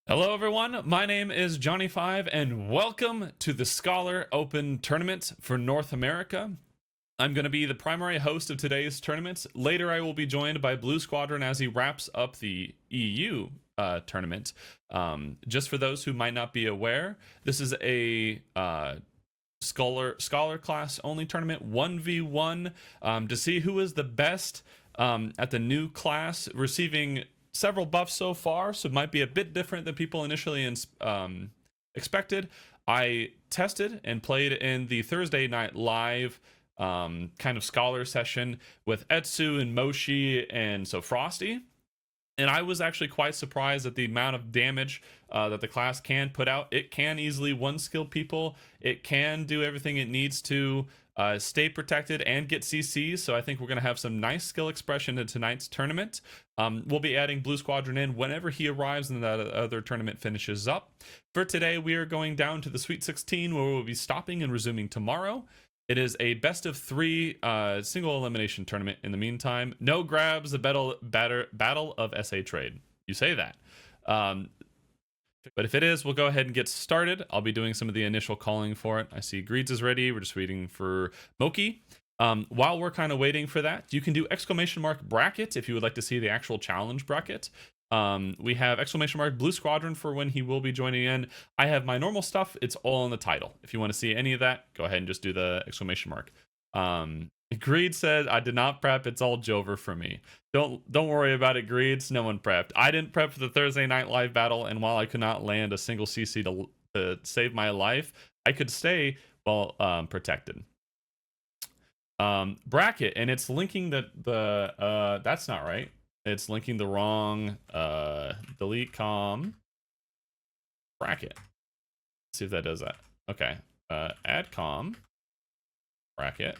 Hello everyone, my name is Johnny5 and welcome to the Scholar Open Tournament for North America. I'm going to be the primary host of today's tournament. Later I will be joined by Blue Squadron as he wraps up the EU tournament. Just for those who might not be aware, this is a scholar class only tournament, 1v1, to see who is the best at the new class, receiving several buffs so far, so it might be a bit different than people initially expected. I tested and played in the Thursday night live kind of scholar session with Etsu and Moshi and so Frosty, and I was actually quite surprised at the amount of damage that the class can put out. It can easily one-skill people. It can do everything it needs to stay protected and get CCs, so I think we're going to have some nice skill expression in tonight's tournament. We'll be adding Blue Squadron in whenever he arrives and that other tournament finishes up. For today, we are going down to the Sweet 16, where we'll be stopping and resuming tomorrow. It is a best of three single elimination tournament in the meantime. No grabs, the battle of SA trade. You say that. But if it is, we'll go ahead and get started. I'll be doing some of the initial calling for it. I see Greeds is ready. We're just waiting for Moki. While we're kind of waiting for that, you can do exclamation mark bracket if you would like to see the actual challenge bracket. We have exclamation mark Blue Squadron for when he will be joining in. I have my normal stuff. It's all in the title. If you want to see any of that, go ahead and just do the exclamation mark. Greed said, I did not prep. It's all Jover for me. Don't worry about it, Greeds. No one prepped. I didn't prep for the Thursday night live battle, and while I could not land a single CC to save my life, I could stay well protected. Bracket, and it's linking the that's not right. It's linking the wrong delete com bracket. Let's see if that does that. Okay. Add com bracket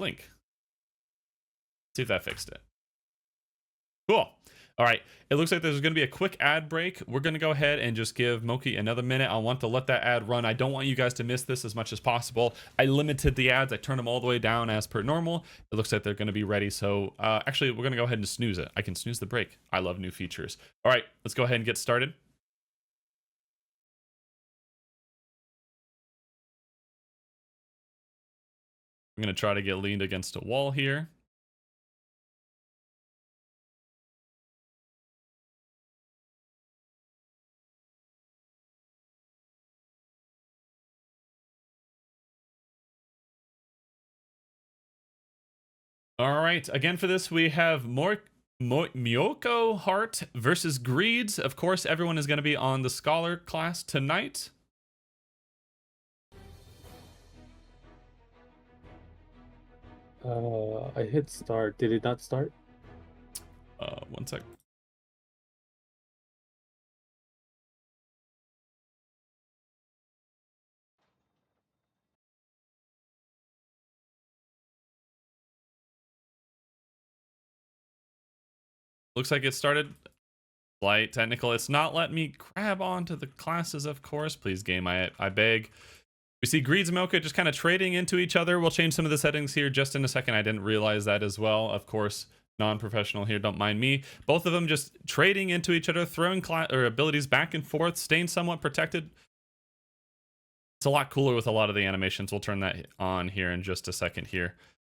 link. See if that fixed it. Cool. All right. It looks like there's going to be a quick ad break. We're going to go ahead and just give Moki another minute. I want to let that ad run. I don't want you guys to miss this as much as possible. I limited the ads. I turned them all the way down as per normal. It looks like they're going to be ready. So actually, we're going to go ahead and snooze it. I can snooze the break. I love new features. All right. Let's go ahead and get started. I'm going to try to get leaned against a wall here. All right, again for this, we have Miyoko Heart versus Greeds. Of course, everyone is going to be on the Scholar class tonight. I hit start. Did it not start? One sec. Looks like it started. Slight technical. It's not letting me grab onto the classes, of course. Please, game, I beg. We see Greeds and Mocha just kind of trading into each other. We'll change some of the settings here just in a second. I didn't realize that as well. Of course, non-professional here, don't mind me. Both of them just trading into each other, throwing abilities back and forth, staying somewhat protected. It's a lot cooler with a lot of the animations. We'll turn that on here in just a second here.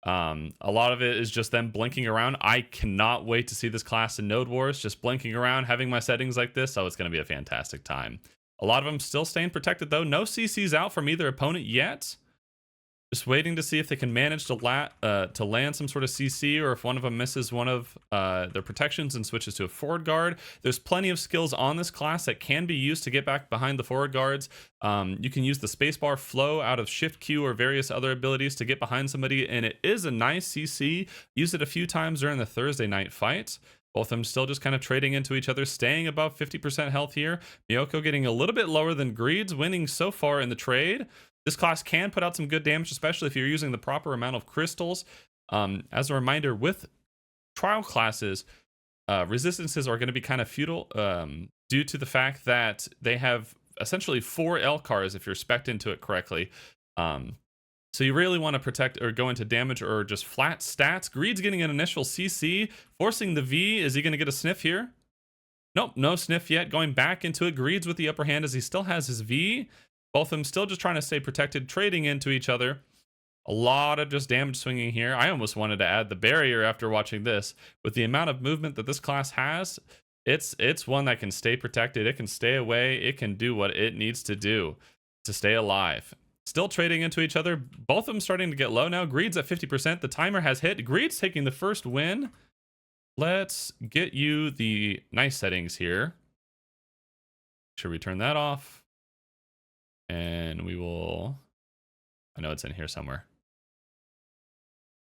A lot of it is just them blinking around. I cannot wait to see this class in Node Wars, just blinking around, having my settings like this. So it's going to be a fantastic time. A lot of them still staying protected, though. No CCs out from either opponent yet. Just waiting to see if they can manage to land some sort of CC, or if one of them misses one of their protections and switches to a forward guard. There's plenty of skills on this class that can be used to get back behind the forward guards. You can use the spacebar flow out of Shift Q or various other abilities to get behind somebody, and it is a nice CC. Used it a few times during the Thursday night fight. Both of them still just kind of trading into each other, staying above 50% health here. Miyoko getting a little bit lower than Greeds, winning so far in the trade. This class can put out some good damage, especially if you're using the proper amount of crystals. As a reminder, with trial classes, resistances are going to be kind of futile due to the fact that they have essentially 4 LCARs if you're spec'd into it correctly. So you really want to protect or go into damage or just flat stats. Greed's getting an initial CC, forcing the V. Is he going to get a sniff here? Nope, no sniff yet. Going back into it. Greed's with the upper hand as he still has his V. Both of them still just trying to stay protected, trading into each other. A lot of just damage swinging here. I almost wanted to add the barrier after watching this. With the amount of movement that this class has, it's one that can stay protected. It can stay away. It can do what it needs to do to stay alive. Still trading into each other. Both of them starting to get low now. Greed's at 50%. The timer has hit. Greed's taking the first win. Let's get you the nice settings here. Should we turn that off? And we will... I know it's in here somewhere.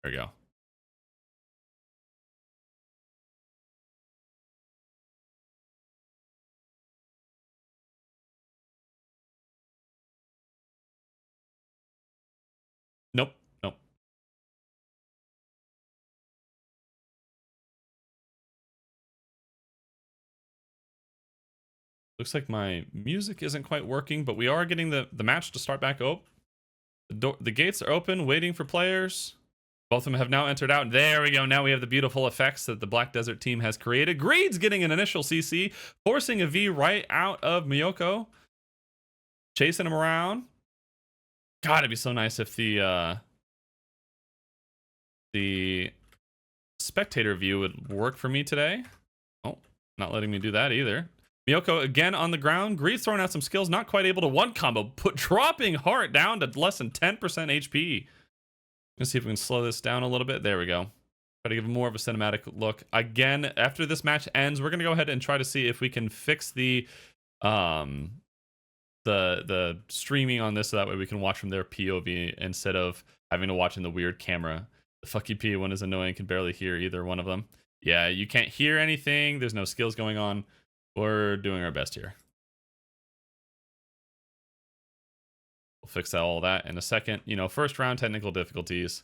There we go. Nope. Nope. Looks like my music isn't quite working, but we are getting the match to start back up. The gates are open, waiting for players. Both of them have now entered out. There we go. Now we have the beautiful effects that the Black Desert team has created. Greed's getting an initial CC, forcing a V right out of Miyoko. Chasing him around. God, it'd be so nice if the spectator view would work for me today. Oh, not letting me do that either. Miyoko again on the ground. Greed's throwing out some skills, not quite able to one combo, dropping Heart down to less than 10% HP. Let's see if we can slow this down a little bit. There we go. Try to give more of a cinematic look. Again, after this match ends, we're going to go ahead and try to see if we can fix the streaming on this so that way we can watch from their POV instead of having to watch in the weird camera. The fucky P one is annoying. Can barely hear either one of them. Yeah, you can't hear anything. There's no skills going on. We're doing our best here. We'll fix all that in a second. You know, first round technical difficulties.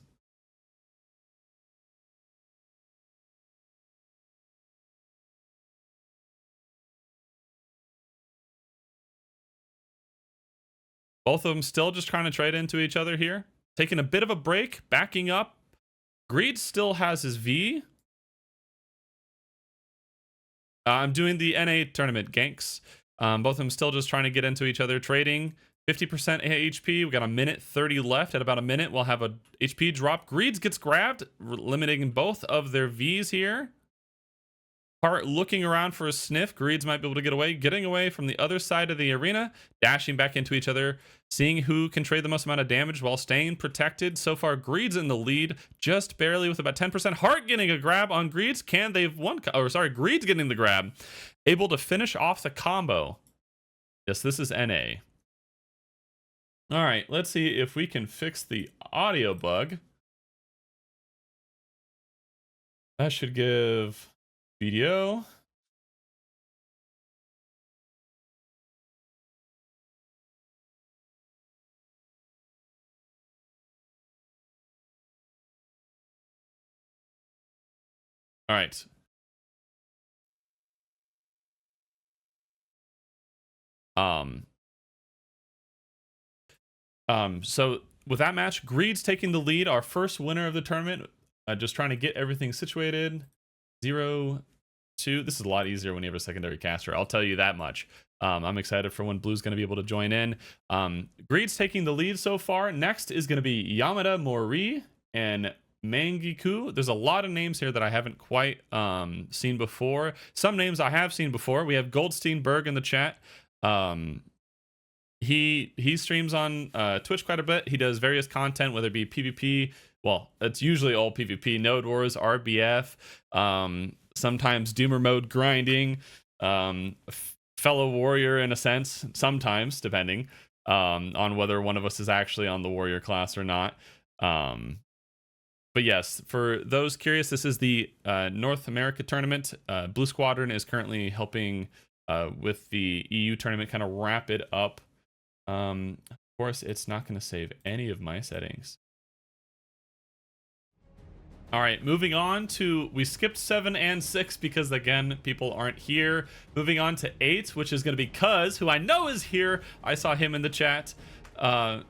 Both of them still just trying to trade into each other here. Taking a bit of a break, backing up. Greed still has his V. I'm doing the NA tournament ganks. Both of them still just trying to get into each other, trading. 50% HP. We got a minute 30 left. At about a minute, we'll have a HP drop. Greeds gets grabbed, limiting both of their Vs here. Heart looking around for a sniff. Greeds might be able to get away. Getting away from the other side of the arena. Dashing back into each other. Seeing who can trade the most amount of damage while staying protected. So far, Greed's in the lead. Just barely with about 10%. Heart getting a grab on Greeds. They've won. Or sorry, Greed's getting the grab. Able to finish off the combo. Yes, this is NA. All right, let's see if we can fix the audio bug. That should give video. All right. So with that match, Greed's taking the lead, our first winner of the tournament. Just trying to get everything situated. 0-2. This is a lot easier when you have a secondary caster. I'll tell you that much. I'm excited for when Blue's going to be able to join in. Greed's taking the lead so far. Next is going to be Yamada Mori and Mangiku. There's a lot of names here that I haven't quite seen before. Some names I have seen before. We have Goldstein Berg in the chat. He streams on Twitch quite a bit. He does various content, whether it be PvP. Well, it's usually all PvP. Node Wars, RBF. Sometimes Doomer mode grinding. Fellow warrior in a sense. Sometimes, depending on whether one of us is actually on the warrior class or not. But yes, for those curious, this is the North America tournament. Blue Squadron is currently helping with the EU tournament kind of wrap it up. Of course, it's not going to save any of my settings. All right, moving on to, we skipped 7 and 6 because, again, people aren't here. Moving on to 8, which is going to be Cuz, who I know is here. I saw him in the chat. Versus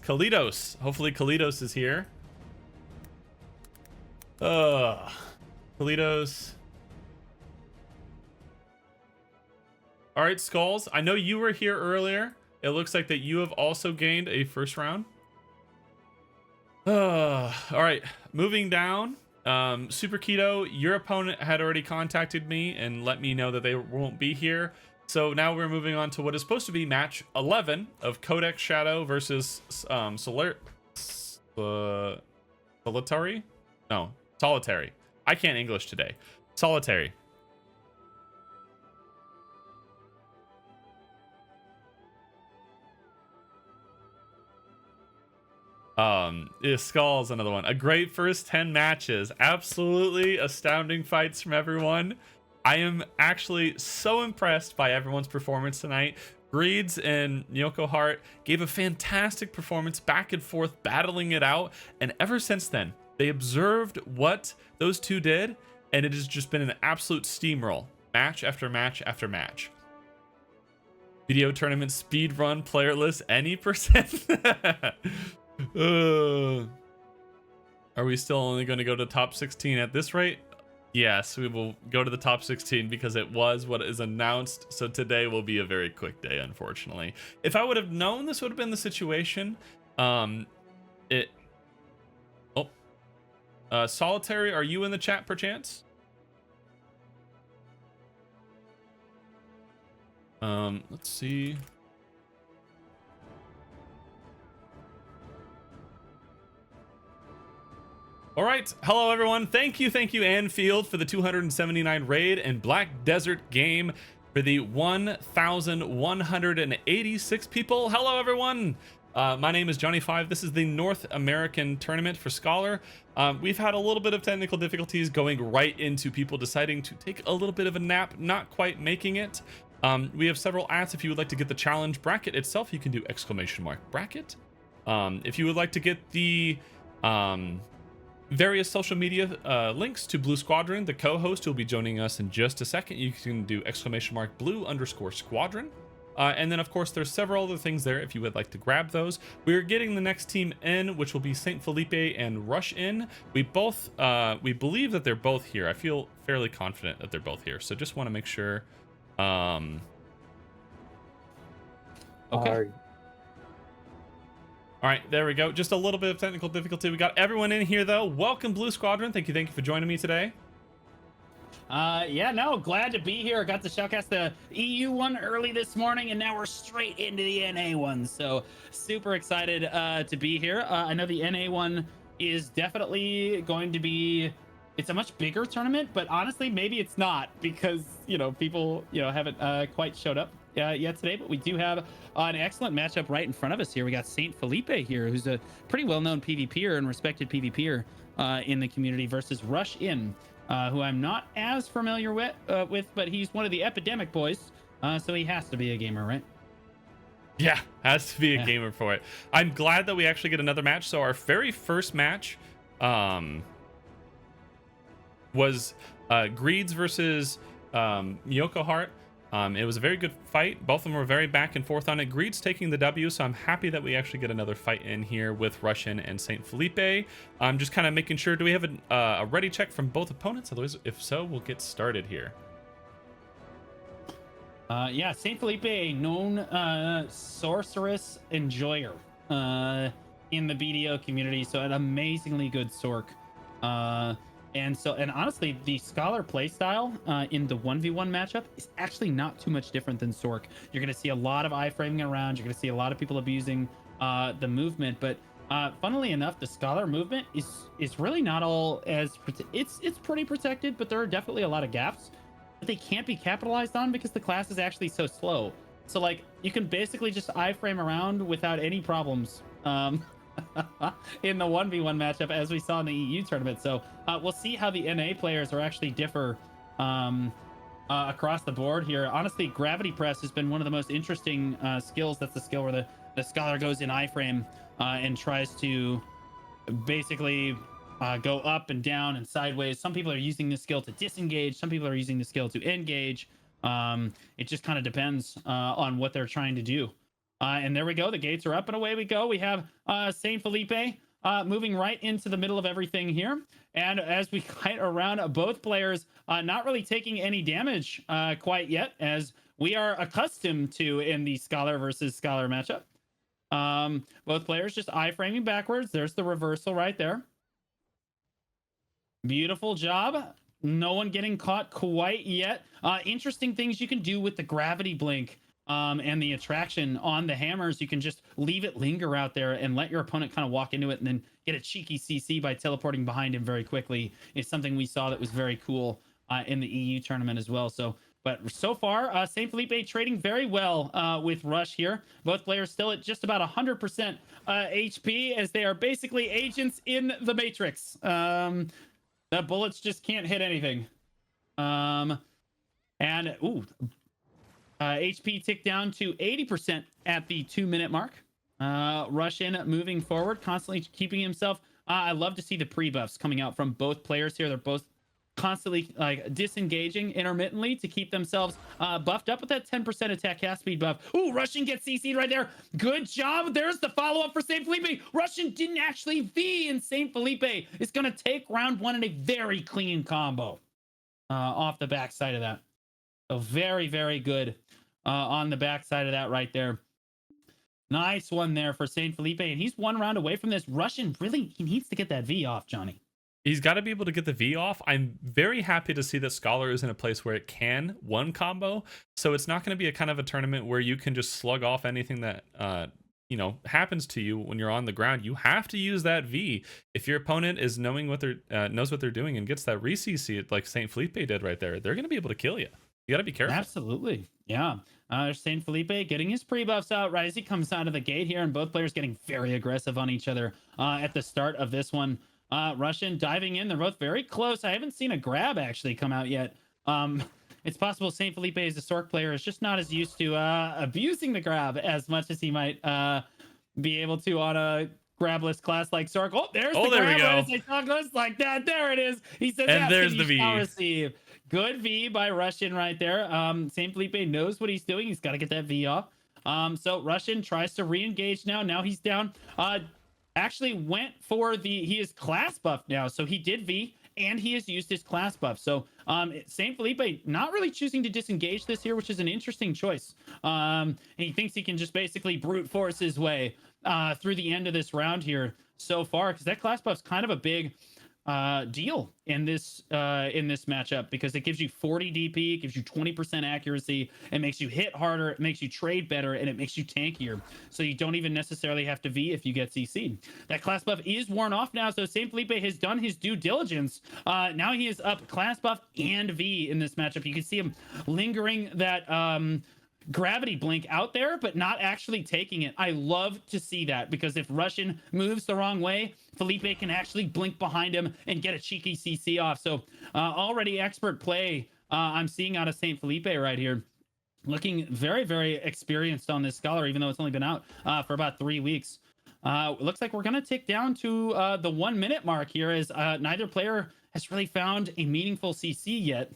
Kalidos. Hopefully Kalidos is here. Let's Toledo's. All right, Skulls. I know you were here earlier. It looks like that you have also gained a first round. All right, moving down. Super Keto, your opponent had already contacted me and let me know that they won't be here. So now we're moving on to what is supposed to be match 11 of Codex Shadow versus Solitary? No, Solitary. I can't English today. Solitary. Skull's another one. A great first 10 matches. Absolutely astounding fights from everyone. I am actually so impressed by everyone's performance tonight. Greeds and Nyoko Heart gave a fantastic performance, back and forth, battling it out. And ever since then, they observed what those two did, and it has just been an absolute steamroll. Match after match after match. Video tournament speed run player list any percent. Are we still only going to go to top 16 at this rate? Yes, we will go to the top 16 because it was what is announced. So today will be a very quick day, unfortunately. If I would have known this would have been the situation, Solitary, are you in the chat perchance? Let's see. All right, hello everyone. Thank you, Anfield, for the 279 raid, and Black Desert Game for the 1,186 people. Hello everyone. My name is Johnny5. This is the North American tournament for Scholar. We've had a little bit of technical difficulties going right into people deciding to take a little bit of a nap, not quite making it. We have several ads. If you would like to get the challenge bracket itself, you can do !bracket. If you would like to get the various social media links to Blue Squadron, the co-host who will be joining us in just a second, you can do !blue_squadron. And then, of course, there's several other things there if you would like to grab those. We're getting the next team in, which will be St. Felipe and Rush in. We believe that they're both here. I feel fairly confident that they're both here. So just want to make sure. Okay. All right, there we go. Just a little bit of technical difficulty. We got everyone in here, though. Welcome, Blue Squadron. Thank you for joining me today. Yeah, no, glad to be here. Got to shoutcast the EU one early this morning, and now we're straight into the NA one. So super excited to be here. I know the NA one is definitely going to be. It's a much bigger tournament, but honestly, maybe it's not because people haven't quite showed up yet today. But we do have an excellent matchup right in front of us here. We got St. Felipe here, who's a pretty well-known PvPer and respected PvPer in the community, versus Rush In, who I'm not as familiar with, but he's one of the Epidemic boys, so he has to be a gamer, right? Yeah, has to be a gamer for it. I'm glad that we actually get another match. So our very first match was Greeds versus Miyoko Heart. It was a very good fight. Both of them were very back and forth on it. Greed's taking the W, so I'm happy that we actually get another fight in here with Russian and St. Felipe. I'm just kind of making sure, do we have a ready check from both opponents? Otherwise, if so, we'll get started here. Yeah, St. Felipe, a known sorceress enjoyer in the BDO community, so an amazingly good Sorc. And honestly, the Scholar playstyle in the 1v1 matchup is actually not too much different than Sorc. You're going to see a lot of iframing around. You're going to see a lot of people abusing the movement. But funnily enough, the Scholar movement is really not all as... It's pretty protected, but there are definitely a lot of gaps that they can't be capitalized on because the class is actually so slow. So, like, you can basically just iframe around without any problems. In the 1v1 matchup, as we saw in the EU tournament. So we'll see how the NA players are actually differ across the board here. Honestly, Gravity Press has been one of the most interesting skills. That's the skill where the Scholar goes in iframe and tries to basically go up and down and sideways. Some people are using this skill to disengage. Some people are using the skill to engage. It just kind of depends on what they're trying to do. And there we go. The gates are up and away we go. We have St. Felipe moving right into the middle of everything here. And as we kite around, both players not really taking any damage quite yet, as we are accustomed to in the Scholar versus Scholar matchup. Both players just iframing backwards. There's the reversal right there. Beautiful job. No one getting caught quite yet. Interesting things you can do with the gravity blink and the attraction on the hammers. You can just leave it linger out there and let your opponent kind of walk into it and then get a cheeky CC by teleporting behind him very quickly. It's something we saw that was very cool in the EU tournament as well. But so far, St. Felipe trading very well with Rush here. Both players still at just about 100% HP, as they are basically agents in the Matrix. The bullets just can't hit anything. HP ticked down to 80% at the 2-minute mark. Russian moving forward, constantly keeping himself. I love to see the pre-buffs coming out from both players here. They're both constantly like disengaging intermittently to keep themselves buffed up with that 10% attack cast speed buff. Ooh, Russian gets CC'd right there. Good job. There's the follow-up for St. Felipe. Russian didn't actually V, and St. Felipe is going to take round 1 in a very clean combo off the backside of that. So very, very good on the backside of that right there. Nice one there for St. Felipe, and he's 1 round away from this. Russian, really, he needs to get that V off, Johnny. He's got to be able to get the V off. I'm very happy to see that Scholar is in a place where it can one combo. So it's not going to be a kind of a tournament where you can just slug off anything that happens to you when you're on the ground. You have to use that V. If your opponent is knows what they're doing and gets that re-CC like St. Felipe did right there, they're going to be able to kill you. You got to be careful. Absolutely. Yeah. St. Felipe getting his pre-buffs out right as he comes out of the gate here, and both players getting very aggressive on each other at the start of this one. Russian diving in. They're both very close. I haven't seen a grab actually come out yet. It's possible St. Felipe as a Sork player is just not as used to abusing the grab as much as he might be able to on a grabless class like Sork. Oh, there's the there grab. we go. As I talk just like that. There it is. He says, and there's the V. Receive. Good V by Russian right there. St. Felipe knows what he's doing. He's got to get that V off. So Russian tries to re-engage now. Now he's down. Actually went for he is class buff now, so he did V and he has used his class buff. So St. Felipe not really choosing to disengage this here, which is an interesting choice. He thinks he can just basically brute force his way through the end of this round here so far, because that class buff's kind of a big deal in this matchup, because it gives you 40 DP, it gives you 20% accuracy, it makes you hit harder, it makes you trade better, and it makes you tankier, so you don't even necessarily have to V if you get CC'd. That class buff is worn off now, so St. Felipe has done his due diligence. Now he is up class buff and V in this matchup. You can see him lingering that gravity blink out there, but not actually taking it. I love to see that, because if Russian moves the wrong way, Felipe can actually blink behind him and get a cheeky CC off. So already expert play I'm seeing out of St. Felipe right here. Looking very, very experienced on this Scholar, even though it's only been out for about 3 weeks. It looks like we're going to tick down to the 1 minute mark here, as neither player has really found a meaningful CC yet.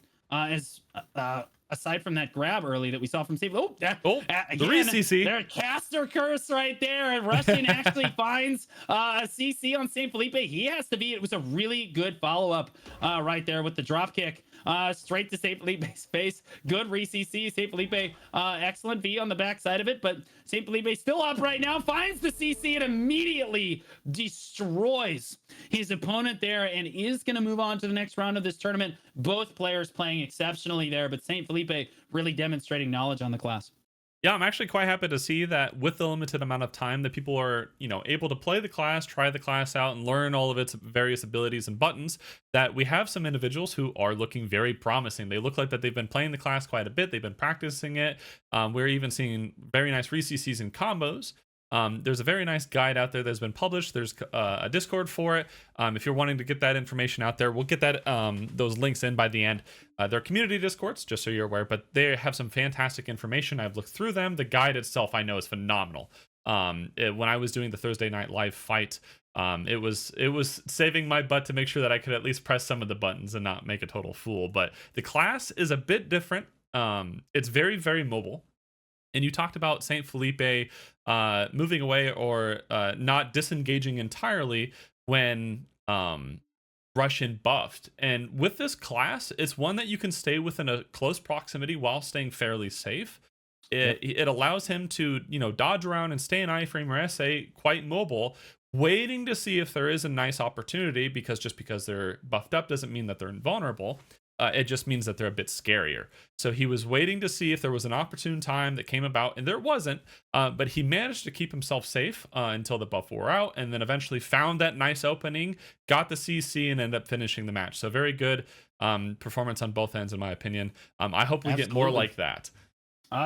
Aside from that grab early that we saw from Steve. The re-CC. Their caster curse right there. And Russian actually finds a CC on St. Felipe. He has to be. It was a really good follow-up right there with the drop kick. Straight to St. Felipe's face. Good re-CC. St. Felipe, excellent V on the backside of it, but St. Felipe still up right now, finds the CC and immediately destroys his opponent there, and is going to move on to the next round of this tournament. Both players playing exceptionally there, but St. Felipe really demonstrating knowledge on the class. Yeah, I'm actually quite happy to see that with the limited amount of time that people are, able to play the class, try the class out, and learn all of its various abilities and buttons, that we have some individuals who are looking very promising. They look like that they've been playing the class quite a bit. They've been practicing it. We're even seeing very nice re-CCs and combos. There's a very nice guide out there that's been published. There's a Discord for it. If you're wanting to get that information out there, we'll get that those links in by the end. They're community Discords, just so you're aware, but they have some fantastic information. I've looked through them. The guide itself, I know, is phenomenal. When I was doing the Thursday night live fight, it was saving my butt to make sure that I could at least press some of the buttons and not make a total fool. But the class is a bit different. It's very, very mobile. And you talked about Saint Felipe moving away or not disengaging entirely when Russian buffed. And with this class, it's one that you can stay within a close proximity while staying fairly safe. It allows him to, dodge around and stay in iframe or SA quite mobile, waiting to see if there is a nice opportunity, because just because they're buffed up doesn't mean that they're invulnerable. It just means that they're a bit scarier. So he was waiting to see if there was an opportune time that came about, and there wasn't. But he managed to keep himself safe until the buff wore out, and then eventually found that nice opening, got the CC, and ended up finishing the match. So very good performance on both ends, in my opinion. I hope we get more like that.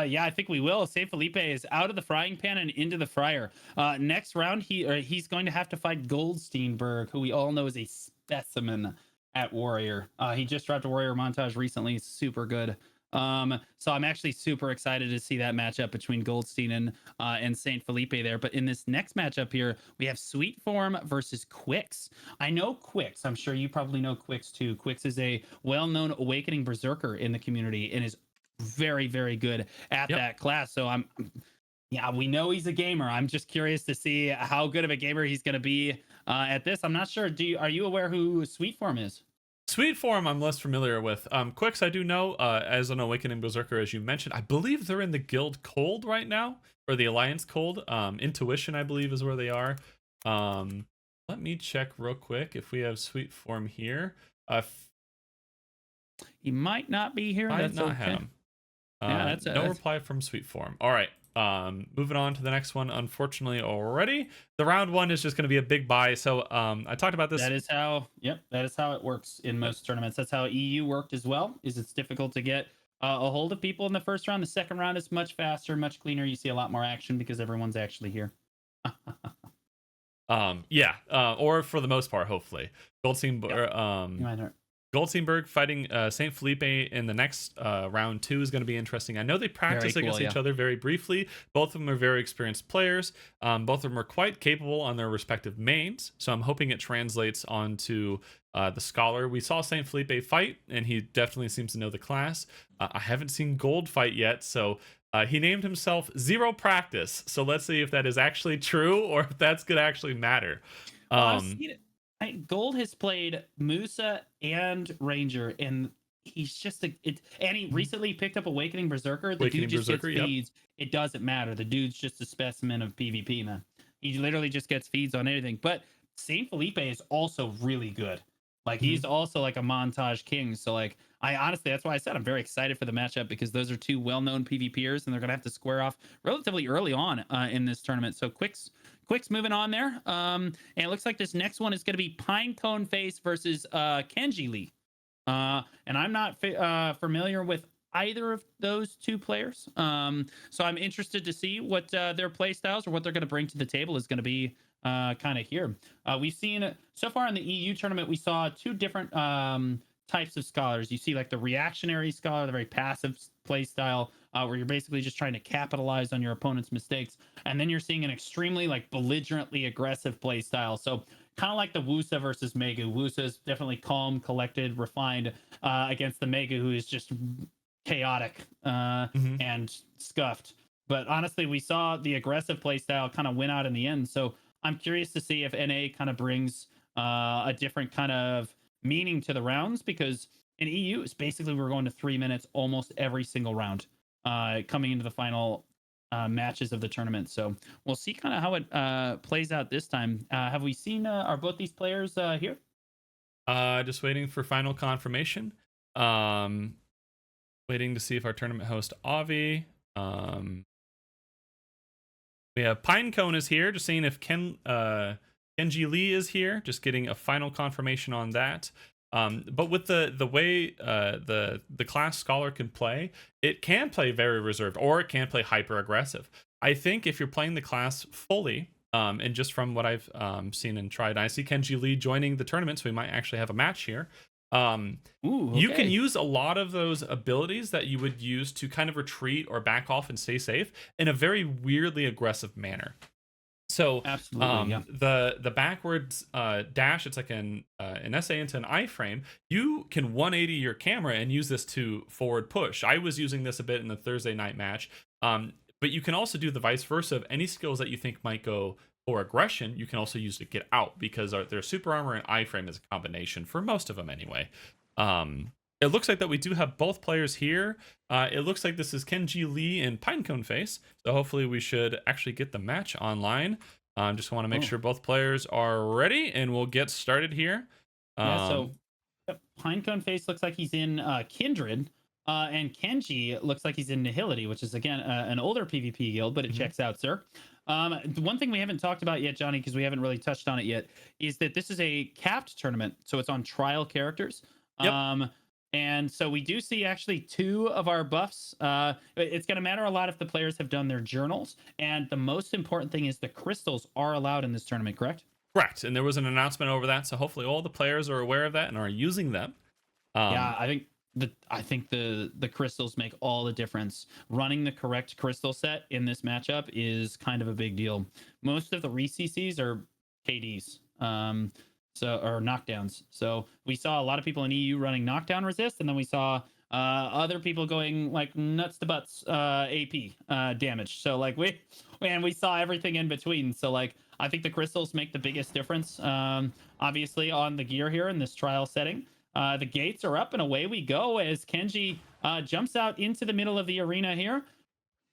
Yeah, I think we will. Saint Felipe is out of the frying pan and into the fryer. Next round, he's going to have to fight Goldsteinberg, who we all know is a specimen at Warrior. He just dropped a Warrior montage recently. Super good. So I'm actually super excited to see that matchup between Goldstein and Saint Felipe there. But in this next matchup here, we have Sweet Form versus Quix. I know Quix. I'm sure you probably know Quix too. Quix is a well-known Awakening Berserker in the community and is very, very good at that class. So yeah, we know he's a gamer. I'm just curious to see how good of a gamer he's going to be at this. I'm not sure. Are you aware who Sweet Form is? Sweet Form I'm less familiar with. Quix I do know as an Awakening Berserker, as you mentioned. I believe they're in the Guild Cold right now, or the Alliance Cold. Intuition, I believe, is where they are. Let me check real quick if we have Sweet Form here. He might not be here. Might That's not okay. have him. Yeah, no reply from Sweet Form. All right. Moving on to the next one, unfortunately already. The round one is just going to be a big buy. So I talked about this. That is how it works in most tournaments. That's how EU worked as well. It's difficult to get a hold of people in the first round. The second round is much faster, much cleaner. You see a lot more action because everyone's actually here. Or for the most part, hopefully. Goldsteinberg fighting Saint Felipe in the next round 2 is going to be interesting. I know they practice against each other very briefly. Both of them are very experienced players. Both of them are quite capable on their respective mains. So I'm hoping it translates onto the Scholar. We saw Saint Felipe fight, and he definitely seems to know the class. I haven't seen Gold fight yet, so he named himself Zero Practice. So let's see if that is actually true or if that's going to actually matter. Gold has played Musa and Ranger, and he's just and he recently picked up Awakening Berserker. The dude just gets feeds. It doesn't matter. The dude's just a specimen of PvP, man. He literally just gets feeds on anything. But Saint Felipe is also really good. Like he's also like a montage king. So like I honestly, that's why I said I'm very excited for the matchup, because those are two well-known PvPers, and they're gonna have to square off relatively early on in this tournament. So Quix moving on there. And it looks like this next one is going to be Pinecone Face versus Kenji Lee. And I'm not familiar with either of those two players. So I'm interested to see what their play styles or what they're going to bring to the table is going to be kind of here. We've seen so far in the EU tournament, we saw two different types of scholars. You see like the reactionary scholar, the very passive play style, where you're basically just trying to capitalize on your opponent's mistakes. And then you're seeing an extremely like belligerently aggressive play style. So kind of like the Wusa versus Megu. Wusa is definitely calm, collected, refined against the Megu, who is just chaotic and scuffed. But honestly, we saw the aggressive play style kind of win out in the end. So I'm curious to see if NA kind of brings a different kind of meaning to the rounds, because in EU, it's basically we're going to 3 minutes almost every single round coming into the final matches of the tournament. So we'll see kind of how it plays out this time. Have we seen, are both these players here? Just waiting for final confirmation. Waiting to see if our tournament host, Avi. We have Pinecone is here, just seeing if Kenji Lee is here, just getting a final confirmation on that. But with the way the class Scholar can play, it can play very reserved, or it can play hyper aggressive. I think if you're playing the class fully, and just from what I've seen and tried, I see Kenji Lee joining the tournament, so we might actually have a match here. You can use a lot of those abilities that you would use to kind of retreat or back off and stay safe in a very weirdly aggressive manner. So the backwards dash, it's like an SA into an iframe. You can 180 your camera and use this to forward push. I was using this a bit in the Thursday night match. But you can also do the vice versa of any skills that you think might go for aggression, you can also use to get out, because their super armor and iframe is a combination for most of them anyway. It looks like that we do have both players here. It looks like this is Kenji Lee and Pinecone Face, so hopefully we should actually get the match online. Just want to make sure both players are ready, and we'll get started here. So Pinecone Face looks like he's in Kindred, and Kenji looks like he's in Nihility, which is again an older PvP guild, but it checks out, sir. The one thing we haven't talked about yet, Johnny, because we haven't really touched on it yet, is that this is a capped tournament, so it's on trial characters. Yep. And so we do see actually 2 of our buffs. It's going to matter a lot if the players have done their journals, and the most important thing is the crystals are allowed in this tournament, correct? Correct, and there was an announcement over that, so hopefully all the players are aware of that and are using them. Yeah, I think the crystals make all the difference. Running the correct crystal set in this matchup is kind of a big deal. Most of the re-CCs are KDs, or knockdowns. So we saw a lot of people in EU running knockdown resist, and then we saw other people going like nuts to butts AP damage. So like we saw everything in between. So like I think the crystals make the biggest difference. Obviously on the gear here in this trial setting. The gates are up and away we go as Kenji jumps out into the middle of the arena here.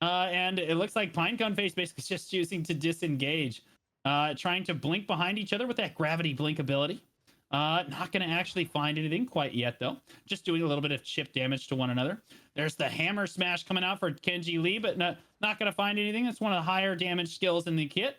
And it looks like Pinecone Face basically just choosing to disengage. Trying to blink behind each other with that gravity blink ability. Not going to actually find anything quite yet, though. Just doing a little bit of chip damage to one another. There's the hammer smash coming out for Kenji Lee, but not going to find anything. That's one of the higher damage skills in the kit.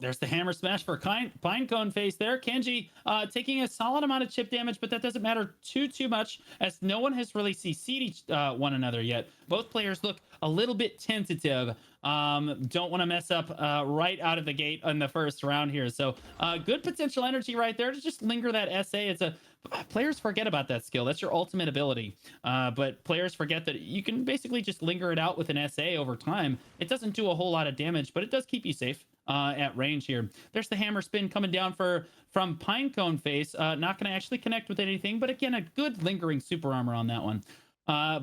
There's the hammer smash for Pinecone Face there. Kenji taking a solid amount of chip damage, but that doesn't matter too much, as no one has really CC'd one another yet. Both players look a little bit tentative. Don't want to mess up right out of the gate in the first round here. So good potential energy right there to just linger that SA. Players forget about that skill. That's your ultimate ability. But players forget that you can basically just linger it out with an SA over time. It doesn't do a whole lot of damage, but it does keep you safe at range here. There's the hammer spin coming down from Pinecone Face. Not going to actually connect with anything, but again, a good lingering super armor on that one.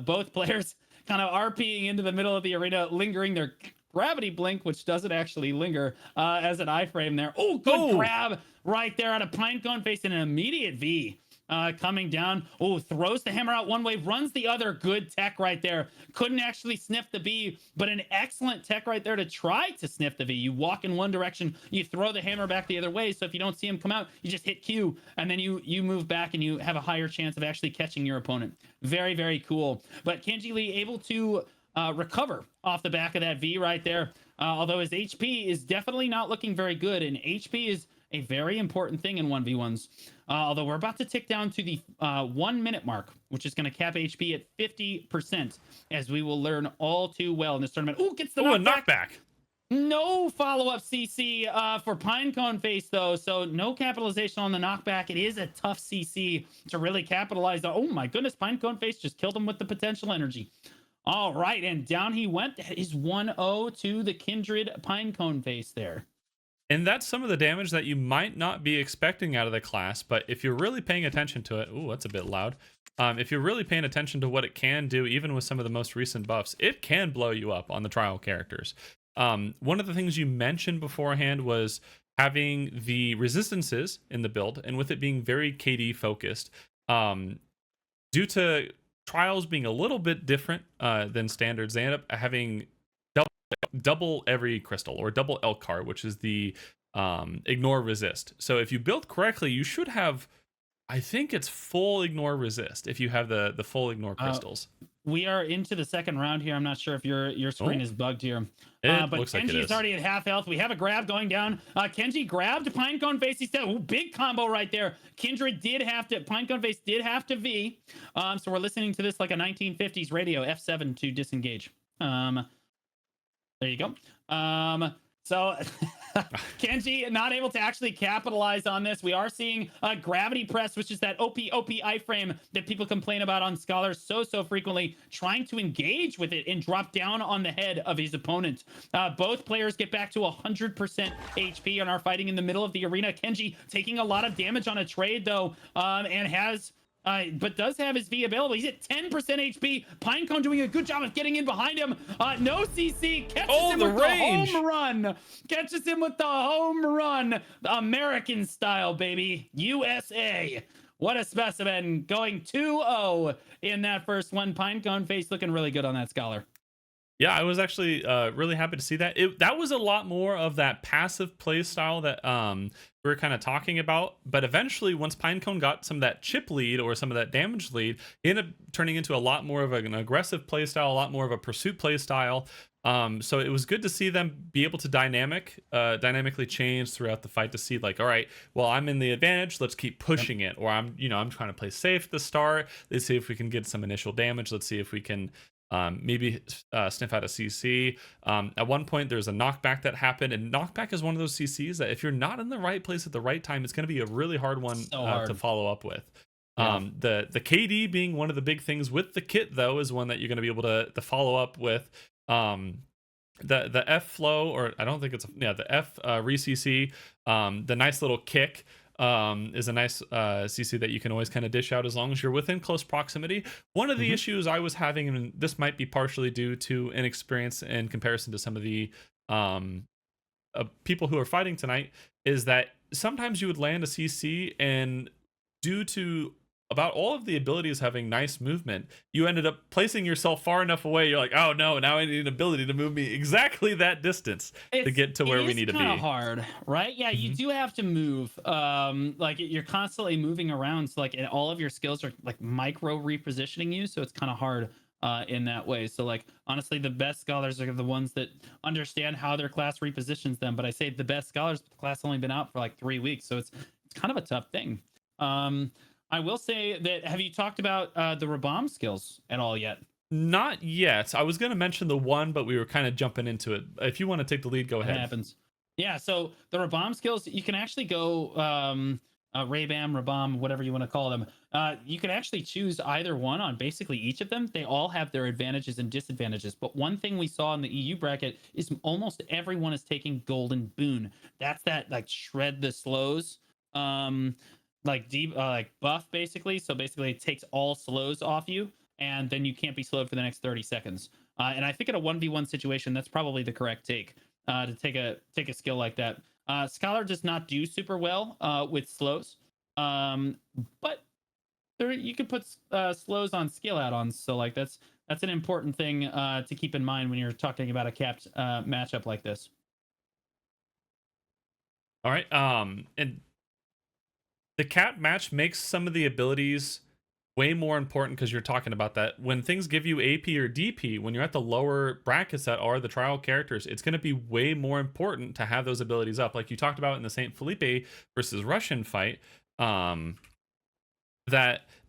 Both players kind of RPing into the middle of the arena, lingering their gravity blink, which doesn't actually linger as an iframe there. Oh, good grab right there out of Pinecone Face in an immediate V. Coming down. Oh, throws the hammer out one way, runs the other. Good tech right there. Couldn't actually sniff the B, but an excellent tech right there to try to sniff the V. You walk in one direction, you throw the hammer back the other way. So if you don't see him come out, you just hit Q, and then you move back and you have a higher chance of actually catching your opponent. Very, very cool. But Kenji Lee able to recover off the back of that V right there. Although his HP is definitely not looking very good, and HP is a very important thing in 1v1s. Although we're about to tick down to the 1 minute mark, which is going to cap HP at 50%, as we will learn all too well in this tournament. Ooh, gets the knockback. No follow-up CC for Pinecone Face, though, so no capitalization on the knockback. It is a tough CC to really capitalize on. Oh my goodness, Pinecone Face just killed him with the potential energy. All right, and down he went. That is 1-0 to the Kindred Pinecone Face there. And that's some of the damage that you might not be expecting out of the class, but if you're really paying attention to it, ooh, that's a bit loud. If you're really paying attention to what it can do, even with some of the most recent buffs, it can blow you up on the trial characters. One of the things you mentioned beforehand was having the resistances in the build, and with it being very KD focused, due to trials being a little bit different than standards, they end up having double every crystal, or double Elkar, which is the ignore resist. So if you build correctly, you should have, I think it's full ignore resist if you have the full ignore crystals. We are into the second round here. I'm not sure if your screen is bugged here. But looks Kenji like is already at half health. We have a grab going down. Kenji grabbed Pinecone Face. He said, "Ooh, big combo right there." Kindred Pinecone Face did have to V. So we're listening to this like a 1950s radio, F7 to disengage. There you go. So Kenji not able to actually capitalize on this. We are seeing a gravity press, which is that OP iframe that people complain about on Scholars so frequently, trying to engage with it and drop down on the head of his opponent. Both players get back to 100% HP and are fighting in the middle of the arena. Kenji taking a lot of damage on a trade, though, and has but does have his V available. He's at 10% HP. Pinecone doing a good job of getting in behind him. No CC. Catches him the with range. the home run. Catches him with the home run. American style, baby. USA. What a specimen. Going 2-0 in that first one. Pinecone face looking really good on that Scholar. Yeah, I was actually really happy to see that. That was a lot more of that passive play style that we were kind of talking about. But eventually, once Pinecone got some of that chip lead or some of that damage lead, it ended up turning into a lot more of an aggressive play style, a lot more of a pursuit play style. So it was good to see them be able to dynamically change throughout the fight to see like, all right, well, I'm in the advantage. Let's keep pushing it. Or I'm trying to play safe at the start. Let's see if we can get some initial damage. Let's see if we can maybe sniff out a CC. At one point, there's a knockback that happened, and knockback is one of those CCs that if you're not in the right place at the right time, it's going to be a really hard one to follow up with. Yeah. The KD being one of the big things with the kit, though, is one that you're going to be able to follow up with. The F flow, or I don't think it's the F re-CC, the nice little kick. Is a nice CC that you can always kind of dish out as long as you're within close proximity. One of the issues I was having, and this might be partially due to inexperience in comparison to some of the people who are fighting tonight, is that sometimes you would land a CC, and due to about all of the abilities having nice movement, you ended up placing yourself far enough away. You're like, oh no, now I need an ability to move me exactly that distance to get to where we need to be. It's kind of hard, right? Yeah, you do have to move. Like you're constantly moving around, so like all of your skills are like micro repositioning you, so it's kind of hard in that way. So like honestly, the best scholars are the ones that understand how their class repositions them. But I say the best scholars, the class only been out for like 3 weeks, so it's kind of a tough thing. I will say that, have you talked about the Rabam skills at all yet? Not yet. I was going to mention the one, but we were kind of jumping into it. If you want to take the lead, go ahead. It happens. Yeah, so the Rabam skills, you can actually go Raybam, Rabam, whatever you want to call them. You can actually choose either one on basically each of them. They all have their advantages and disadvantages. But one thing we saw in the EU bracket is almost everyone is taking Golden Boon. That's that like shred the slows. Like buff basically. So basically it takes all slows off you, and then you can't be slowed for the next 30 seconds. And I think in a 1v1 situation, that's probably the correct take to take a skill like that. Scholar does not do super well with slows, but you can put slows on skill add-ons. So like that's an important thing to keep in mind when you're talking about a capped matchup like this. All right. And the cap match makes some of the abilities way more important because you're talking about that. When things give you AP or DP, when you're at the lower brackets that are the trial characters, it's going to be way more important to have those abilities up. Like you talked about in the St. Felipe versus Russian fight, that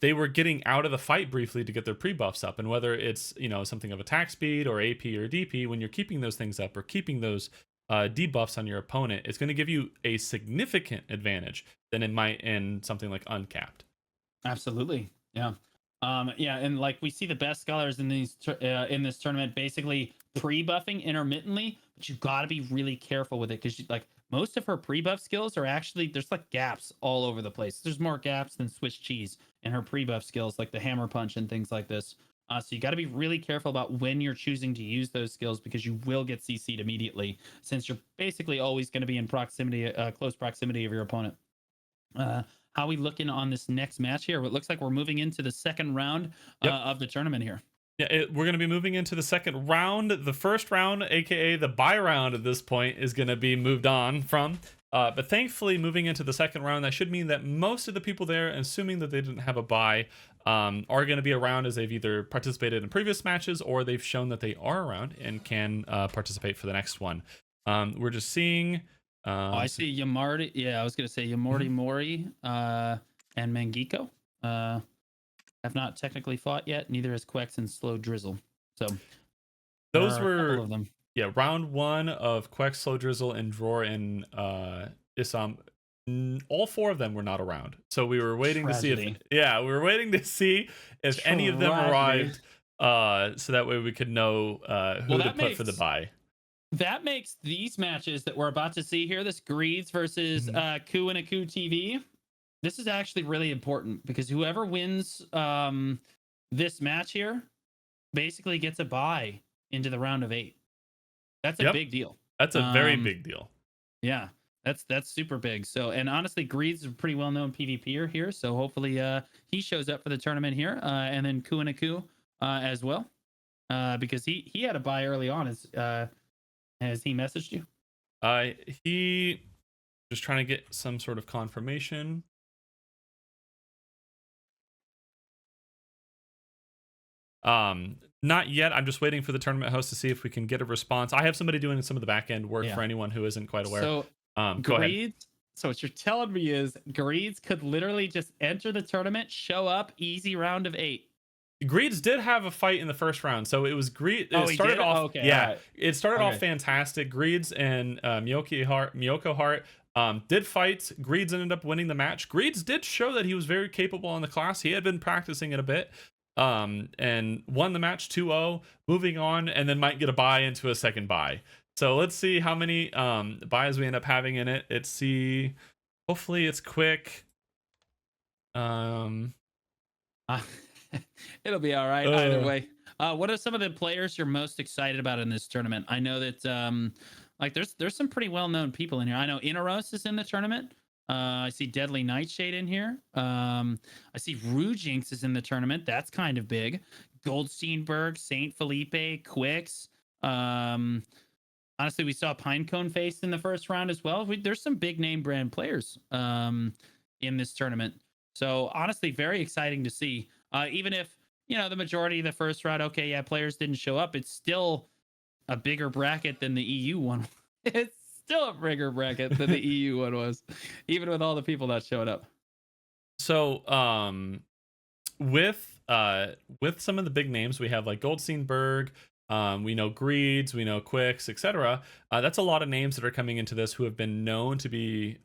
they were getting out of the fight briefly to get their pre-buffs up. And whether it's, something of attack speed or AP or DP, when you're keeping those things up or keeping those debuffs on your opponent, it's going to give you a significant advantage than it might in something like uncapped. Absolutely. Yeah. And like we see the best scholars in these in this tournament basically pre-buffing intermittently, but you got to be really careful with it because like most of her pre-buff skills are actually, there's like gaps all over the place. There's more gaps than Swiss cheese in her pre-buff skills, like the hammer punch and things like this. So you got to be really careful about when you're choosing to use those skills because you will get CC'd immediately since you're basically always going to be in proximity, close proximity of your opponent. How are we looking on this next match here? It looks like we're moving into the second round of the tournament here. Yeah, we're going to be moving into the second round. The first round, aka the bye round at this point, is going to be moved on from. But thankfully, moving into the second round, that should mean that most of the people there, assuming that they didn't have a bye, are going to be around as they've either participated in previous matches or they've shown that they are around and can participate for the next one. We're just seeing... I see Yamardi. Yeah, I was going to say Yamardi Mori and Mangiko. Have not technically fought yet. Neither has Quex and Slow Drizzle. So those were a couple of them. Yeah, round one of Quex, Slow Drizzle, and Dror and Isam. All four of them were not around. So we were waiting to see if any of them arrived. So that way we could know who to put for the bye. That makes these matches that we're about to see here, this Greeds versus Ku and Aku TV, This is actually really important because whoever wins this match here basically gets a bye into the round of 8. That's a Yep, big deal. that's a very Um, big deal. yeah, that's super big. So, and honestly, Greed's a pretty well known PvPer here. So hopefully, he shows up for the tournament here, and then Kuanaku as well, because he had a buy early on. Has he messaged you? He just trying to get some sort of confirmation. Not yet. I'm just waiting for the tournament host to see if we can get a response. I have somebody doing some of the back end work for anyone who isn't quite aware. So Go ahead. Greeds. So what you're telling me is Greeds could literally just enter the tournament, show up, easy round of 8. Greeds did have a fight in the first round, so it was Greed. Oh, It he started did? off, Okay, yeah. alright. It started off Okay. fantastic. Greeds and Miyoko Heart did fight. Greeds ended up winning the match. Greeds did show that he was very capable in the class. He had been practicing it a bit, and won the match 2-0. Moving on, and then might get a bye into a second bye. So let's see how many buys we end up having in it. Let's see. Hopefully it's quick. It'll be all right either way. What are some of the players you're most excited about in this tournament? I know that like there's some pretty well known people in here. I know Inaros is in the tournament. I see Deadly Nightshade in here. I see Rujinx is in the tournament. That's kind of big. Goldsteinberg, Saint Felipe, Quicks. Honestly, we saw Pinecone Face in the first round as well. There's some big name brand players in this tournament. So honestly, very exciting to see. Even if the majority of the first round, okay, yeah, players didn't show up. It's still a bigger bracket than the EU one. It's still a bigger bracket than the EU one was, even with all the people that showed up. So with some of the big names, we have like Goldsteinberg, we know Greeds, we know Quicks, etc. That's a lot of names that are coming into this who have been known to be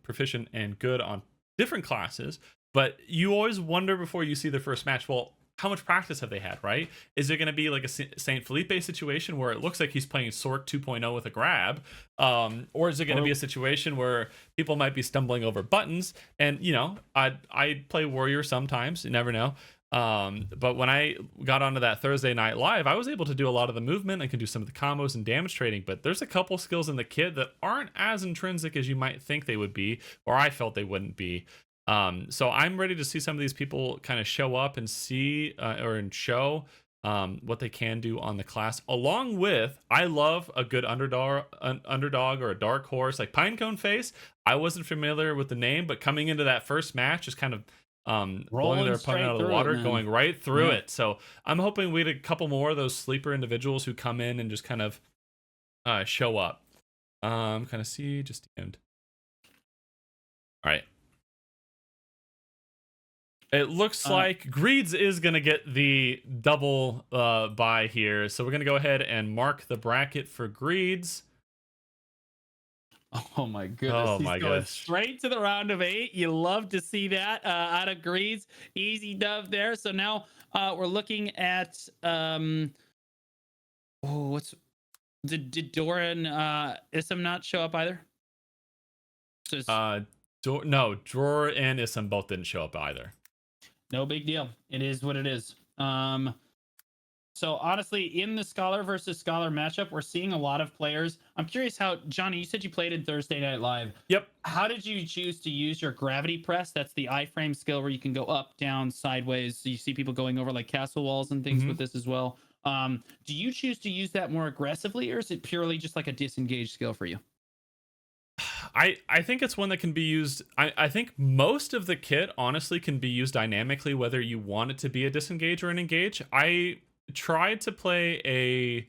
proficient and good on different classes. But you always wonder before you see their first match, well, how much practice have they had, right? Is it going to be like a Saint Felipe situation where it looks like he's playing Sork 2.0 with a grab? Or is it going to be a situation where people might be stumbling over buttons? And, I play Warrior sometimes. You never know. But when I got onto that Thursday night live, I was able to do a lot of the movement. I can do some of the combos and damage trading, but there's a couple skills in the kit that aren't as intrinsic as you might think they would be, or I felt they wouldn't be. So I'm ready to see some of these people kind of show up and see and show what they can do on the class. Along with, I love a good underdog or a dark horse like Pinecone Face. I wasn't familiar with the name, but coming into that first match, just kind of blowing their opponent out of the water, going right through it. So I'm hoping we get a couple more of those sleeper individuals who come in and just kind of show up. Kind of see just the end. All right. It looks like Greeds is going to get the double buy here. So we're going to go ahead and mark the bracket for Greeds. Oh my goodness. Oh He's my going gosh. straight to the round of 8. You love to see that out of Greeds. Easy dub there. So now we're looking at did Doran Issam not show up either? No, Dror and Issam both didn't show up either. No big deal. It is what it is. So honestly, in the Scholar versus Scholar matchup, we're seeing a lot of players. I'm curious how, Johnny, you said you played in Thursday Night Live. Yep. How did you choose to use your gravity press? That's the iframe skill where you can go up, down, sideways. So you see people going over like castle walls and things with this as well. Do you choose to use that more aggressively, or is it purely just like a disengaged skill for you? I think it's one that can be used. I think most of the kit honestly can be used dynamically, whether you want it to be a disengage or an engage. I tried to play a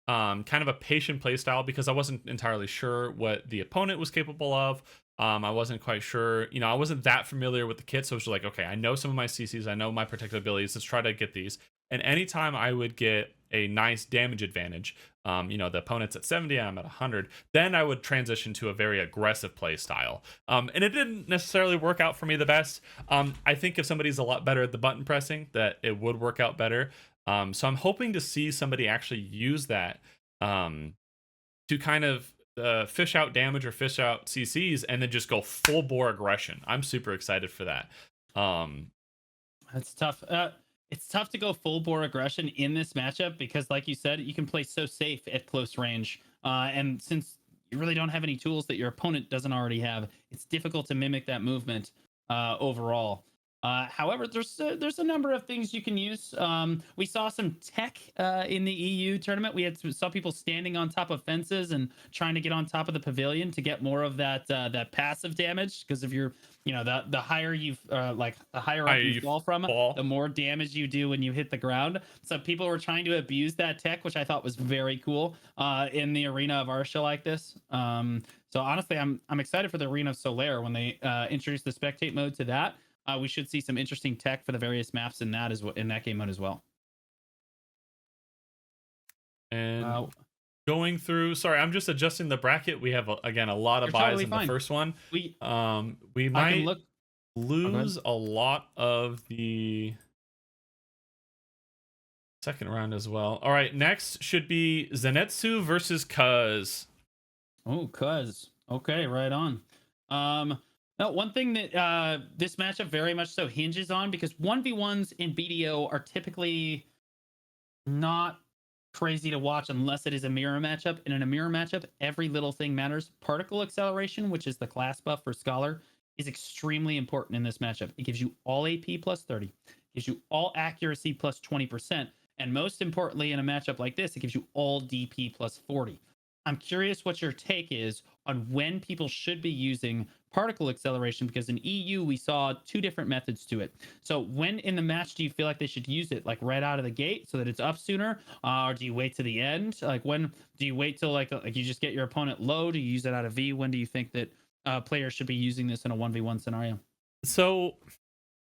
kind of a patient play style because I wasn't entirely sure what the opponent was capable of. I wasn't quite sure, I wasn't that familiar with the kit, so it was like, okay, I know some of my CCs, I know my protective abilities, let's try to get these. And anytime I would get a nice damage advantage, the opponent's at 70, I'm at 100, then I would transition to a very aggressive play style. And it didn't necessarily work out for me the best. I think if somebody's a lot better at the button pressing, that it would work out better. So I'm hoping to see somebody actually use that to kind of fish out damage or fish out CCs and then just go full bore aggression. I'm super excited for that. That's tough. It's tough to go full bore aggression in this matchup because, like you said, you can play so safe at close range. And since you really don't have any tools that your opponent doesn't already have, it's difficult to mimic that movement overall. However, there's a number of things you can use. We saw some tech in the EU tournament. Saw people standing on top of fences and trying to get on top of the pavilion to get more of that passive damage. Because if you're, the higher the higher up you fall from, the more damage you do when you hit the ground. So people were trying to abuse that tech, which I thought was very cool in the arena of Arsha like this. So honestly, I'm excited for the arena of Solaire when they introduce the spectate mode to that. We should see some interesting tech for the various maps in that game mode as well. And going through, sorry, I'm just adjusting the bracket. We have again a lot of buys in the first one. We might lose a lot of the second round as well. All right, next should be Zenitsu versus Cuz. Oh, Cuz. Okay, right on. Now, one thing that this matchup very much so hinges on, because 1v1s in BDO are typically not crazy to watch unless it is a mirror matchup. And in a mirror matchup, every little thing matters. Particle acceleration, which is the class buff for Scholar, is extremely important in this matchup. It gives you all AP plus 30, gives you all accuracy plus 20%, and most importantly, in a matchup like this, it gives you all DP plus 40. I'm curious what your take is on when people should be using particle acceleration, because in EU we saw two different methods to it. So when in the match do you feel like they should use it, like right out of the gate so that it's up sooner, or do you wait to the end? Like when do you wait till like you just get your opponent low? Do you use it out of V? When do you think that players should be using this in a 1v1 scenario? So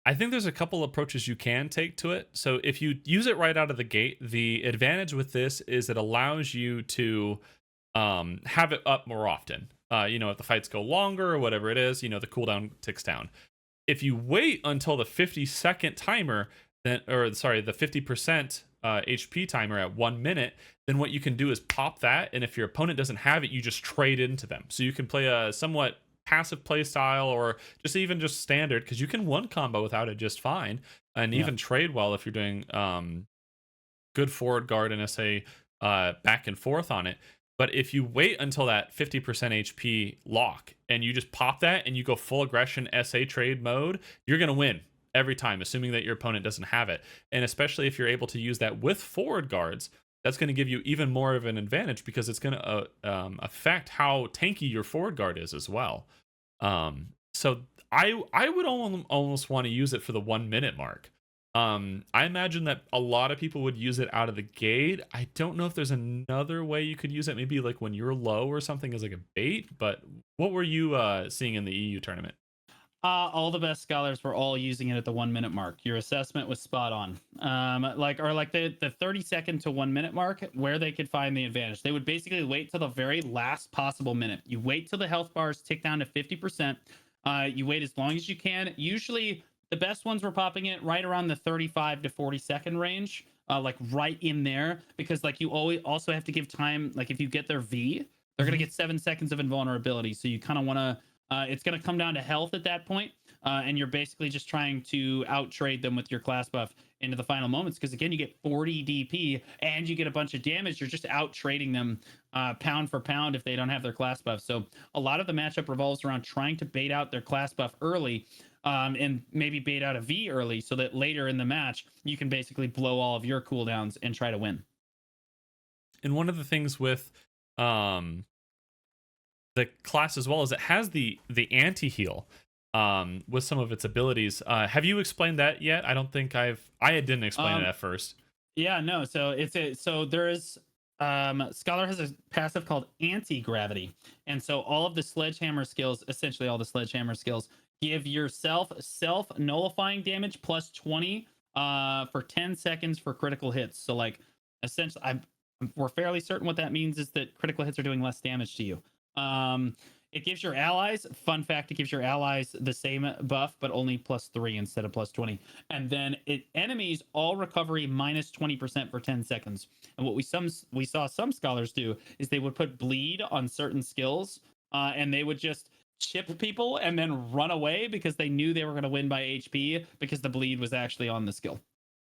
I think there's a couple approaches you can take to it. So if you use it right out of the gate, the advantage with this is it allows you to have it up more often. If the fights go longer or whatever it is, the cooldown ticks down. If you wait until the 50-second timer, the 50% HP timer at 1 minute, then what you can do is pop that, and if your opponent doesn't have it, you just trade into them. So you can play a somewhat passive play style, or just standard, because you can one combo without it just fine, and even trade well if you're doing good forward guard and SA back and forth on it. But if you wait until that 50% HP lock and you just pop that and you go full aggression SA trade mode, you're going to win every time, assuming that your opponent doesn't have it. And especially if you're able to use that with forward guards, that's going to give you even more of an advantage, because it's going to affect how tanky your forward guard is as well. So I would almost want to use it for the 1 minute mark. I imagine that a lot of people would use it out of the gate. I don't know if there's another way you could use it, maybe like when you're low or something as like a bait. But what were you seeing in the EU tournament? All the best scholars were all using it at the 1 minute mark. Your assessment was spot on. The 30-second to 1 minute mark, where they could find the advantage. They would basically wait till the very last possible minute. You wait till the health bars tick down to 50%. You wait as long as you can. Usually the best ones were popping it right around the 35 to 40 second range, like right in there, because like you always also have to give time. Like if you get their V, they're going to get 7 seconds of invulnerability. So you kind of want to, it's going to come down to health at that point, and you're basically just trying to out trade them with your class buff into the final moments. Because again, you get 40 DP and you get a bunch of damage. You're just out trading them pound for pound if they don't have their class buff. So a lot of the matchup revolves around trying to bait out their class buff early, and maybe bait out a V early, so that later in the match you can basically blow all of your cooldowns and try to win. And one of the things with the class as well is it has the anti-heal with some of its abilities. Have you explained that yet? I don't think I didn't explain it at first. Yeah, no. So there is Scholar has a passive called anti-gravity, and so all of the sledgehammer skills, essentially all the sledgehammer skills, give yourself self-nullifying damage plus 20 for 10 seconds for critical hits. So like essentially we're fairly certain what that means is that critical hits are doing less damage to you. It gives your allies, fun fact, it gives your allies the same buff, but only +3 instead of +20. And then enemies all recovery -20% for 10 seconds. And what we saw some scholars do is they would put bleed on certain skills, and they would just chip people and then run away because they knew they were going to win by HP because the bleed was actually on the skill.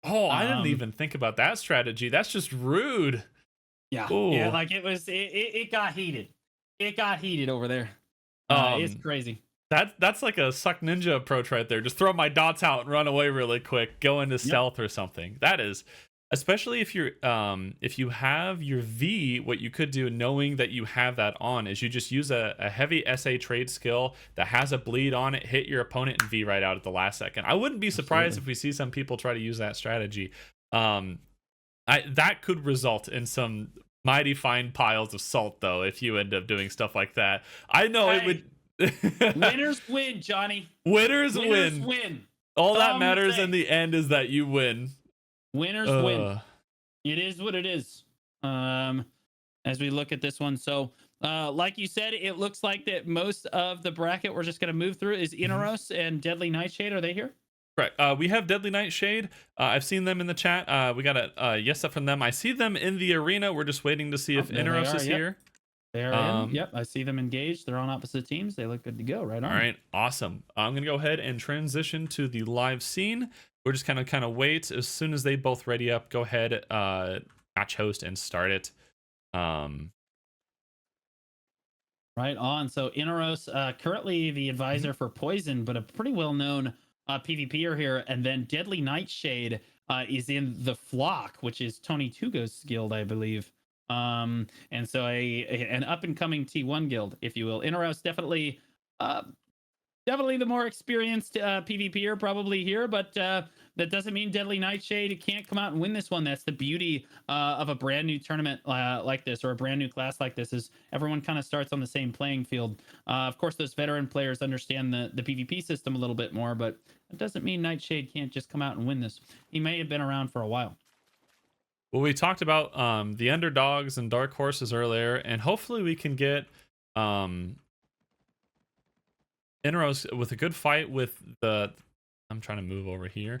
Oh, I didn't even think about that strategy. That's just rude. Yeah. Ooh. Yeah, like it got heated. It got heated over there. It's crazy. That's like a suck ninja approach right there. Just throw my dots out and run away really quick, go into stealth or something. That is, especially if you're if you have your V, what you could do knowing that you have that on is you just use a heavy SA trade skill that has a bleed on it, hit your opponent and V right out at the last second. I wouldn't be surprised if we see some people try to use that strategy. That could result in some mighty fine piles of salt though if you end up doing stuff like that. I know it would. Winners win, Johnny. Winners win. All that matters in the end is that you win. Winners win. It is what it is. As we look at this one, so like you said, it looks like that most of the bracket we're just going to move through is Inaros and Deadly Nightshade. Are they here? Right. We have Deadly Nightshade. I've seen them in the chat. We got a yes up from them. I see them in the arena. We're just waiting to see if Inaros is here. They're in. Yep, I see them engaged. They're on opposite teams. They look good to go. Right on. All right, awesome. I'm gonna go ahead and transition to the live scene. We're just kind of wait. As soon as they both ready up, go ahead, match host and start it. Right on. So Inaros, currently the advisor for Poison, but a pretty well-known PvPer here. And then Deadly Nightshade is in the Flock, which is Tony Tugo's guild, I believe. And so an up and coming T1 guild, if you will. Inaros definitely the more experienced PvPer probably here, but that doesn't mean Deadly Nightshade can't come out and win this one. That's the beauty of a brand new tournament like this, or a brand new class like this, is everyone kind of starts on the same playing field. Of course, those veteran players understand the PvP system a little bit more, but it doesn't mean Nightshade can't just come out and win this. He may have been around for a while. Well, we talked about the underdogs and dark horses earlier, and hopefully we can get Inaros with a good fight with the. I'm trying to move over here.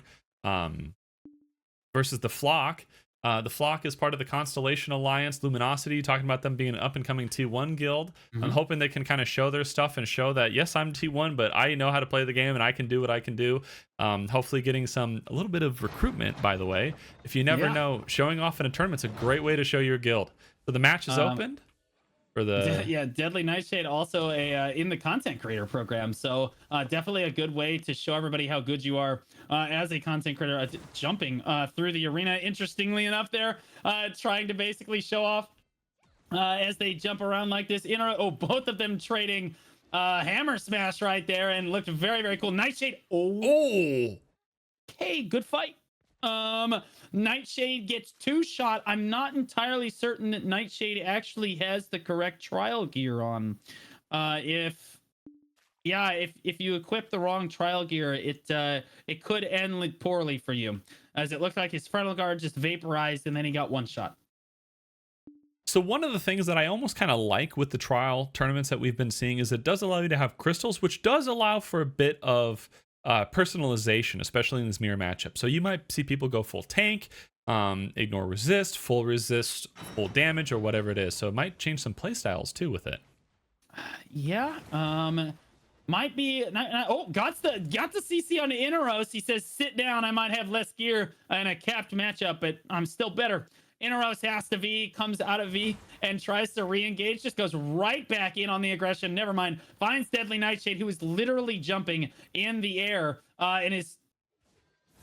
Versus the Flock. The Flock is part of the Constellation Alliance, Luminosity, talking about them being an up-and-coming T1 guild. I'm hoping they can kind of show their stuff and show that, yes, I'm T1, but I know how to play the game and I can do what I can do. Hopefully getting a little bit of recruitment, by the way. If you never know, showing off in a tournament's a great way to show your guild. So the match is opened. Deadly Nightshade also in the content creator program, so definitely a good way to show everybody how good you are as a content creator, jumping through the arena. Interestingly enough, there trying to basically show off as they jump around like this. Both of them trading hammer smash right there, and looked very, very cool. Nightshade, hey, good fight. Nightshade gets 2-shot. I'm not entirely certain that Nightshade actually has the correct trial gear on. If you equip the wrong trial gear, it could end poorly for you, as it looked like his frontal guard just vaporized and then he got 1 shot. So one of the things that I almost kind of like with the trial tournaments that we've been seeing is it does allow you to have crystals, which does allow for a bit of personalization, especially in this mirror matchup. So you might see people go full tank, ignore resist, full damage, or whatever it is. So it might change some playstyles too with it. Yeah. Might be. Got the CC on Inaros. He says, "Sit down. I might have less gear in a capped matchup, but I'm still better." Inaros has to V, comes out of V, and tries to re-engage. Just goes right back in on the aggression. Never mind. Finds Deadly Nightshade, who is literally jumping in the air, and is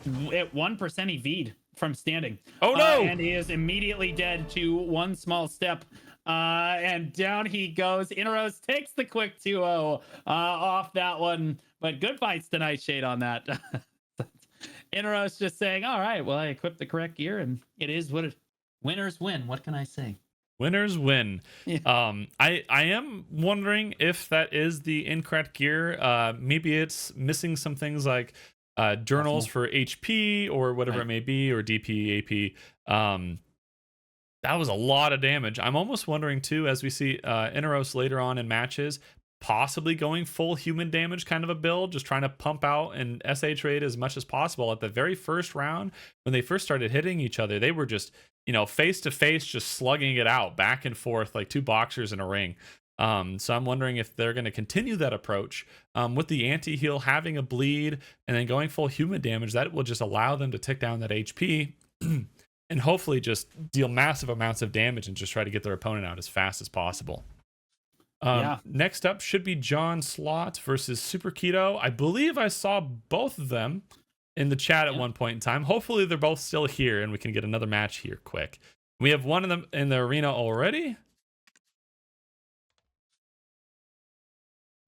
at 1% he V'd from standing. Oh no! And he is immediately dead to 1 small step. And down he goes. Inaros takes the quick 2-0 off that one. But good fights to Nightshade on that. Inaros just saying, all right, well, I equipped the correct gear, and it is what it. Winners win. What can I say? Winners win. Yeah. I am wondering if that is the incorrect gear. Maybe it's missing some things like journals for HP or whatever it may be, or DP, AP. That was a lot of damage. I'm almost wondering too, as we see Inaros later on in matches, possibly going full human damage kind of a build, just trying to pump out and SH rate as much as possible. At the very first round, when they first started hitting each other, they were just, face to face, just slugging it out back and forth like two boxers in a ring. So I'm wondering if they're going to continue that approach with the anti-heal having a bleed and then going full human damage. That will just allow them to tick down that HP and hopefully just deal massive amounts of damage and just try to get their opponent out as fast as possible. Next up should be John Slot versus Super Keto. I believe I saw both of them in the chat at one point in time. Hopefully they're both still here and we can get another match here quick. We have one of them in the arena already.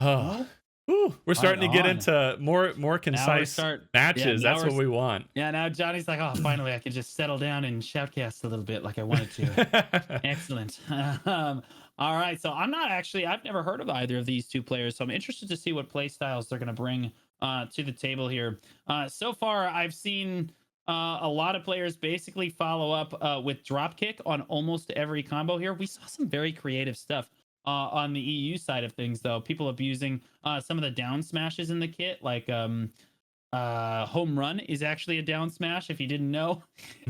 We're starting to get into more concise matches. That's what we want. Yeah, now Johnny's like, oh, finally I can just settle down and shoutcast a little bit like I wanted to. Excellent. All right, so I've never heard of either of these two players, so I'm interested to see what play styles they're going to bring to the table here. So far, I've seen a lot of players basically follow up with dropkick on almost every combo here. We saw some very creative stuff on the EU side of things, though. People abusing some of the down smashes in the kit, like home run is actually a down smash if you didn't know.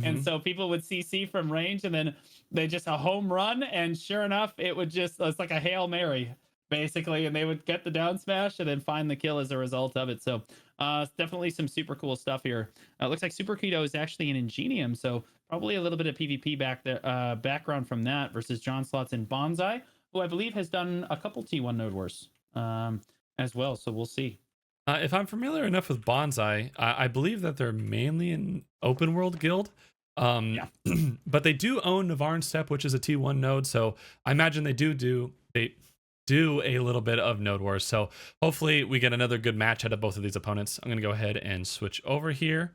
And so people would CC from range and then they just a home run, and sure enough it's like a Hail Mary basically, and they would get the down smash and then find the kill as a result of it. So definitely some super cool stuff here. It looks like Super Keto is actually an Ingenium, so probably a little bit of PvP back there, background from that versus John Slots and Bonsai, who I believe has done a couple T1 Node Wars as well, so we'll see. If I'm familiar enough with Bonsai, I believe that they're mainly an open world guild. But they do own Navarre Step, which is a T1 node, so I imagine they do a little bit of Node Wars. So hopefully we get another good match out of both of these opponents. I'm going to go ahead and switch over here.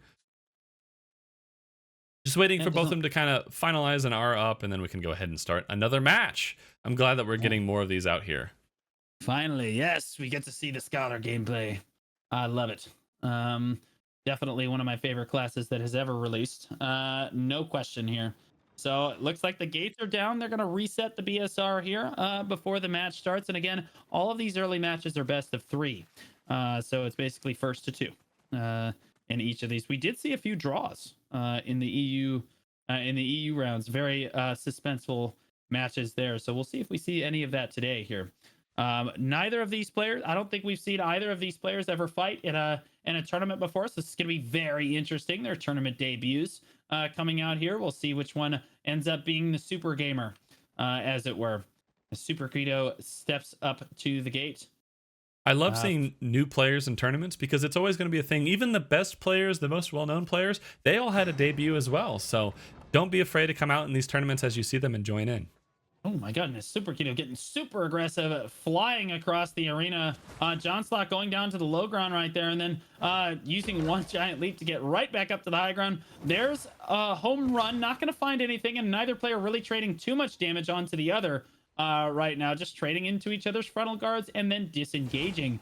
Just waiting for both of them to kind of finalize an R up, and then we can go ahead and start another match. I'm glad that we're getting more of these out here. Finally, yes, we get to see the Scholar gameplay. I love it. Definitely one of my favorite classes that has ever released. No question here. So it looks like the gates are down. They're going to reset the BSR here before the match starts. And again, all of these early matches are best of 3. So it's basically first to 2 in each of these. We did see a few draws in the EU rounds. Very suspenseful matches there. So we'll see if we see any of that today here. Neither of these players, I don't think we've seen either of these players ever fight in a tournament before, so this is going to be very interesting. Their tournament debuts coming out here. We'll see which one ends up being the super gamer, as it were. Super Keto steps up to the gate. I love seeing new players in tournaments because it's always going to be a thing. Even the best players, the most well-known players, they all had a debut as well. So don't be afraid to come out in these tournaments as you see them and join in. Oh my goodness, Super Keto getting super aggressive, flying across the arena. John Slot going down to the low ground right there, and then using one giant leap to get right back up to the high ground. There's a home run, not going to find anything, and neither player really trading too much damage onto the other right now, just trading into each other's frontal guards and then disengaging.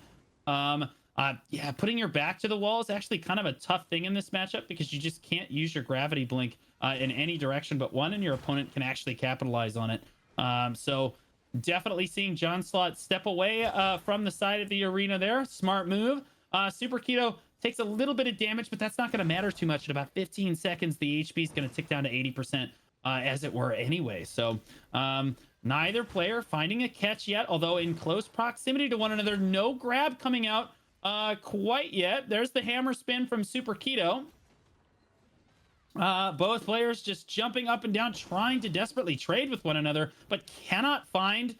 Yeah, putting your back to the wall is actually kind of a tough thing in this matchup because you just can't use your gravity blink in any direction but one, and your opponent can actually capitalize on it. So definitely seeing John Slot step away from the side of the arena there. Smart move. Super Keto takes a little bit of damage, but that's not going to matter too much. In about 15 seconds, the HP is going to tick down to 80%, as it were anyway. So neither player finding a catch yet, although in close proximity to one another. No grab coming out quite yet. There's the hammer spin from Super Keto. Both players just jumping up and down, trying to desperately trade with one another, but cannot find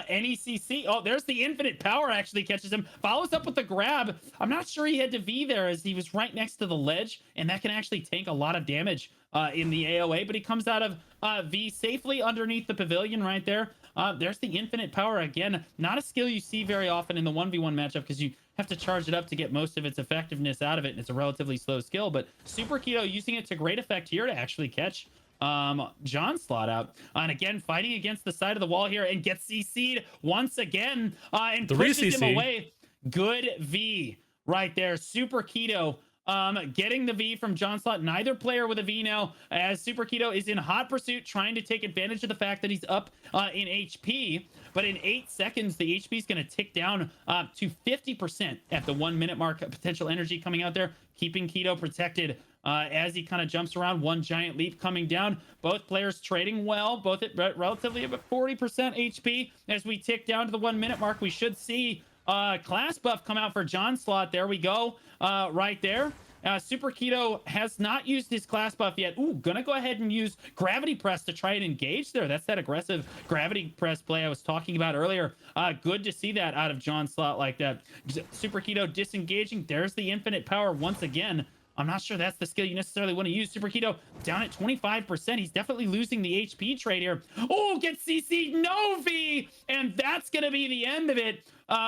any CC. Oh, there's the infinite power actually catches him. Follows up with the grab. I'm not sure he had to V there as he was right next to the ledge, and that can actually tank a lot of damage in the AOA, but he comes out of V safely underneath the pavilion right there. There's the infinite power again. Not a skill you see very often in the 1v1 matchup because you have to charge it up to get most of its effectiveness out of it, and it's a relatively slow skill, but Super Keto using it to great effect here to actually catch John Slot out. And again, fighting against the side of the wall here and gets CC'd once again and pushes him away. Good V right there. Super Keto Getting the V from John Slot. Neither player with a V now, as Super Keto is in hot pursuit, trying to take advantage of the fact that he's up in HP. But in 8 seconds, the HP is going to tick down to 50% at the 1 minute mark. Potential energy coming out there, keeping Keto protected as he kind of jumps around. One giant leap coming down. Both players trading well, both at relatively about 40% HP. As we tick down to the 1 minute mark, we should see class buff come out for John Slot. There we go, right there. Super Keto has not used his class buff yet. Ooh, gonna go ahead and use Gravity Press to try and engage there. That's that aggressive Gravity Press play I was talking about earlier. Good to see that out of John Slot like that. Super Keto disengaging. There's the infinite power once again. I'm not sure that's the skill you necessarily want to use. Super Keto down at 25%. He's definitely losing the HP trade here. Oh, gets CC'd, no V! And that's going to be the end of it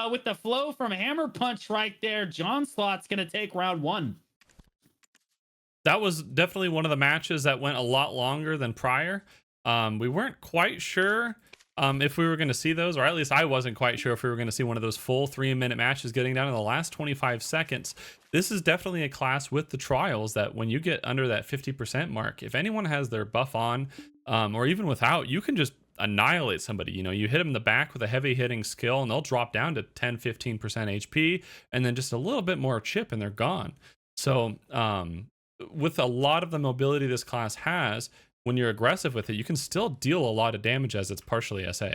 with the flow from Hammer Punch right there. John Slot's going to take round 1. That was definitely one of the matches that went a lot longer than prior. We weren't quite sure if we were going to see those, or at least I wasn't quite sure if we were going to see one of those full 3-minute matches getting down in the last 25 seconds. This is definitely a class with the trials that when you get under that 50% mark, if anyone has their buff on, or even without, you can just annihilate somebody. You know, you hit them in the back with a heavy hitting skill and they'll drop down to 10-15% HP and then just a little bit more chip and they're gone. So with a lot of the mobility this class has, when you're aggressive with it, you can still deal a lot of damage as it's partially SA.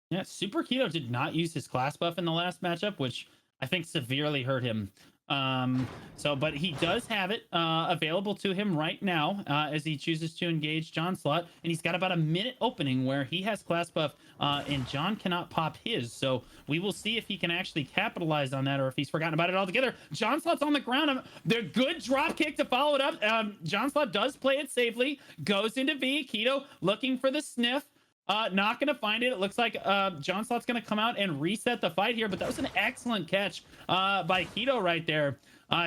Yeah, Super Keto did not use his class buff in the last matchup, which I think severely hurt him. But he does have it available to him right now as he chooses to engage John Slot, and he's got about a minute opening where he has class buff and John cannot pop his. So we will see if he can actually capitalize on that or if he's forgotten about it altogether. John Slot's on the ground. The good drop kick to follow it up. John Slot does play it safely, goes into V. Keto looking for the sniff. Not going to find it. It looks like John Slot's going to come out and reset the fight here, but that was an excellent catch by Keto right there.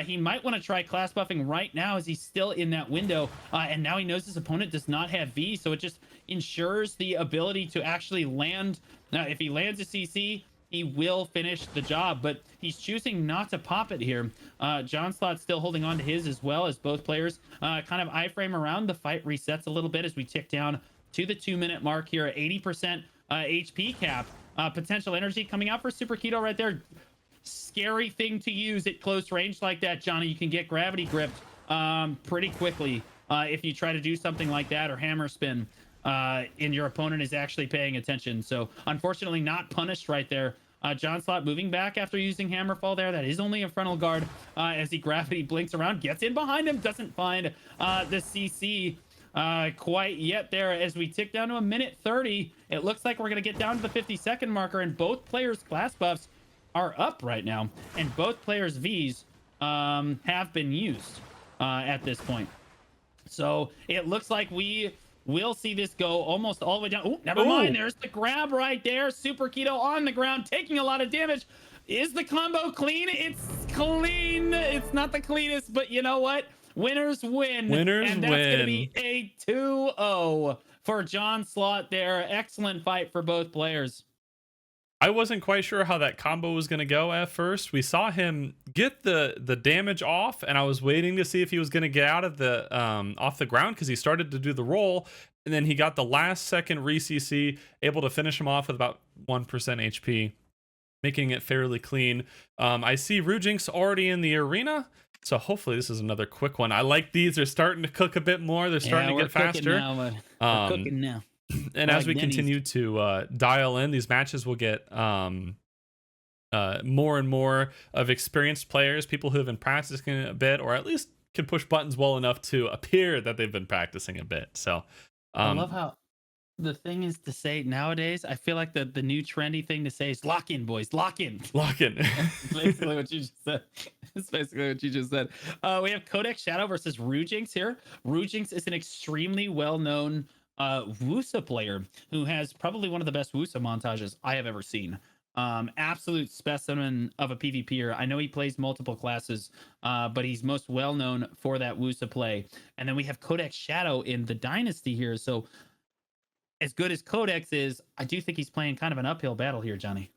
He might want to try class buffing right now as he's still in that window, and now he knows his opponent does not have V, so it just ensures the ability to actually land. Now, if he lands a CC, he will finish the job, but he's choosing not to pop it here. John Slot's still holding on to his as well as both players kind of iframe around. The fight resets a little bit as we tick down to the 2-minute mark here at 80% HP cap. Potential energy coming out for Super Keto right there. Scary thing to use at close range like that, Johnny. You can get gravity gripped pretty quickly if you try to do something like that or hammer spin and your opponent is actually paying attention. So unfortunately not punished right there. John Slot moving back after using Hammerfall there. That is only a frontal guard as he gravity blinks around, gets in behind him, doesn't find the CC quite yet there. As we tick down to a minute 30, it looks like we're going to get down to the 50-second marker, and both players' class buffs are up right now, and both players' Vs have been used at this point. So it looks like we will see this go almost all the way down. Oh, never mind. There's the grab right there. Super Keto on the ground, taking a lot of damage. Is the combo clean? It's clean. It's not the cleanest, but you know what? Winners win. Winners and that's win. going to be a 2-0 for John Slot there. Excellent fight for both players. I wasn't quite sure how that combo was going to go at first. We saw him get the damage off, and I was waiting to see if he was going to get out of the off the ground because he started to do the roll, and then he got the last second re-CC, able to finish him off with about 1% HP, making it fairly clean. I see Rujinx already in the arena, so hopefully this is another quick one. I like these. They're starting to cook a bit more. They're starting to get faster. We're cooking now. And as we continue to dial in, these matches will get more and more of experienced players, people who have been practicing a bit, or at least can push buttons well enough to appear that they've been practicing a bit. So I love how the thing is to say nowadays, I feel like the new trendy thing to say is lock in, boys, lock in. Lock in. That's basically what you just said. It's basically what you just said. We have Codex Shadow versus Rujinx here. Rujinx is an extremely well-known Wusa player who has probably one of the best Wusa montages I have ever seen. Absolute specimen of a PvPer. I know he plays multiple classes, but he's most well known for that Wusa play. And then we have Codex Shadow in the Dynasty here. So as good as Codex is, I do think he's playing kind of an uphill battle here, Johnny.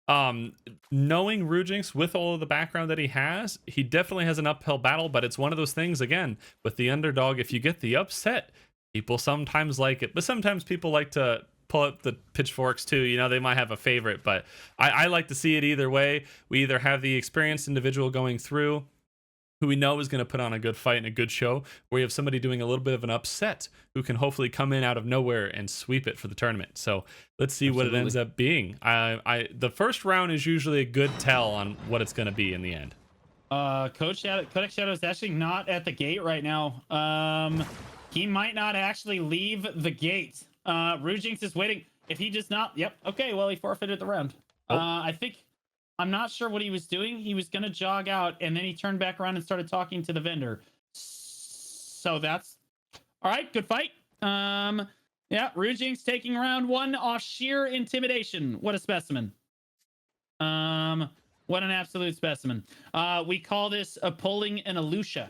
Knowing Rujinx with all of the background that he definitely has an uphill battle, but it's one of those things, again, with the underdog, if you get the upset, people sometimes like it, but sometimes people like to pull up the pitchforks too. You know, they might have a favorite, but I like to see it either way. We either have the experienced individual going through who we know is going to put on a good fight and a good show, or we have somebody doing a little bit of an upset who can hopefully come in out of nowhere and sweep it for the tournament. So let's see what it ends up being. The first round is usually a good tell on what it's going to be in the end. Codex Shadow is actually not at the gate right now. He might not actually leave the gate. Rujinx is waiting. If he does not, yep, okay, well, he forfeited the round. I'm not sure what he was doing. He was gonna jog out, and then he turned back around and started talking to the vendor. So that's all right. Good fight. Yeah, Rujinx taking round 1 off sheer intimidation. What a specimen. What an absolute specimen. We call this a pulling an Alusha,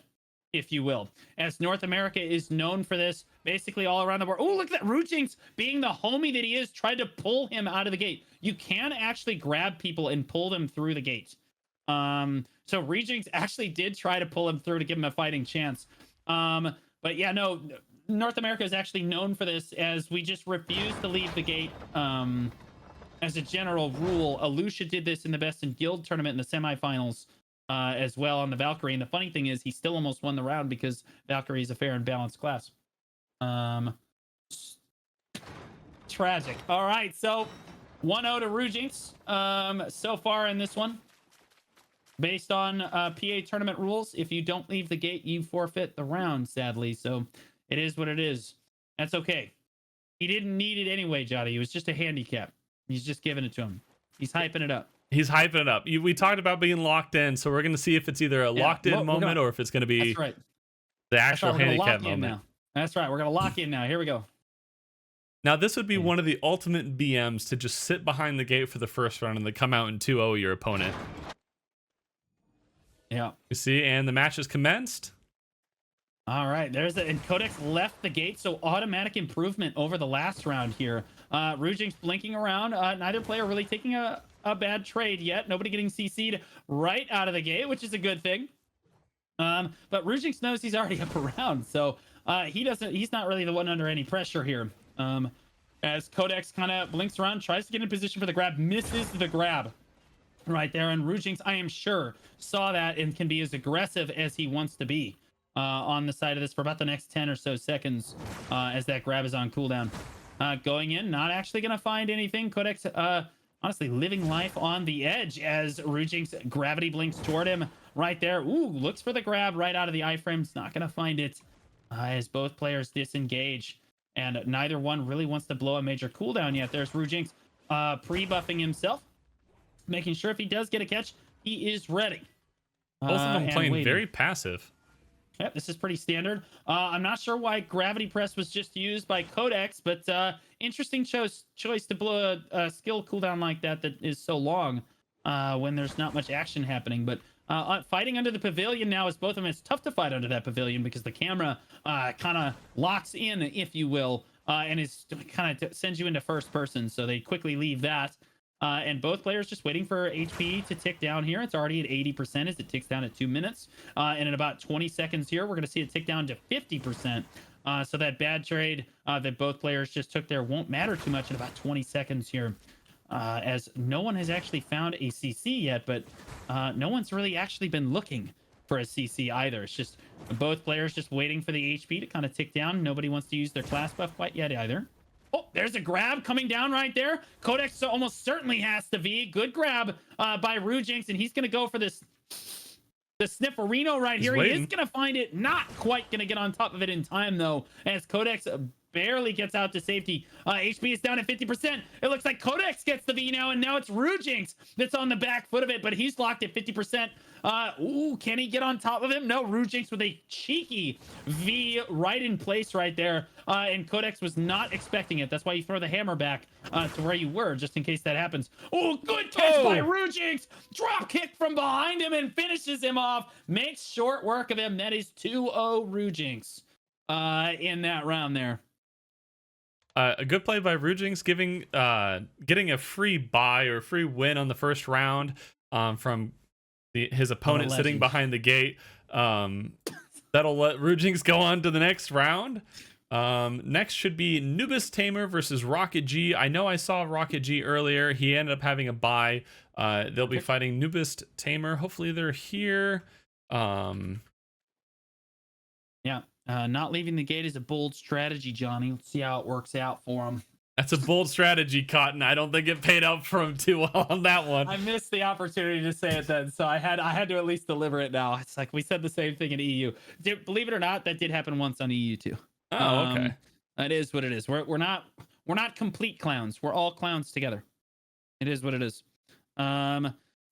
if you will, as North America is known for this basically all around the world. Oh, look at that. Rujinx, being the homie that he is, tried to pull him out of the gate. You can actually grab people and pull them through the gate. So Rujinx actually did try to pull him through to give him a fighting chance. But yeah, no, North America is actually known for this, as we just refuse to leave the gate. As a general rule, Alusha did this in the Best in Guild tournament in the semifinals. As well on the Valkyrie. And the funny thing is, he still almost won the round because Valkyrie is a fair and balanced class. Tragic. All right, so 1-0 to Rujinx so far in this one. Based on PA tournament rules, if you don't leave the gate, you forfeit the round, sadly. So it is what it is. That's okay. He didn't need it anyway, Jotty. It was just a handicap. He's just giving it to him. He's hyping it up. He's hyping it up. We talked about being locked in, so we're going to see if it's either a locked in moment or if it's going to be the actual handicap moment. That's right. We're going to lock in now. Here we go. Now, this would be one of the ultimate BMs to just sit behind the gate for the first round and then come out and 2-0 your opponent. Yeah. You see, and the match is commenced. All right, and Codex left the gate, so automatic improvement over the last round here. Rujinx blinking around. Neither player really taking a bad trade yet. Nobody getting CC'd right out of the gate, which is a good thing. But Rujinx knows he's already up around, so he's not really the one under any pressure here. As Codex kind of blinks around, tries to get in position for the grab, misses the grab right there, and Rujinx, I am sure, saw that and can be as aggressive as he wants to be on the side of this for about the next 10 or so seconds as that grab is on cooldown. Going in, not actually going to find anything. Codex, honestly, living life on the edge as Rujinx gravity blinks toward him right there. Ooh, looks for the grab right out of the iframes. Not going to find it as both players disengage. And neither one really wants to blow a major cooldown yet. There's Rujinx pre-buffing himself, making sure if he does get a catch, he is ready. Both of them playing very passive. Yep, this is pretty standard. I'm not sure why Gravity Press was just used by Codex, but interesting choice to blow a skill cooldown like that is so long when there's not much action happening. But fighting under the pavilion now is both of them. It's tough to fight under that pavilion because the camera kind of locks in, if you will, and is kind of sends you into first person. So they quickly leave that. And both players just waiting for HP to tick down here. It's already at 80% as it ticks down at 2 minutes. And in about 20 seconds here, we're going to see it tick down to 50%. So that bad trade that both players just took there won't matter too much in about 20 seconds here. As no one has actually found a CC yet, but no one's really actually been looking for a CC either. It's just both players just waiting for the HP to kind of tick down. Nobody wants to use their class buff quite yet either. Oh, there's a grab coming down right there. Codex almost certainly has to V. Good grab by Rujinx, and he's going to go for the Snifferino right here. He is going to find it. Not quite going to get on top of it in time, though, as Codex barely gets out to safety. HP is down at 50%. It looks like Codex gets the V now, and now it's Rujinx that's on the back foot of it, but he's locked at 50%. Ooh, can he get on top of him? No, Rujinx with a cheeky V right in place right there. And Codex was not expecting it. That's why you throw the hammer back to where you were, just in case that happens. Oh, good catch by Rujinx. Drop kick from behind him and finishes him off. Makes short work of him. That is 2-0 Rujinx in that round there. A good play by Rujings, getting a free buy or free win on the first round from his opponent sitting legend. behind the gate. That'll let Rujings go on to the next round. Next should be Nubis Tamer versus Rocket G. I know I saw Rocket G earlier. He ended up having a bye. They'll be fighting Nubis Tamer. Hopefully they're here. Yeah, not leaving the gate is a bold strategy, Johnny. Let's see how it works out for him. That's a bold strategy, Cotton. I don't think it paid out for him too well on that one. I missed the opportunity to say it then, so I had to at least deliver it now. It's like we said the same thing in EU. Believe it or not, that did happen once on EU too. Oh, okay. It is what it is. We're not complete clowns. We're all clowns together. It is what it is.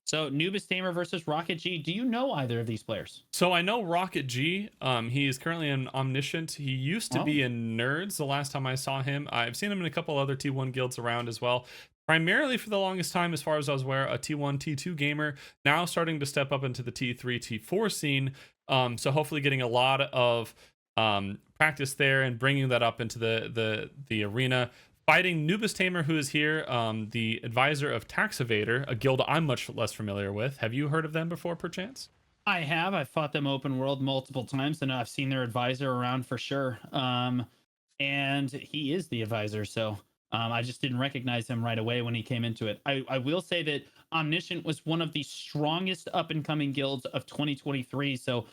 So Nubis Tamer versus Rocket G. Do you know either of these players? So I know Rocket G. He is currently an Omniscient. He used to be in Nerds the last time I saw him. I've seen him in a couple other T1 guilds around as well. Primarily for the longest time, as far as I was aware, a T1, T2 gamer. Now starting to step up into the T3, T4 scene. So hopefully getting a lot of practice there and bringing that up into the arena. Fighting Nubis Tamer, who is here, the advisor of Tax Evader, a guild I'm much less familiar with. Have you heard of them before, perchance? I have. I've fought them open world multiple times, and I've seen their advisor around for sure. And he is the advisor, so I just didn't recognize him right away when he came into it. I will say that Omniscient was one of the strongest up-and-coming guilds of 2023, so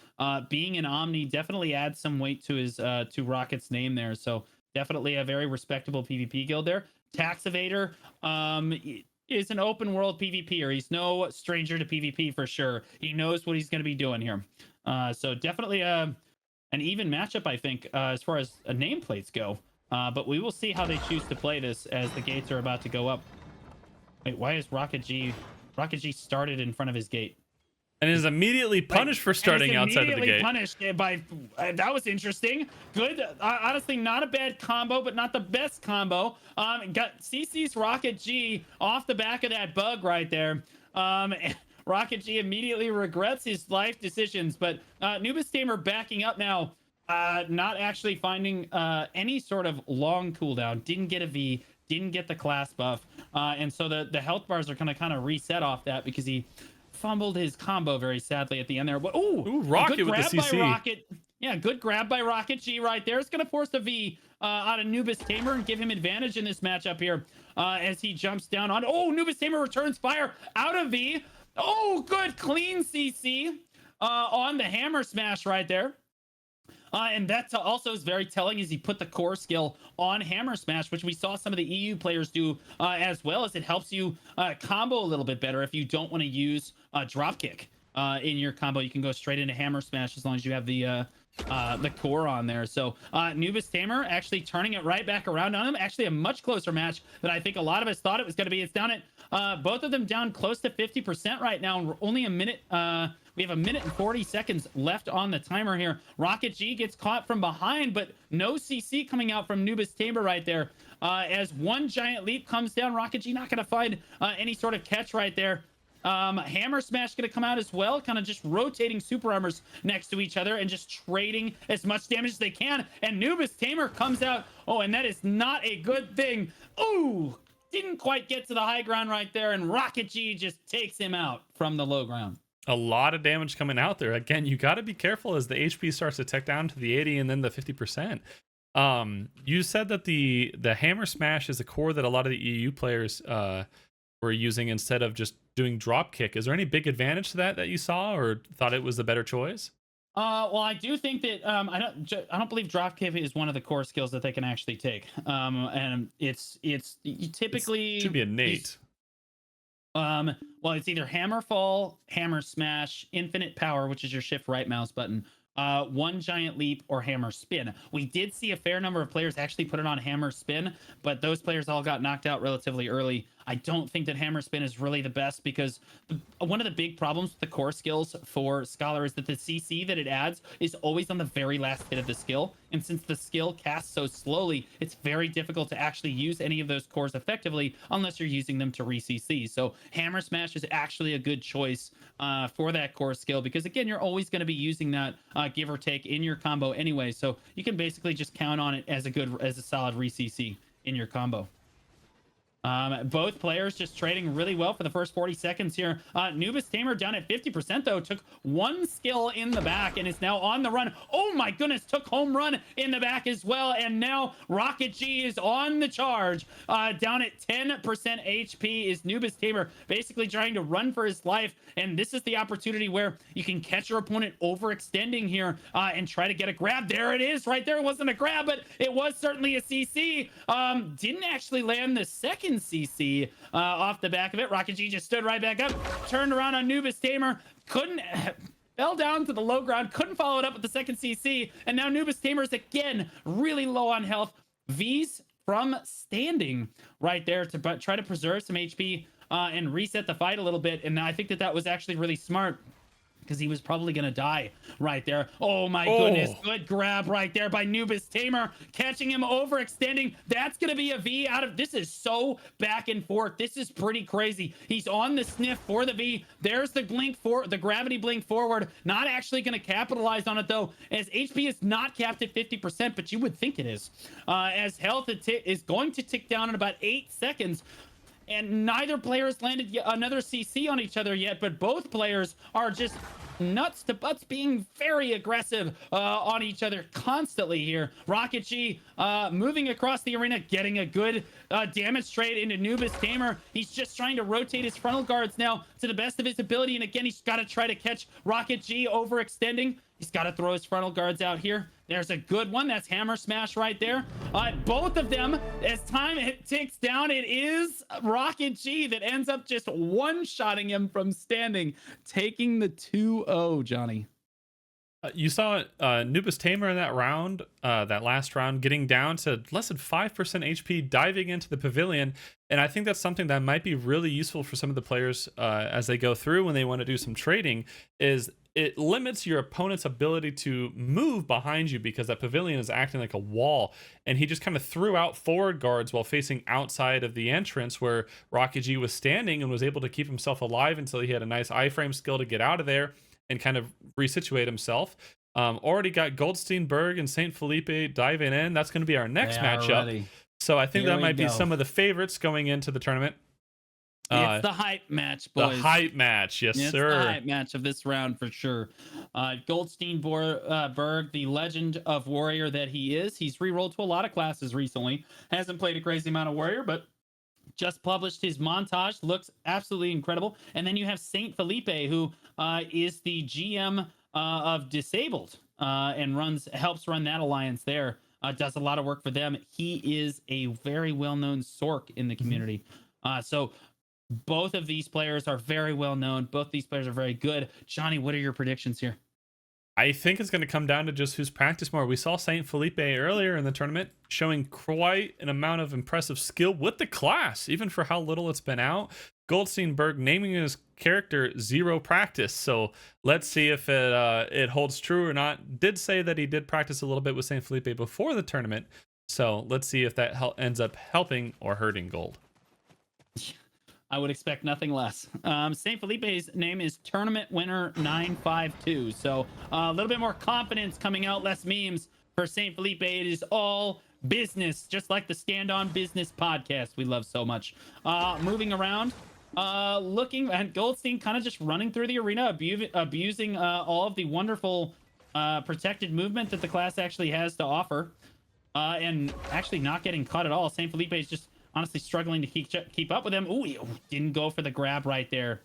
being an Omni definitely adds some weight to his to Rocket's name there, so definitely a very respectable PvP guild there. Tax Evader is an open world PvPer. He's no stranger to PvP for sure. He knows what he's going to be doing here. So definitely an even matchup, I think, as far as nameplates go. But we will see how they choose to play this as the gates are about to go up. Wait, why is Rocket G started in front of his gate? And is immediately punished for starting outside of the gate. Punished by that was interesting. Good, honestly, not a bad combo, but not the best combo. Got CC's Rocket G off the back of that bug right there. Rocket G immediately regrets his life decisions, but Nubis Tamer backing up now, not actually finding any sort of long cooldown. Didn't get a V, didn't get the class buff, and so the health bars are gonna kind of reset off that because he fumbled his combo very sadly at the end there. But ooh, Rocket good with grab the CC. by Rocket. Yeah, good grab by Rocket G right there. It's gonna force a V out of Nubis Tamer and give him advantage in this matchup here as he jumps down on. Oh, Nubis Tamer returns fire out of V. Oh, good clean CC on the hammer smash right there. And that also is very telling as he put the core skill on Hammer Smash, which we saw some of the EU players do as well, as it helps you combo a little bit better. If you don't want to use Dropkick in your combo, you can go straight into Hammer Smash as long as you have the core on there. So Nubis Tamer actually turning it right back around on him. Actually a much closer match than I think a lot of us thought it was going to be. It's down at both of them down close to 50% right now, and only a minute. We have a minute and 40 seconds left on the timer here. Rocket G gets caught from behind, but no CC coming out from Nubis Tamer right there. As one giant leap comes down, Rocket G not going to find any sort of catch right there. Hammer Smash going to come out as well, kind of just rotating super armors next to each other and just trading as much damage as they can. And Nubis Tamer comes out. Oh, and that is not a good thing. Ooh, didn't quite get to the high ground right there. And Rocket G just takes him out from the low ground. A lot of damage coming out there. Again, you got to be careful as the HP starts to tick down to the 80 and then the 50%. You said that the Hammer Smash is a core that a lot of the EU players were using instead of just doing drop kick. Is there any big advantage to that you saw or thought it was the better choice? Well, I do think that I don't believe drop kick is one of the core skills that they can actually take. And it's typically It should be innate. Well, it's either hammer fall, hammer smash, infinite power, which is your shift right mouse button, one giant leap, or hammer spin. We did see a fair number of players actually put it on hammer spin, but those players all got knocked out relatively early. I don't think that hammer spin is really the best because one of the big problems with the core skills for Scholar is that the CC that it adds is always on the very last hit of the skill. And since the skill casts so slowly, it's very difficult to actually use any of those cores effectively unless you're using them to re-CC. So hammer smash is actually a good choice for that core skill because again, you're always going to be using that give or take in your combo anyway. So you can basically just count on it as a solid re-CC in your combo. Both players just trading really well for the first 40 seconds here. Nubis Tamer down at 50% though, took one skill in the back and is now on the run. Oh my goodness, took home run in the back as well. And now Rocket G is on the charge. Down at 10% HP is Nubis Tamer, basically trying to run for his life. And this is the opportunity where you can catch your opponent overextending here and try to get a grab. There it is right there. It wasn't a grab, but it was certainly a CC. Didn't actually land the second CC off the back of it. Rocket G just stood right back up, turned around on Nubis Tamer, couldn't fell down to the low ground, couldn't follow it up with the second CC, and now Nubis Tamer is again really low on health. V's from standing right there to try to preserve some HP and reset the fight a little bit, and I think that was actually really smart, because he was probably gonna die right there. Oh my goodness, good grab right there by Nubis Tamer, catching him overextending. That's gonna be a V out of this. Is so back and forth. This is pretty crazy. He's on the sniff for the V. There's the blink for the gravity blink forward. Not actually gonna capitalize on it though, as HP is not capped at 50%, but you would think it is. As health is going to tick down in about 8 seconds. And neither player has landed another CC on each other yet, but both players are just nuts to butts being very aggressive on each other constantly here. Rocket G moving across the arena, getting a good damage trade into Nubis Tamer. He's just trying to rotate his frontal guards now to the best of his ability, and again, he's got to try to catch Rocket G overextending. He's got to throw his frontal guards out here. There's a good one. That's hammer smash right there. Both of them, as time ticks down, it is Rocket G that ends up just one-shotting him from standing, taking the 2-0, Johnny. You saw Nubis Tamer in that round, that last round, getting down to less than 5% HP, diving into the pavilion. And I think that's something that might be really useful for some of the players as they go through when they want to do some trading, is it limits your opponent's ability to move behind you, because that pavilion is acting like a wall. And he just kind of threw out forward guards while facing outside of the entrance where Rocket G was standing, and was able to keep himself alive until he had a nice iframe skill to get out of there and kind of resituate himself. Already got Goldsteinberg and St. Felipe diving in. That's going to be our next matchup. Ready. So I think that might be some of the favorites going into the tournament. It's the hype match, boys. The hype match, yes, sir. It's the hype match of this round for sure. Goldsteinberg, the legend of warrior that he is. He's re-rolled to a lot of classes recently. Hasn't played a crazy amount of warrior, but just published his montage. Looks absolutely incredible. And then you have St. Felipe, who is the GM of Disabled and helps run that alliance there. Does a lot of work for them. He is a very well-known Sork in the community. So both of these players are very well known. Both these players are very good. Johnny, what are your predictions here? I think it's going to come down to just who's practiced more. We saw St. Felipe earlier in the tournament showing quite an amount of impressive skill with the class, even for how little it's been out. Goldsteinberg naming his character Zero Practice. So let's see if it holds true or not. Did say that he did practice a little bit with St. Felipe before the tournament. So let's see if that ends up helping or hurting Gold. I would expect nothing less. St. Felipe's name is Tournament Winner 952. So a little bit more confidence coming out, less memes for St. Felipe. It is all business, just like the Stand On Business podcast we love so much. Moving around, looking at Goldstein kind of just running through the arena, abusing all of the wonderful protected movement that the class actually has to offer, and actually not getting caught at all. St. Felipe is just honestly struggling to keep up with him. Ooh, he didn't go for the grab right there.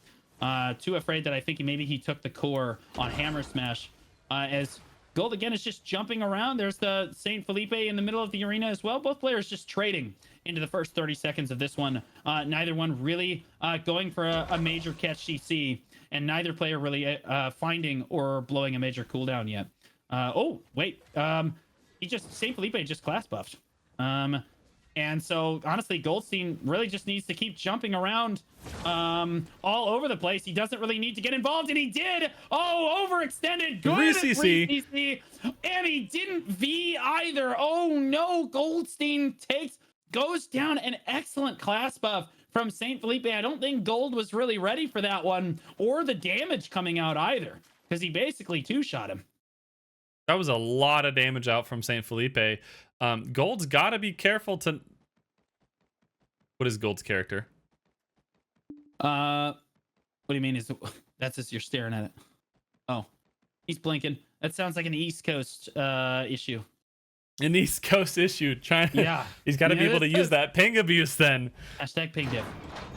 Too afraid that I think maybe he took the core on hammer smash. As Gold again is just jumping around. There's the St. Felipe in the middle of the arena as well. Both players just trading into the first 30 seconds of this one. Neither one really going for a major catch CC, and neither player really finding or blowing a major cooldown yet. Oh, wait. St. Felipe just class buffed. And so, honestly, Goldstein really just needs to keep jumping around all over the place. He doesn't really need to get involved, and he did. Oh, overextended. Good CC. And he didn't V either. Oh, no. Goldstein goes down an excellent class buff from St. Felipe. I don't think Gold was really ready for that one, or the damage coming out either, because he basically two-shot him. That was a lot of damage out from St. Felipe. Gold's got to be careful to What is Gold's character? What do you mean? Is that's just you're staring at it? Oh, he's blinking. That sounds like an East Coast issue. An East Coast issue. Trying. Yeah. He's got to be Yeah, able to use that ping abuse then. Hashtag ping diff.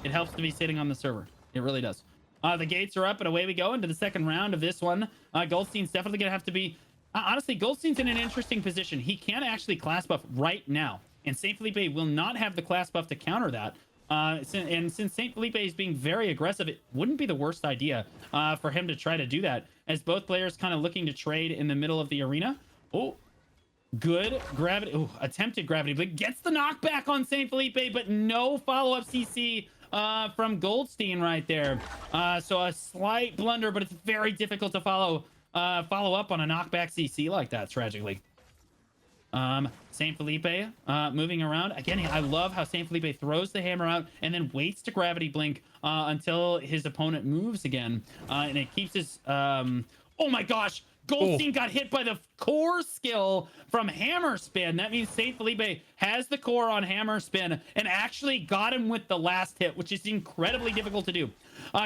It helps to be sitting on the server. It really does. The gates are up and away we go into the second round of this one. Goldstein's definitely gonna have to be. Honestly, Goldstein's in an interesting position. He can actually class buff right now, and Saint Felipe will not have the class buff to counter that. And since Saint Felipe is being very aggressive, it wouldn't be the worst idea for him to try to do that, as both players kind of looking to trade in the middle of the arena. Oh, good gravity. Oh, attempted gravity, but gets the knockback on Saint Felipe, but no follow-up CC from Goldstein right there. So a slight blunder, but it's very difficult to follow up on a knockback CC like that, tragically. Saint Felipe moving around again. I love how Saint Felipe throws the hammer out and then waits to gravity blink until his opponent moves again, and it keeps his oh my gosh, Goldstein got hit by the core skill from hammer spin. That means Saint Felipe has the core on hammer spin and actually got him with the last hit, which is incredibly difficult to do.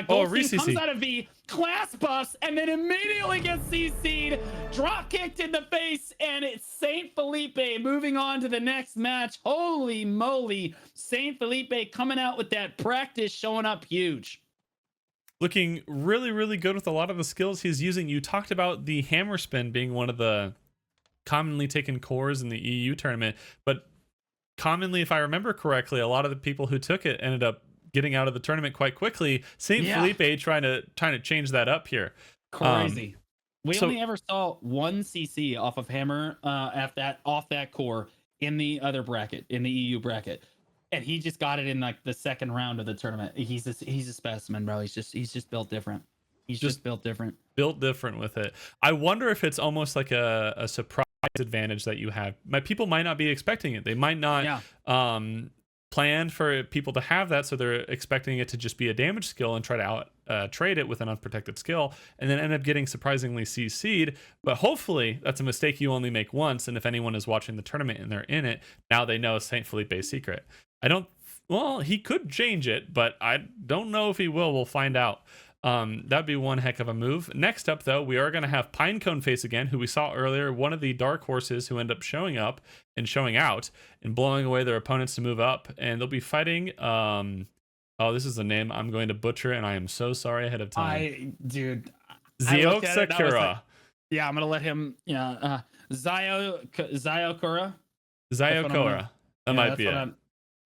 Goldstein comes out of V, class buffs, and then immediately gets CC'd, drop kicked in the face, and it's Saint Felipe moving on to the next match. Holy moly, Saint Felipe coming out with that practice, showing up huge. Looking really, really good with a lot of the skills he's using. You talked about the hammer spin being one of the commonly taken cores in the EU tournament, but commonly, if I remember correctly, a lot of the people who took it ended up getting out of the tournament quite quickly. Saint Felipe trying to change that up here. Crazy. We only ever saw one CC off of hammer off that core in the other bracket, in the EU bracket. And he just got it in like the second round of the tournament. He's a specimen, bro. He's just built different. He's just built different. Built different with it. I wonder if it's almost like a surprise advantage that you have. People might not be expecting it. They might not plan for people to have that, so they're expecting it to just be a damage skill and try to trade it with an unprotected skill, and then end up getting surprisingly CC'd. But hopefully that's a mistake you only make once, and if anyone is watching the tournament and they're in it, now they know Saint Felipe's secret. Well, he could change it, but I don't know if he will. We'll find out. That'd be one heck of a move. Next up, though, we are going to have Pinecone Face again, who we saw earlier, one of the dark horses who end up showing up and showing out and blowing away their opponents to move up. And they'll be fighting. Oh, this is a name I'm going to butcher, and I am so sorry ahead of time. Zio Sakura. I'm going to let him. Zio Kura. Zio Kura. That might be it.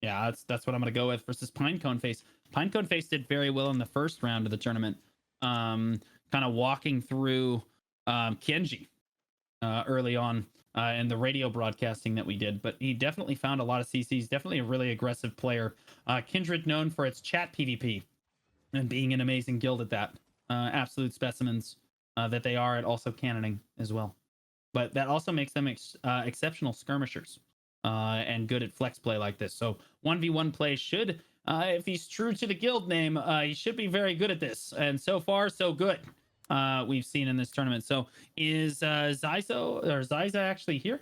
That's what I'm going to go with versus Pinecone Face. Pinecone Face did very well in the first round of the tournament, kind of walking through Kenji early on in the radio broadcasting that we did. But he definitely found a lot of CCs, definitely a really aggressive player. Kindred known for its chat PvP and being an amazing guild at that. Absolute specimens that they are at also cannoning as well. But that also makes them exceptional skirmishers. And good at flex play like this. So 1v1 play should, if he's true to the guild name, he should be very good at this. And so far, so good. We've seen in this tournament. So is Zyza actually here?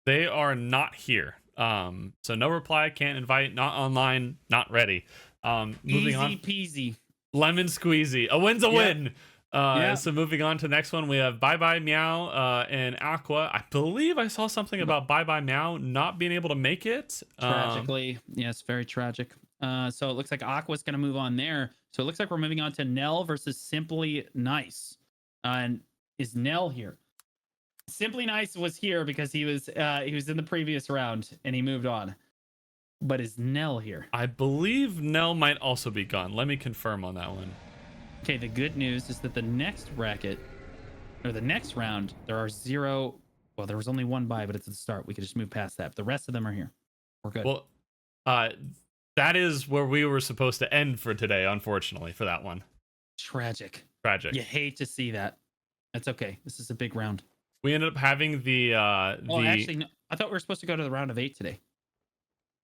They are not here. So no reply, can't invite, not online, not ready. Moving on. Easy peasy. Lemon squeezy. A win's a win. So moving on to the next one, we have Bye Bye Meow and Aqua. I believe I saw something about Bye Bye Meow not being able to make it. Tragically. Yes, very tragic. So it looks like Aqua's going to move on there. So it looks like we're moving on to Nell versus Simply Nice. And is Nell here? Simply Nice was here because he was in the previous round and he moved on. But is Nell here? I believe Nell might also be gone. Let me confirm on that one. Okay, the good news is that the next bracket, or the next round, there are 0. Well, there was only one bye, but it's at the start. We could just move past that. The rest of them are here. We're good. Well, that is where we were supposed to end for today, unfortunately, for that one. Tragic. You hate to see that. That's okay. This is a big round. We ended up having the actually, no, I thought we were supposed to go to the round of 8 today.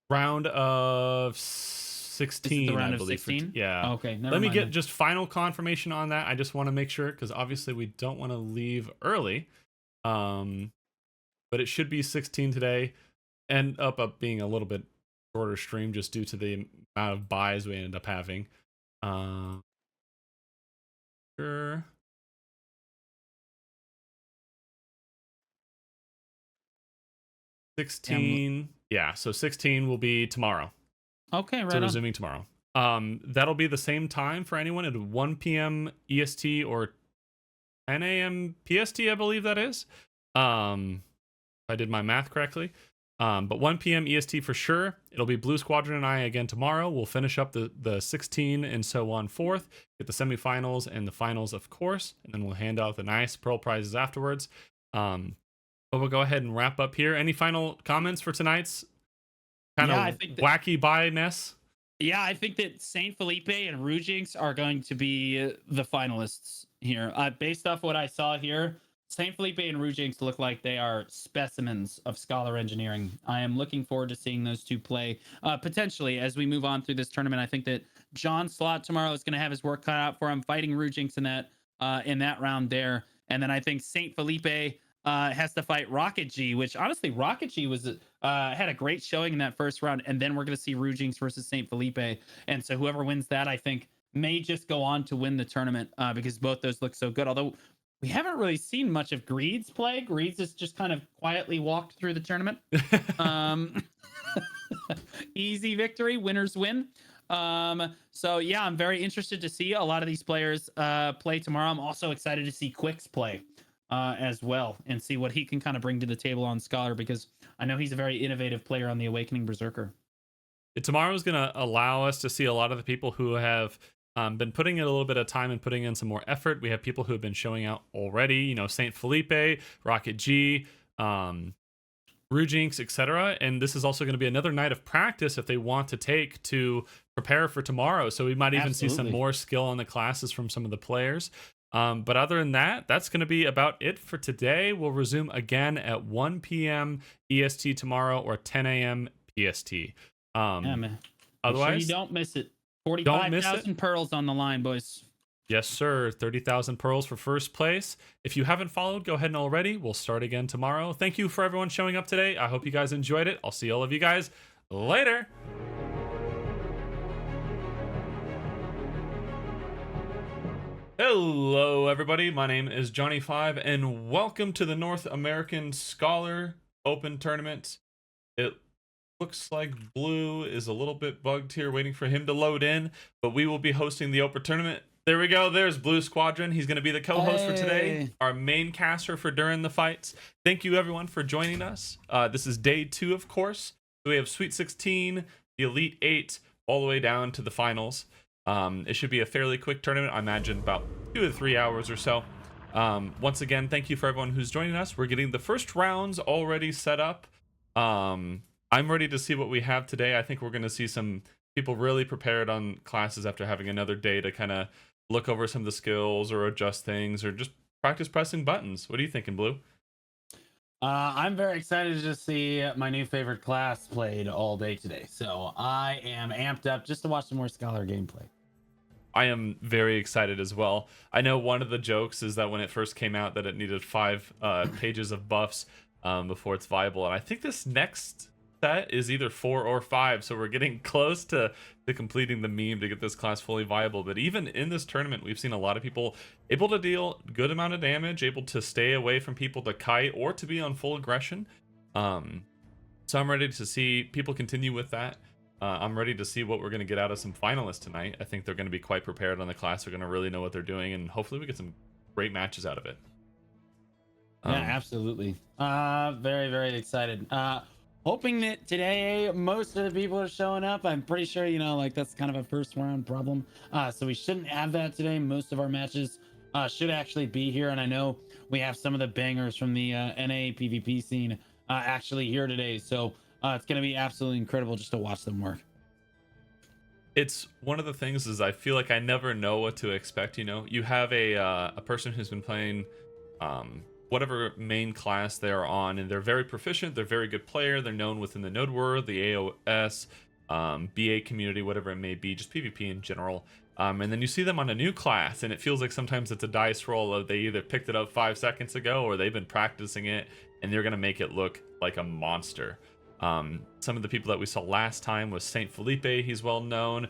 Round of 16, the round I of believe. 16? Yeah. Okay. Let me get just final confirmation on that. I just want to make sure, because obviously we don't want to leave early. But it should be 16 today. End up being a little bit shorter stream just due to the amount of buys we ended up having. Sure. Yeah, so 16 will be tomorrow. Okay, right So on. resuming tomorrow. That'll be the same time for anyone at 1 p.m. EST or 10 a.m. PST, I believe that is. If I did my math correctly. But 1 p.m. EST for sure. It'll be Blue Squadron and I again tomorrow. We'll finish up the 16 and so on forth, get the semifinals and the finals, of course, and then we'll hand out the nice Pearl prizes afterwards. But we'll go ahead and wrap up here. Any final comments for tonight's kind of wacky buy-ness? Yeah, I think that Saint Felipe and Rujinx are going to be the finalists here. Based off what I saw here, Saint Felipe and Rujinx look like they are specimens of Scholar Engineering. I am looking forward to seeing those two play potentially as we move on through this tournament. I think that John Slot tomorrow is going to have his work cut out for him, fighting Rujinx in that round there. And then I think Saint Felipe has to fight Rocket G, which honestly Rocket G was had a great showing in that first round, and then we're going to see Rujinx versus Saint Felipe, and so whoever wins that, I think, may just go on to win the tournament because both those look so good. Although we haven't really seen much of Greed's play. Greed's has just kind of quietly walked through the tournament. Easy victory, winners win. So yeah, I'm very interested to see a lot of these players play tomorrow. I'm also excited to see Quick's play as well and see what he can kind of bring to the table on Scholar, because I know he's a very innovative player on the Awakening Berserker. Tomorrow is going to allow us to see a lot of the people who have been putting in a little bit of time and putting in some more effort. We have people who have been showing out already, you know, Saint Felipe, Rocket G, Rujinx, etc. And this is also going to be another night of practice if they want to take to prepare for tomorrow. So we might even see some more skill on the classes from some of the players. But other than that, that's going to be about it for today. We'll resume again at 1 p.m. EST tomorrow or 10 a.m. PST. Yeah, man. Otherwise, sure you don't miss it. 45,000 pearls on the line, boys. Yes, sir. 30,000 pearls for first place. If you haven't followed, go ahead and already. We'll start again tomorrow. Thank you for everyone showing up today. I hope you guys enjoyed it. I'll see all of you guys later. Hello, everybody. My name is Johnny5, and welcome to the North American Scholar Open Tournament. It looks like Blue is a little bit bugged here, waiting for him to load in, but we will be hosting the Open Tournament. There we go. There's Blue Squadron. He's going to be the co-host for today, our main caster for during the fights. Thank you, everyone, for joining us. This is day 2, of course. So we have Sweet 16, the Elite 8, all the way down to the finals. It should be a fairly quick tournament. I imagine about 2 to 3 hours or so. Once again, thank you for everyone who's joining us. We're getting the first rounds already set up. I'm ready to see what we have today. I think we're going to see some people really prepared on classes after having another day to kind of look over some of the skills or adjust things or just practice pressing buttons. What are you thinking, Blue? I'm very excited to see my new favorite class played all day today. So I am amped up just to watch some more Scholar gameplay. I am very excited as well. I know one of the jokes is that when it first came out that it needed 5 pages of buffs before it's viable. And I think this next set is either 4 or 5. So we're getting close to completing the meme to get this class fully viable. But even in this tournament, we've seen a lot of people able to deal good amount of damage, able to stay away from people to kite or to be on full aggression. So I'm ready to see people continue with that. I'm ready to see what we're going to get out of some finalists tonight. I think they're going to be quite prepared on the class. They're going to really know what they're doing, and hopefully we get some great matches out of it. Yeah, absolutely. Very, very excited. Hoping that today most of the people are showing up. I'm pretty sure, you know, like that's kind of a first round problem. So we shouldn't have that today. Most of our matches should actually be here. And I know we have some of the bangers from the NA PvP scene actually here today. So it's going to be absolutely incredible just to watch them work. It's one of the things is I feel like I never know what to expect. You know, you have a person who's been playing whatever main class they are on, and they're very proficient, they're a very good player, they're known within the node world, the AOS, BA community, whatever it may be, just PvP in general. And then you see them on a new class, and it feels like sometimes it's a dice roll of they either picked it up 5 seconds ago or they've been practicing it, and they're going to make it look like a monster. Some of the people that we saw last time was Saint Felipe. He's well known.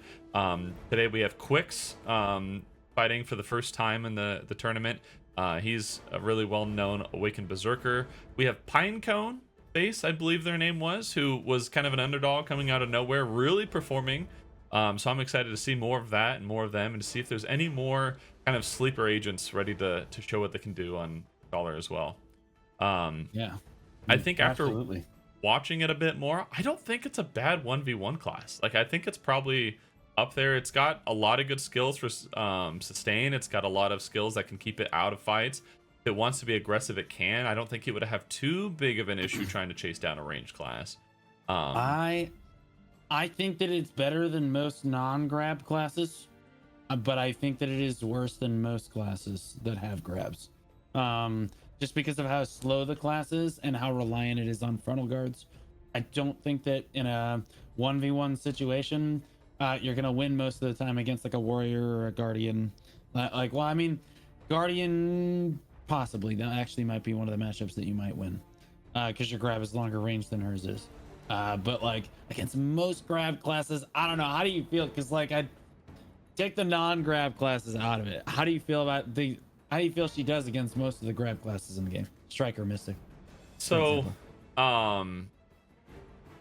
Today we have Quix fighting for the first time in the tournament. He's a really well known Awakened Berserker. We have Pinecone Base, I believe their name was, who was kind of an underdog coming out of nowhere, really performing. So I'm excited to see more of that and more of them, and to see if there's any more kind of sleeper agents ready to show what they can do on Scholar as well. Yeah, I think after absolutely. watching it a bit more, I don't think it's a bad 1v1 class. Like, I think it's probably up there. It's got a lot of good skills for sustain. It's got a lot of skills that can keep it out of fights. If it wants to be aggressive, it can. I don't think it would have too big of an issue trying to chase down a ranged class. I think that it's better than most non-grab classes, but I think that it is worse than most classes that have grabs. Just because of how slow the class is and how reliant it is on frontal guards. I don't think that in a 1v1 situation, you're going to win most of the time against like a warrior or a guardian. Well, I mean, guardian possibly. That actually might be one of the matchups that you might win because your grab is longer range than hers is. But like against most grab classes, I don't know. How do you feel? Because like I take the non-grab classes out of it. How do you feel about how do you feel she does against most of the grab classes in the game? Striker, Mystic. So,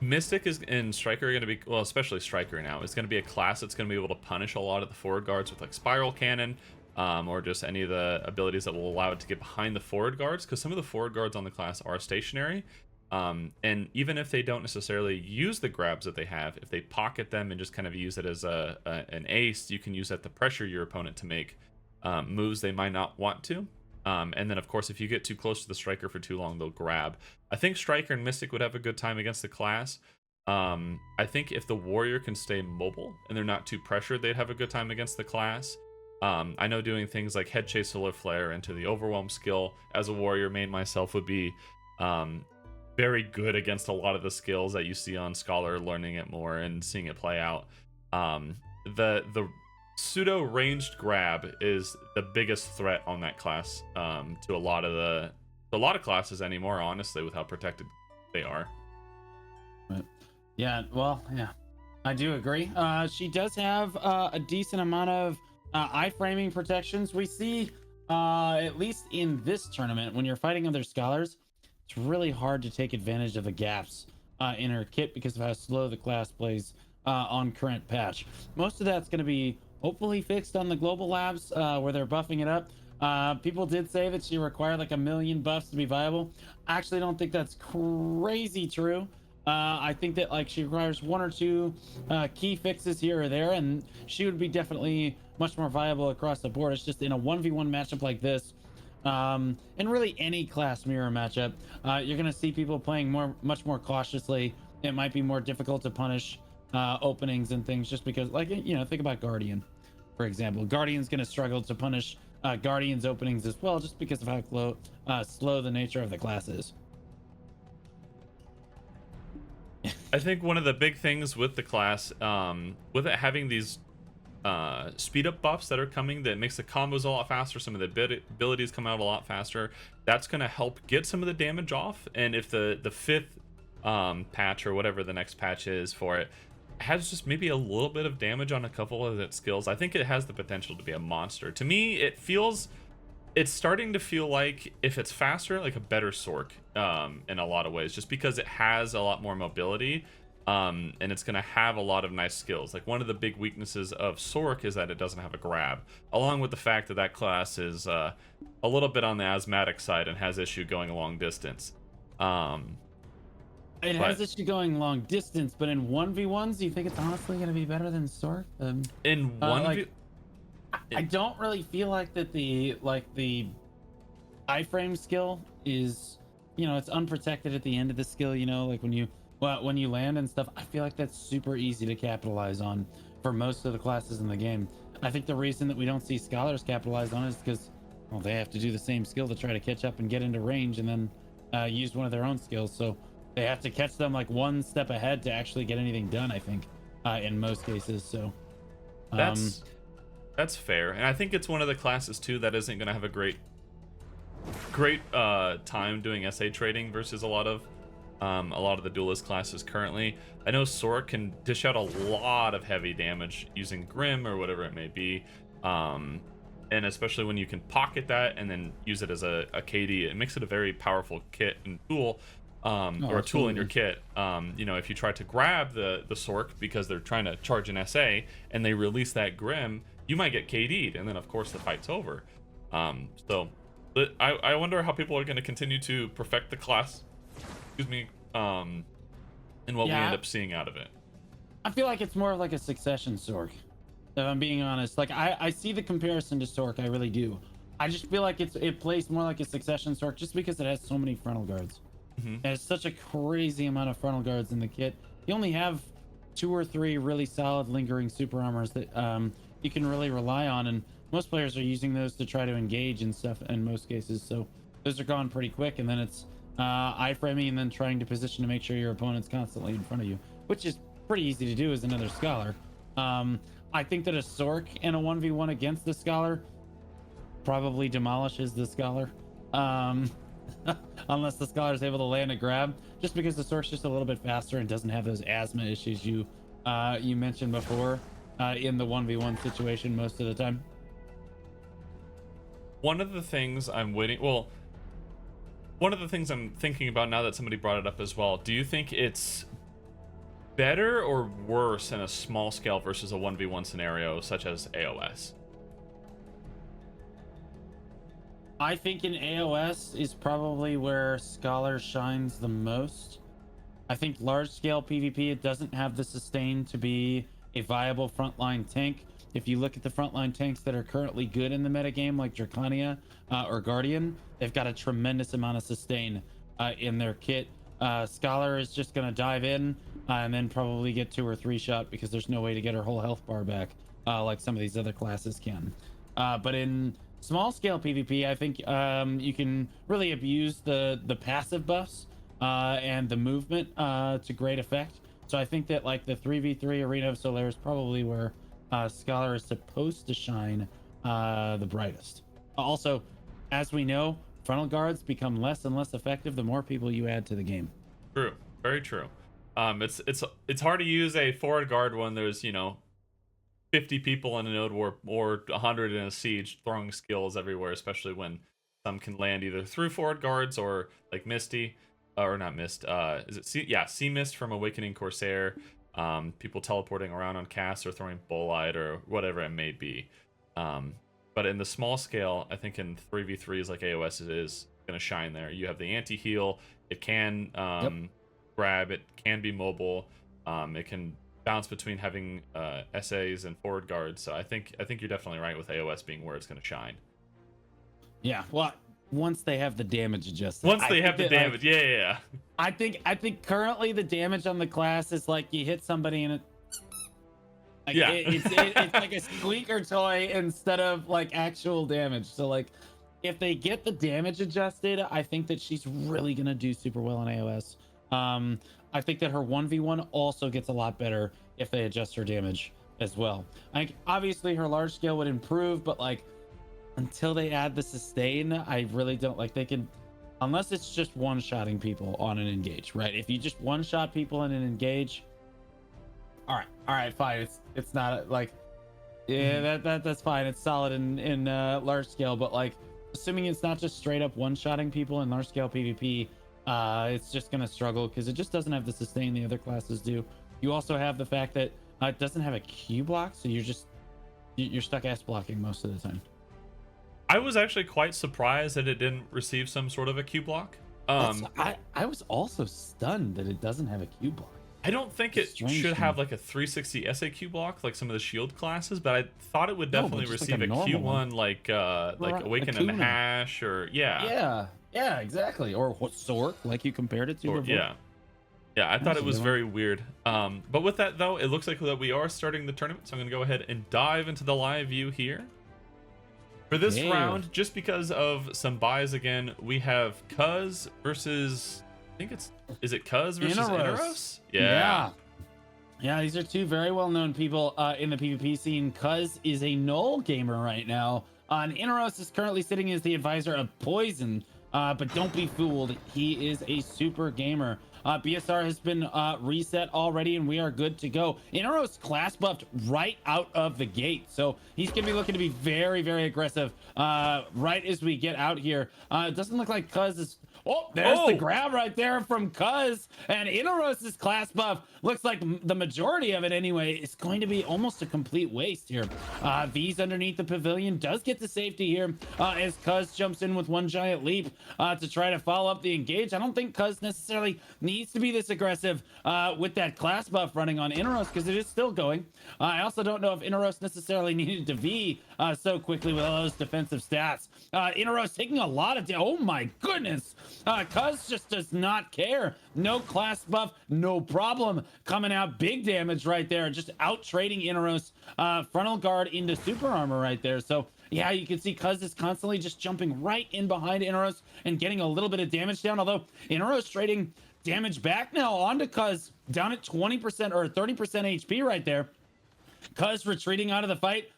Mystic is and Striker are going to be, well, especially Striker now, is going to be a class that's going to be able to punish a lot of the forward guards with like Spiral Cannon, or just any of the abilities that will allow it to get behind the forward guards, because some of the forward guards on the class are stationary. And even if they don't necessarily use the grabs that they have, if they pocket them and just kind of use it as an ace, you can use that to pressure your opponent to make moves they might not want to. And then, of course, if you get too close to the Striker for too long, they'll grab. I think Striker and Mystic would have a good time against the class. I think if the Warrior can stay mobile and they're not too pressured, they'd have a good time against the class. I know doing things like Head Chase Solar Flare into the Overwhelm skill as a Warrior main myself would be very good against a lot of the skills that you see on Scholar, learning it more and seeing it play out. The pseudo ranged grab is the biggest threat on that class to a lot of classes anymore, honestly, with how protected they are. Yeah, well, yeah, I do agree. She does have a decent amount of iframing protections. We see, at least in this tournament, when you're fighting other Scholars, it's really hard to take advantage of the gaps in her kit because of how slow the class plays on current patch. Most of that's going to be hopefully fixed on the global labs where they're buffing it up. People did say that she required like 1 million buffs to be viable. I actually don't think that's crazy true. I think that like she requires 1 or 2 key fixes here or there, and she would be definitely much more viable across the board. It's just in a 1v1 matchup like this, and really any class mirror matchup, you're gonna see people playing much more cautiously. It might be more difficult to punish openings and things just because, like, you know, think about Guardian, for example. Guardian's gonna struggle to punish Guardian's openings as well, just because of how slow the nature of the class is. I think one of the big things with the class, with it having these speed up buffs that are coming, that makes the combos a lot faster, some of the abilities come out a lot faster, that's going to help get some of the damage off. And if the 5th patch or whatever the next patch is for it has just maybe a little bit of damage on a couple of its skills, I think it has the potential to be a monster. To me, it's starting to feel like, if it's faster, like a better Sork in a lot of ways, just because it has a lot more mobility, and it's going to have a lot of nice skills. Like, one of the big weaknesses of Sork is that it doesn't have a grab, along with the fact that that class is a little bit on the asthmatic side and has issue going a long distance. It has issue going long distance, but in 1v1s, do you think it's honestly going to be better than Sork? In 1v... I don't really feel like that the iframe skill is, you know, it's unprotected at the end of the skill, you know, like when you land and stuff. I feel like that's super easy to capitalize on for most of the classes in the game. I think the reason that we don't see Scholars capitalize on it is because, well, they have to do the same skill to try to catch up and get into range, and then use one of their own skills. So they have to catch them like one step ahead to actually get anything done, I think, in most cases. So that's fair, and I think it's one of the classes too that isn't going to have a great time doing SA trading versus a lot of a lot of the duelist classes currently. I know Sork can dish out a lot of heavy damage using Grim or whatever it may be. And especially when you can pocket that and then use it as a KD, it makes it a very powerful kit and tool, or a tool in your kit. You know, if you try to grab the Sork because they're trying to charge an SA and they release that Grim, you might get KD'd, and then of course the fight's over. So I wonder how people are going to continue to perfect the class, excuse me, and what we end up seeing out of it. I feel like it's more of like a succession Sork, if I'm being honest. Like I see the comparison to Sork, I really do. I just feel like it plays more like a succession Sork just because it has so many frontal guards. It has such a crazy amount of frontal guards in the kit. You only have 2 or 3 really solid lingering super armors that you can really rely on, and most players are using those to try to engage and stuff in most cases. So those are gone pretty quick, and then it's iframing and then trying to position to make sure your opponent's constantly in front of you, which is pretty easy to do as another scholar. I think that a Sork in a 1v1 against the scholar probably demolishes the scholar, unless the scholar is able to land a grab, just because the Sork's just a little bit faster and doesn't have those asthma issues you mentioned before in the 1v1 situation most of the time. One of the things I'm thinking about now that somebody brought it up as well, do you think it's better or worse in a small scale versus a 1v1 scenario such as AOS? I think in AOS is probably where Scholar shines the most. I think large scale PvP, it doesn't have the sustain to be a viable frontline tank. If you look at the frontline tanks that are currently good in the metagame, like Draconia or Guardian, they've got a tremendous amount of sustain in their kit. Scholar is just going to dive in and then probably get 2 or 3 shot because there's no way to get her whole health bar back like some of these other classes can. But in small scale PvP, I think you can really abuse the passive buffs and the movement to great effect. So I think that like the 3v3 Arena of Solar is probably where Scholar is supposed to shine the brightest. Also, as we know, frontal guards become less and less effective the more people you add to the game. True, very true. It's hard to use a forward guard when there's 50 people in a node war or 100 in a siege throwing skills everywhere, especially when some can land either through forward guards or like Misty, or not Mist. Is it Sea Mist from Awakening Corsair? People teleporting around on cast or throwing Bolide or whatever it may be. But in the small scale, I think in 3v3s like AOS, it is going to shine there. You have the anti-heal. It can grab. It can be mobile. It can bounce between having SAs and forward guards. So I think you're definitely right with AOS being where it's going to shine. Yeah, well, once they have the damage adjusted. Once they have the damage, like, yeah. I think currently the damage on the class is like you hit somebody and it's like a squeaker toy instead of like actual damage. So like if they get the damage adjusted, I think that she's really gonna do super well in AOS. I think that her 1v1 also gets a lot better if they adjust her damage as well. I think obviously her large scale would improve, but like until they add the sustain, I really don't like they can, unless it's just one-shotting people on an engage, right? If you just one-shot people in an engage, all right, fine. It's not like, yeah, that's fine. It's solid in large scale, but like assuming it's not just straight up one-shotting people in large scale PvP, it's just gonna struggle because it just doesn't have the sustain the other classes do. You also have the fact that it doesn't have a Q block, so you're stuck ass blocking most of the time. I was actually quite surprised that it didn't receive some sort of a Q block. I was also stunned that it doesn't have a Q block. I don't think it should have like a 360 SAQ block like some of the shield classes, but I thought it would definitely receive like a Q1 like Awaken and Hash or Yeah, exactly. Or Sork, like you compared it to before. Yeah, I thought it was very weird. But with that though, it looks like that we are starting the tournament, so I'm gonna go ahead and dive into the live view here. For this round, just because of some buys again, we have Cuz versus, I think is it Cuz versus Inaros? Yeah, these are two very well-known people in the PvP scene. Cuz is a null gamer right now, and Inaros is currently sitting as the advisor of Poison, but don't be fooled, he is a super gamer. BSR has been reset already, and we are good to go. Inaros class buffed right out of the gate, so he's going to be looking to be very, very aggressive right as we get out here. It doesn't look like Cuz is... Oh, there's the grab right there from Cuz, and Inaros' class buff looks like the majority of it anyway is going to be almost a complete waste here. V's underneath the pavilion does get to safety here as Cuz jumps in with one giant leap to try to follow up the engage. I don't think Cuz necessarily needs to be this aggressive with that class buff running on Inaros because it is still going. I also don't know if Inaros necessarily needed to V so quickly with all those defensive stats. Inaros taking a lot of oh my goodness. Cuz just does not care. No class buff, no problem. Coming out big damage right there. Just out trading Inaros frontal guard into super armor right there. So yeah, you can see Cuz is constantly just jumping right in behind Inaros and getting a little bit of damage down. Although Inaros trading damage back now onto Cuz down at 20% or 30% HP right there. Cuz retreating out of the fight.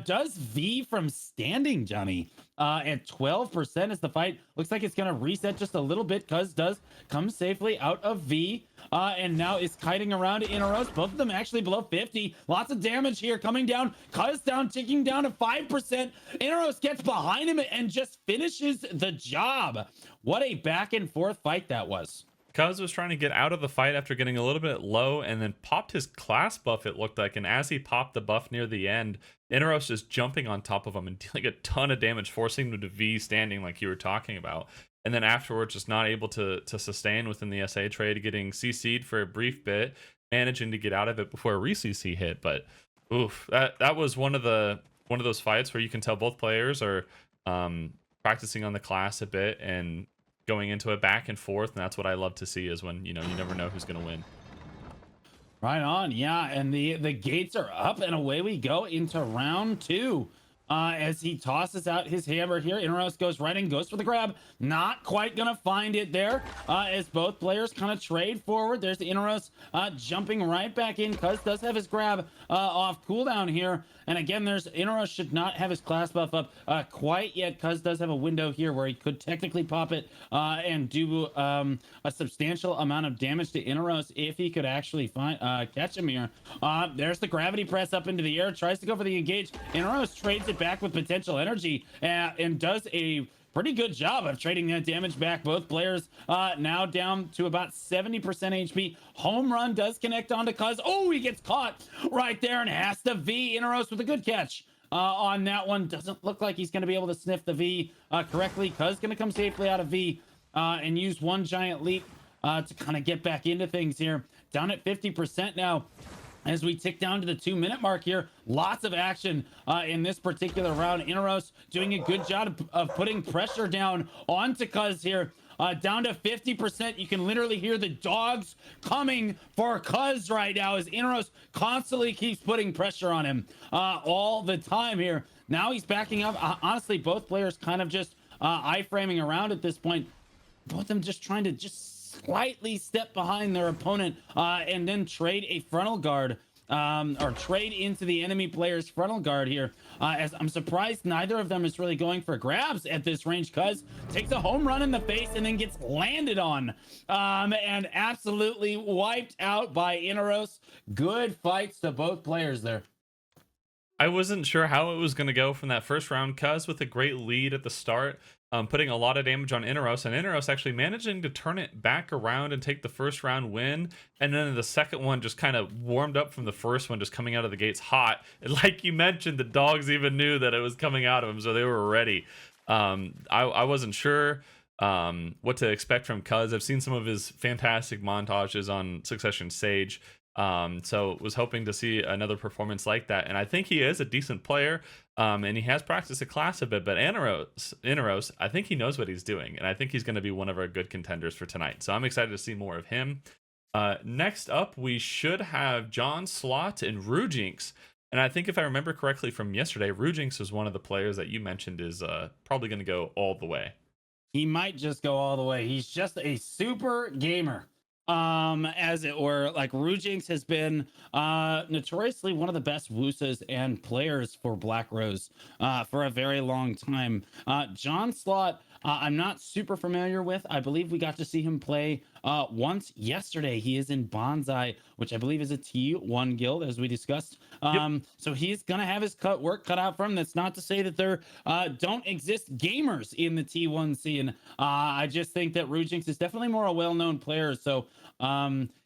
Does V from standing, Johnny, at 12% as the fight looks like it's gonna reset just a little bit. Cuz does come safely out of V and now is kiting around Inaros. Both of them actually below 50. Lots of damage here coming down. Cuz down, ticking down to 5%. Inaros gets behind him and just finishes the job. What a back and forth fight that was. Cuz was trying to get out of the fight after getting a little bit low and then popped his class buff, it looked like. And as he popped the buff near the end, Inaros is jumping on top of him and dealing a ton of damage, forcing him to V standing like you were talking about. And then afterwards, just not able to sustain within the SA trade, getting CC'd for a brief bit, managing to get out of it before a re-CC hit. But oof, that was one of those fights where you can tell both players are practicing on the class a bit and going into it back and forth, and that's what I love to see is when you never know who's gonna win. Right on, yeah, and the gates are up and away we go into round 2 as he tosses out his hammer here. Inaros goes right in, goes for the grab, not quite gonna find it there as both players kind of trade forward. There's the Inaros jumping right back in. Cuz does have his grab off cooldown here, and again there's Inaros should not have his class buff up quite yet. Cuz does have a window here where he could technically pop it and do a substantial amount of damage to Inaros if he could actually find catch him here. There's the gravity press up into the air, tries to go for the engage. Inaros trades it back with potential energy and does a pretty good job of trading that damage back. Both players now down to about 70% HP. Home run does connect onto Cuz. Oh, he gets caught right there and has to V. Inaros with a good catch on that one. Doesn't look like he's going to be able to sniff the V correctly. Cuz going to come safely out of V and use one giant leap to kind of get back into things here. Down at 50% now. As we tick down to the 2-minute mark here, lots of action in this particular round. Inaros doing a good job of putting pressure down onto Cuz here. Down to 50%. You can literally hear the dogs coming for Cuz right now as Inaros constantly keeps putting pressure on him all the time here. Now he's backing up. Honestly, both players kind of just eye-framing around at this point. Both of them just trying to slightly step behind their opponent and then trade a frontal guard or trade into the enemy player's frontal guard here. As I'm surprised neither of them is really going for grabs at this range. Cuz takes a home run in the face and then gets landed on and absolutely wiped out by Inaros. Good fights to both players there. I wasn't sure how it was going to go from that first round. Cuz with a great lead at the start, putting a lot of damage on Inaros, and Inaros actually managing to turn it back around and take the first round win. And then the second one just kind of warmed up from the first one, just coming out of the gates hot. And like you mentioned, the dogs even knew that it was coming out of him, so they were ready. I wasn't sure what to expect from Cuz. I've seen some of his fantastic montages on Succession Sage. So was hoping to see another performance like that, and I think he is a decent player, and he has practiced a class a bit. But Inaros, I think he knows what he's doing, and I think he's going to be one of our good contenders for tonight. So I'm excited to see more of him. Next up, we should have John Slot and Rujinx, and I think if I remember correctly from yesterday, Rujinx is one of the players that you mentioned is probably going to go all the way. He might just go all the way. He's just a super gamer. As it were. Like Rujinx has been notoriously one of the best Wusas and players for Black Rose for a very long time. John Slot I'm not super familiar with. I believe we got to see him play once yesterday. He is in Bonsai, which I believe is a T1 guild, as we discussed. Yep. So he's gonna have his work cut out for him. That's not to say that there don't exist gamers in the T1 scene. I just think that Rujinx is definitely more a well-known player. So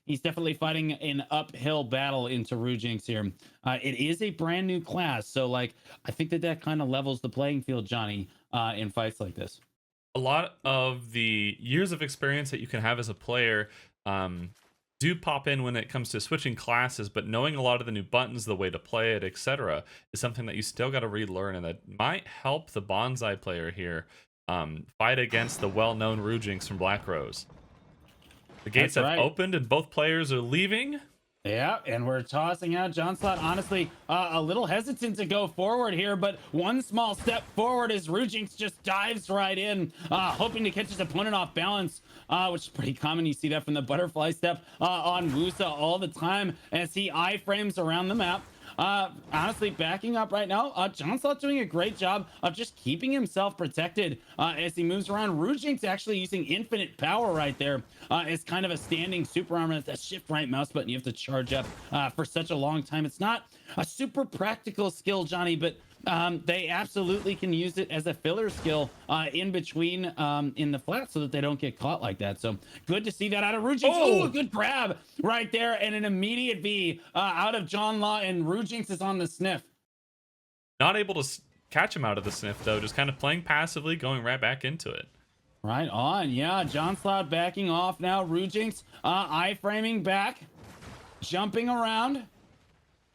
he's definitely fighting an uphill battle into Rujinx here. It is a brand new class, so like I think that kind of levels the playing field, Johnny, in fights like this. A lot of the years of experience that you can have as a player do pop in when it comes to switching classes, but knowing a lot of the new buttons, the way to play it, etc., is something that you still got to relearn, and that might help the Bonsai player here fight against the well-known Rujinx from Black Rose. The gates have opened, and both players are leaving. Yeah, and we're tossing out Johnslot. Honestly, a little hesitant to go forward here, but one small step forward as Rujinx just dives right in, hoping to catch his opponent off balance, which is pretty common. You see that from the butterfly step on Wusa all the time as he iframes around the map. Honestly, backing up right now, Johnslot doing a great job of just keeping himself protected as he moves around. Rujinx actually using infinite power right there as kind of a standing super armor. That's a shift right mouse button you have to charge up for such a long time. It's not a super practical skill, Johnny, but they absolutely can use it as a filler skill in between in the flat so that they don't get caught like that. So good to see that out of Rujinx. Oh, good grab right there, and an immediate V out of John Law, and Rujinx is on the sniff. Not able to catch him out of the sniff, though, just kind of playing passively, going right back into it. Right on. Yeah, Johnslot backing off now. Rujinx iframing back, jumping around.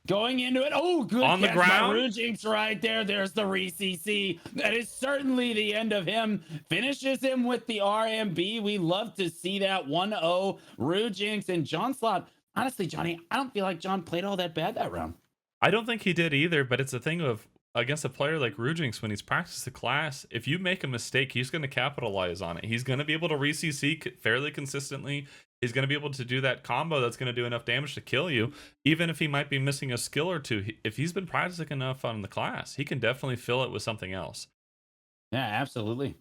Going into it. Oh, good on the ground. Rujinx right there. There's the re-CC. That is certainly the end of him. Finishes him with the RMB. We love to see that. 1-0 Rujinx and Johnslot. Honestly, Johnny, I don't feel like John played all that bad that round. I don't think he did either, but it's a thing of against a player like Rujinx, when he's practiced the class, if you make a mistake, he's going to capitalize on it. He's going to be able to re-CC fairly consistently. He's going to be able to do that combo that's going to do enough damage to kill you, even if he might be missing a skill or two. If he's been practicing enough on the class, he can definitely fill it with something else. Yeah, absolutely.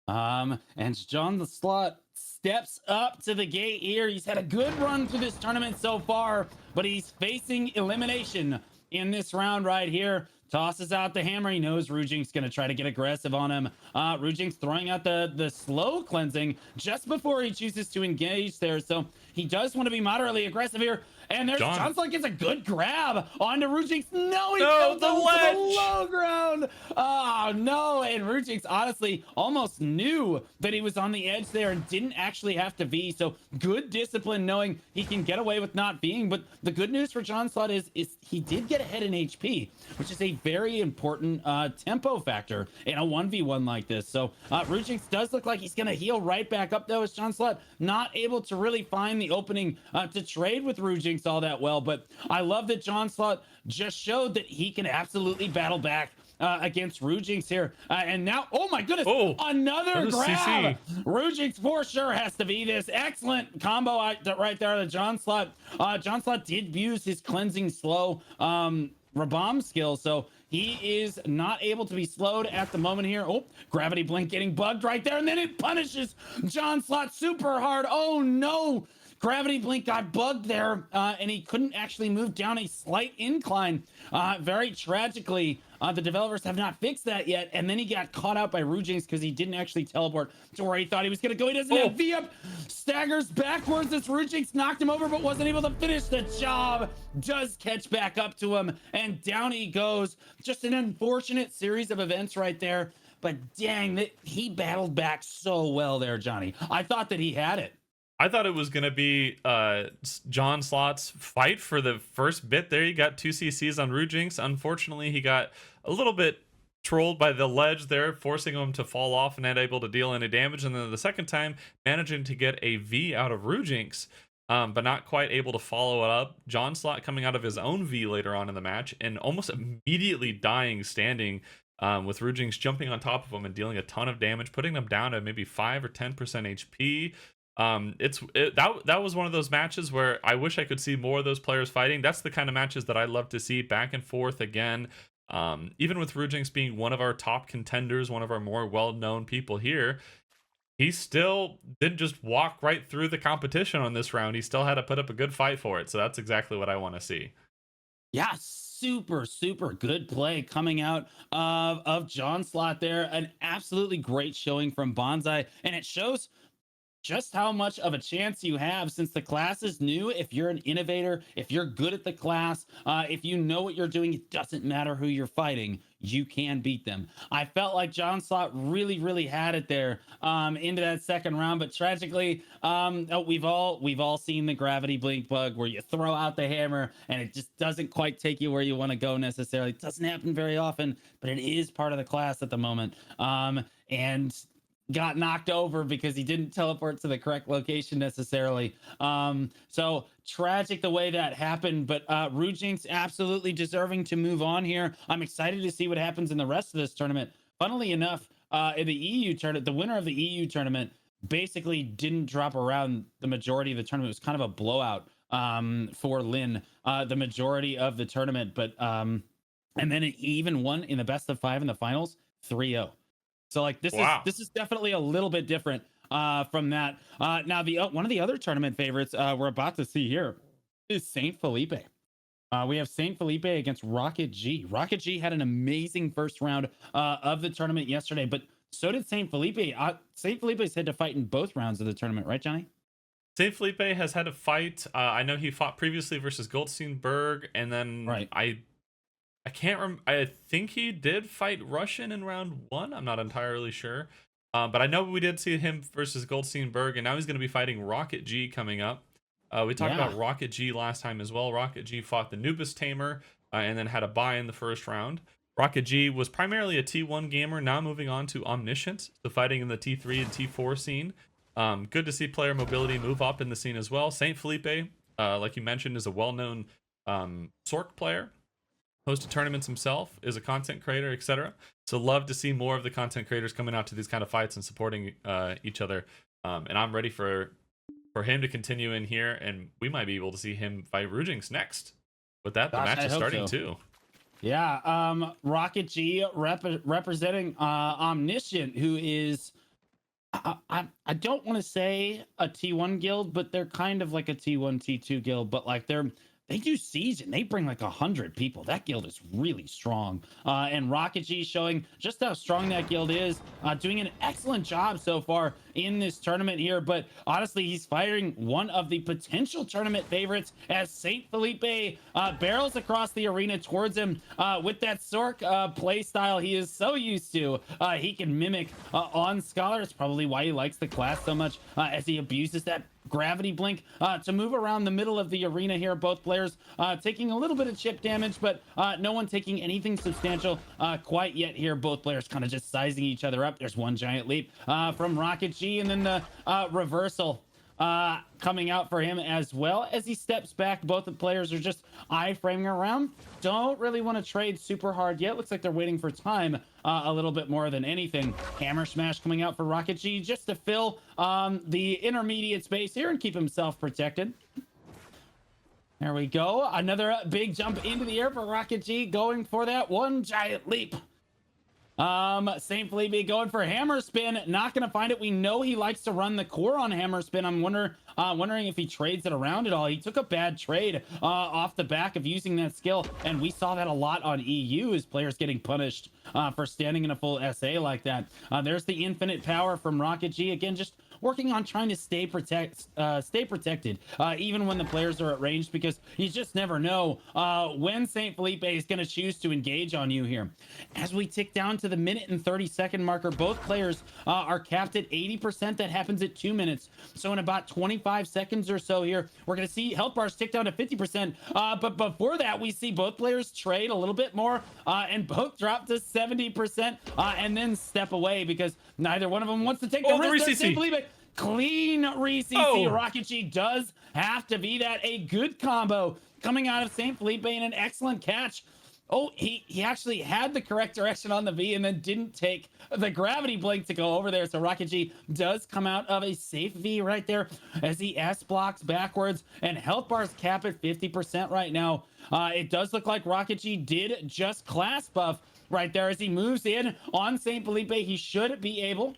And Johnslot steps up to the gate here. He's had a good run through this tournament so far, but he's facing elimination in this round right here. Tosses out the hammer. He knows Rujinx going to try to get aggressive on him. Rujinx throwing out the slow cleansing just before he chooses to engage there. So he does want to be moderately aggressive here. And there's Johnslot gets a good grab onto Rujinx. No, he fell to the low ground. Oh, no. And Rujinx honestly almost knew that he was on the edge there and didn't actually have to V. So good discipline knowing he can get away with not Ving. But the good news for Johnslot is he did get ahead in HP, which is a very important tempo factor in a 1v1 like this. So Rujinx does look like he's going to heal right back up, though, as Johnslot not able to really find the opening to trade with Rujinx all that well. But I love that Johnslot just showed that he can absolutely battle back against Rujinx here. And now, oh my goodness, another grab. Rujinx for sure has to be this. Excellent combo right there to Johnslot. Johnslot did use his cleansing slow Rabam skill, so he is not able to be slowed at the moment here. Oh, gravity blink getting bugged right there, and then it punishes Johnslot super hard. Oh no, gravity blink got bugged there, and he couldn't actually move down a slight incline. Very tragically, the developers have not fixed that yet, and then he got caught out by Rujinx because he didn't actually teleport to where he thought he was going to go. He doesn't have V up, staggers backwards as Rujinx knocked him over, but wasn't able to finish the job. Does catch back up to him, and down he goes. Just an unfortunate series of events right there, but dang, that he battled back so well there, Johnny. I thought that he had it. I thought it was going to be Johnslot's fight for the first bit there. He got 2 CCs on Rujinx. Unfortunately, he got a little bit trolled by the ledge there, forcing him to fall off and not able to deal any damage. And then the second time, managing to get a V out of Rujinx, but not quite able to follow it up. Johnslot coming out of his own V later on in the match and almost immediately dying standing, with Rujinx jumping on top of him and dealing a ton of damage, putting them down to maybe 5 or 10% HP. That was one of those matches where I wish I could see more of those players fighting. That's the kind of matches that I love to see, back and forth again. Even with Rujinx being one of our top contenders, one of our more well-known people here, he still didn't just walk right through the competition on this round. He still had to put up a good fight for it. So that's exactly what I want to see. Yeah, super good play coming out of John Slot there. An absolutely great showing from Bonsai, and it shows just how much of a chance you have since the class is new. If you're an innovator, if you're good at the class, if you know what you're doing, it doesn't matter who you're fighting, you can beat them. I felt like John Slot really had it there into that second round, but tragically, we've all seen the gravity blink bug where you throw out the hammer and it just doesn't quite take you where you want to go necessarily. It doesn't happen very often, but it is part of the class at the moment. And got knocked over because he didn't teleport to the correct location necessarily. So tragic the way that happened, but Rujinx absolutely deserving to move on here. I'm excited to see what happens in the rest of this tournament. Funnily enough, in the EU tournament, the winner of the EU tournament basically didn't drop around the majority of the tournament. It was kind of a blowout for Lin the majority of the tournament, but and then it even won in the best of 5 in the finals 3-0. So like this is definitely a little bit different from that. Now the one of the other tournament favorites we're about to see here is Saint Felipe. We have Saint Felipe against Rocket G. Rocket G had an amazing first round of the tournament yesterday, but so did Saint Felipe. Saint Felipe's had to fight in both rounds of the tournament, right, Johnny? Saint Felipe has had a fight. I know he fought previously versus Goldsteinberg, and then Right. I can't remember. I think he did fight Russian in round 1. I'm not entirely sure. But I know we did see him versus Goldsteinberg, and now he's going to be fighting Rocket G coming up. We talked about Rocket G last time as well. Rocket G fought the Nubis Tamer and then had a bye in the first round. Rocket G was primarily a T1 gamer, now moving on to Omniscient, so fighting in the T3 and T4 scene. Good to see player mobility move up in the scene as well. Saint Felipe, like you mentioned, is a well-known Sork player. Hosted tournaments himself, is a content creator, etc. So love to see more of the content creators coming out to these kind of fights and supporting each other. And I'm ready for him to continue in here, and we might be able to see him fight Rujinx next. With that, the match is starting too. Yeah, Rocket G representing Omniscient, who is I don't want to say a T1 guild, but they're kind of like a T1 T2 guild, but like they do siege and they bring like 100 people. That guild is really strong. And Rocket G showing just how strong that guild is, doing an excellent job so far in this tournament here. But honestly, he's firing one of the potential tournament favorites as Saint Felipe barrels across the arena towards him with that Sork play style he is so used to. He can mimic on Scholar. It's probably why he likes the class so much, as he abuses that gravity blink to move around the middle of the arena here. Both players taking a little bit of chip damage, but no one taking anything substantial quite yet here. Both players kind of just sizing each other up. There's one giant leap from Rocket G, and then the reversal coming out for him as well as he steps back. Both the players are just iframing around. Don't really want to trade super hard yet. Looks like they're waiting for time a little bit more than anything. Hammer smash coming out for Rocket G just to fill the intermediate space here and keep himself protected. There we go. Another big jump into the air for Rocket G, going for that one giant leap. Saint Felipe going for hammer spin, not gonna find it. We know he likes to run the core on hammer spin. I'm wondering if he trades it around at all. He took a bad trade off the back of using that skill, and we saw that a lot on EU as players getting punished for standing in a full SA like that. There's the infinite power from Rocket G, again just working on trying to stay protected even when the players are at range, because you just never know when Saint Felipe is going to choose to engage on you here. As we tick down to the minute and 30-second marker, both players are capped at 80%. That happens at 2 minutes. So in about 25 seconds or so here, we're going to see health bars tick down to 50%. But before that, we see both players trade a little bit more and both drop to 70% and then step away because neither one of them wants to take the risk. Saint Felipe, clean re-CC. Rocket G does have to be that. A good combo coming out of Saint Felipe and an excellent catch Oh, he actually had the correct direction on the V and then didn't take the gravity blink to go over there. So Rocket G does come out of a safe V right there as he S blocks backwards, and health bars cap at 50% right now. It does look like Rocket G did just class buff right there as he moves in on St. Felipe. He should be able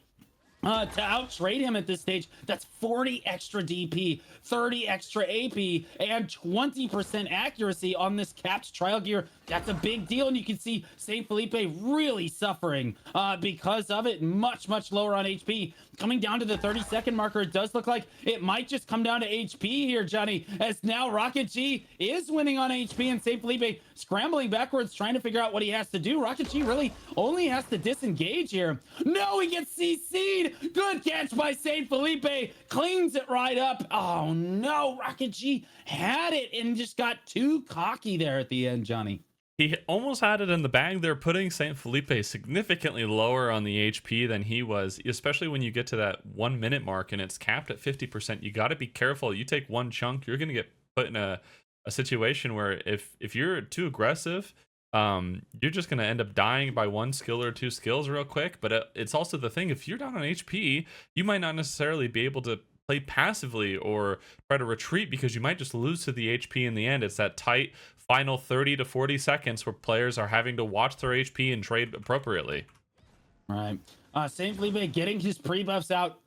to outtrade him at this stage. That's 40 extra DP, 30 extra AP, and 20% accuracy on this capped trial gear. That's a big deal, and you can see St. Felipe really suffering because of it. Much lower on HP. Coming down to the 30-second marker, it does look like it might just come down to HP here, Johnny, as now Rocket G is winning on HP, and St. Felipe scrambling backwards, trying to figure out what he has to do. Rocket G really only has to disengage here. No, he gets CC'd. Good catch by St. Felipe. Cleans it right up. Oh, no. Rocket G had it and just got too cocky there at the end, Johnny. He almost had it in the bag. They're putting St. Felipe significantly lower on the HP than he was, especially when you get to that 1 minute mark and it's capped at 50%. You got to be careful. You take one chunk, you're going to get put in a situation where if you're too aggressive, you're just going to end up dying by one skill or two skills real quick. But it's also the thing, if you're down on HP, you might not necessarily be able to play passively or try to retreat because you might just lose to the HP in the end. It's that tight final 30 to 40 seconds where players are having to watch their HP and trade appropriately. Right. St. Felipe getting his pre-buffs out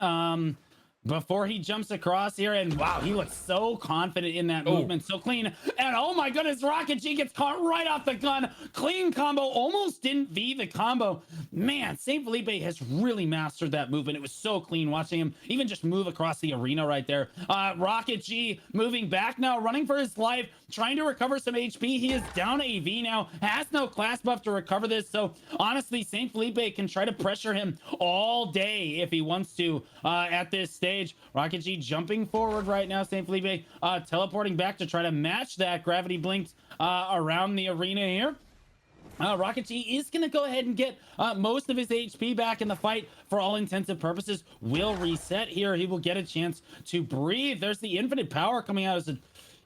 before he jumps across here, and wow, he looks so confident in that movement, so clean. And oh my goodness, Rocket G gets caught right off the gun. Clean combo, almost didn't V the combo. Man, St. Felipe has really mastered that movement. It was so clean watching him even just move across the arena right there. Rocket G moving back now, running for his life, trying to recover some HP. He is down AV now, has no class buff to recover this. So honestly, St. Felipe can try to pressure him all day if he wants to at this stage. Rocket G jumping forward right now. St. Felipe teleporting back to try to match that gravity blinked around the arena here. Rocket G is going to go ahead and get most of his HP back in the fight for all intensive purposes. Will reset here. He will get a chance to breathe. There's the infinite power coming out as an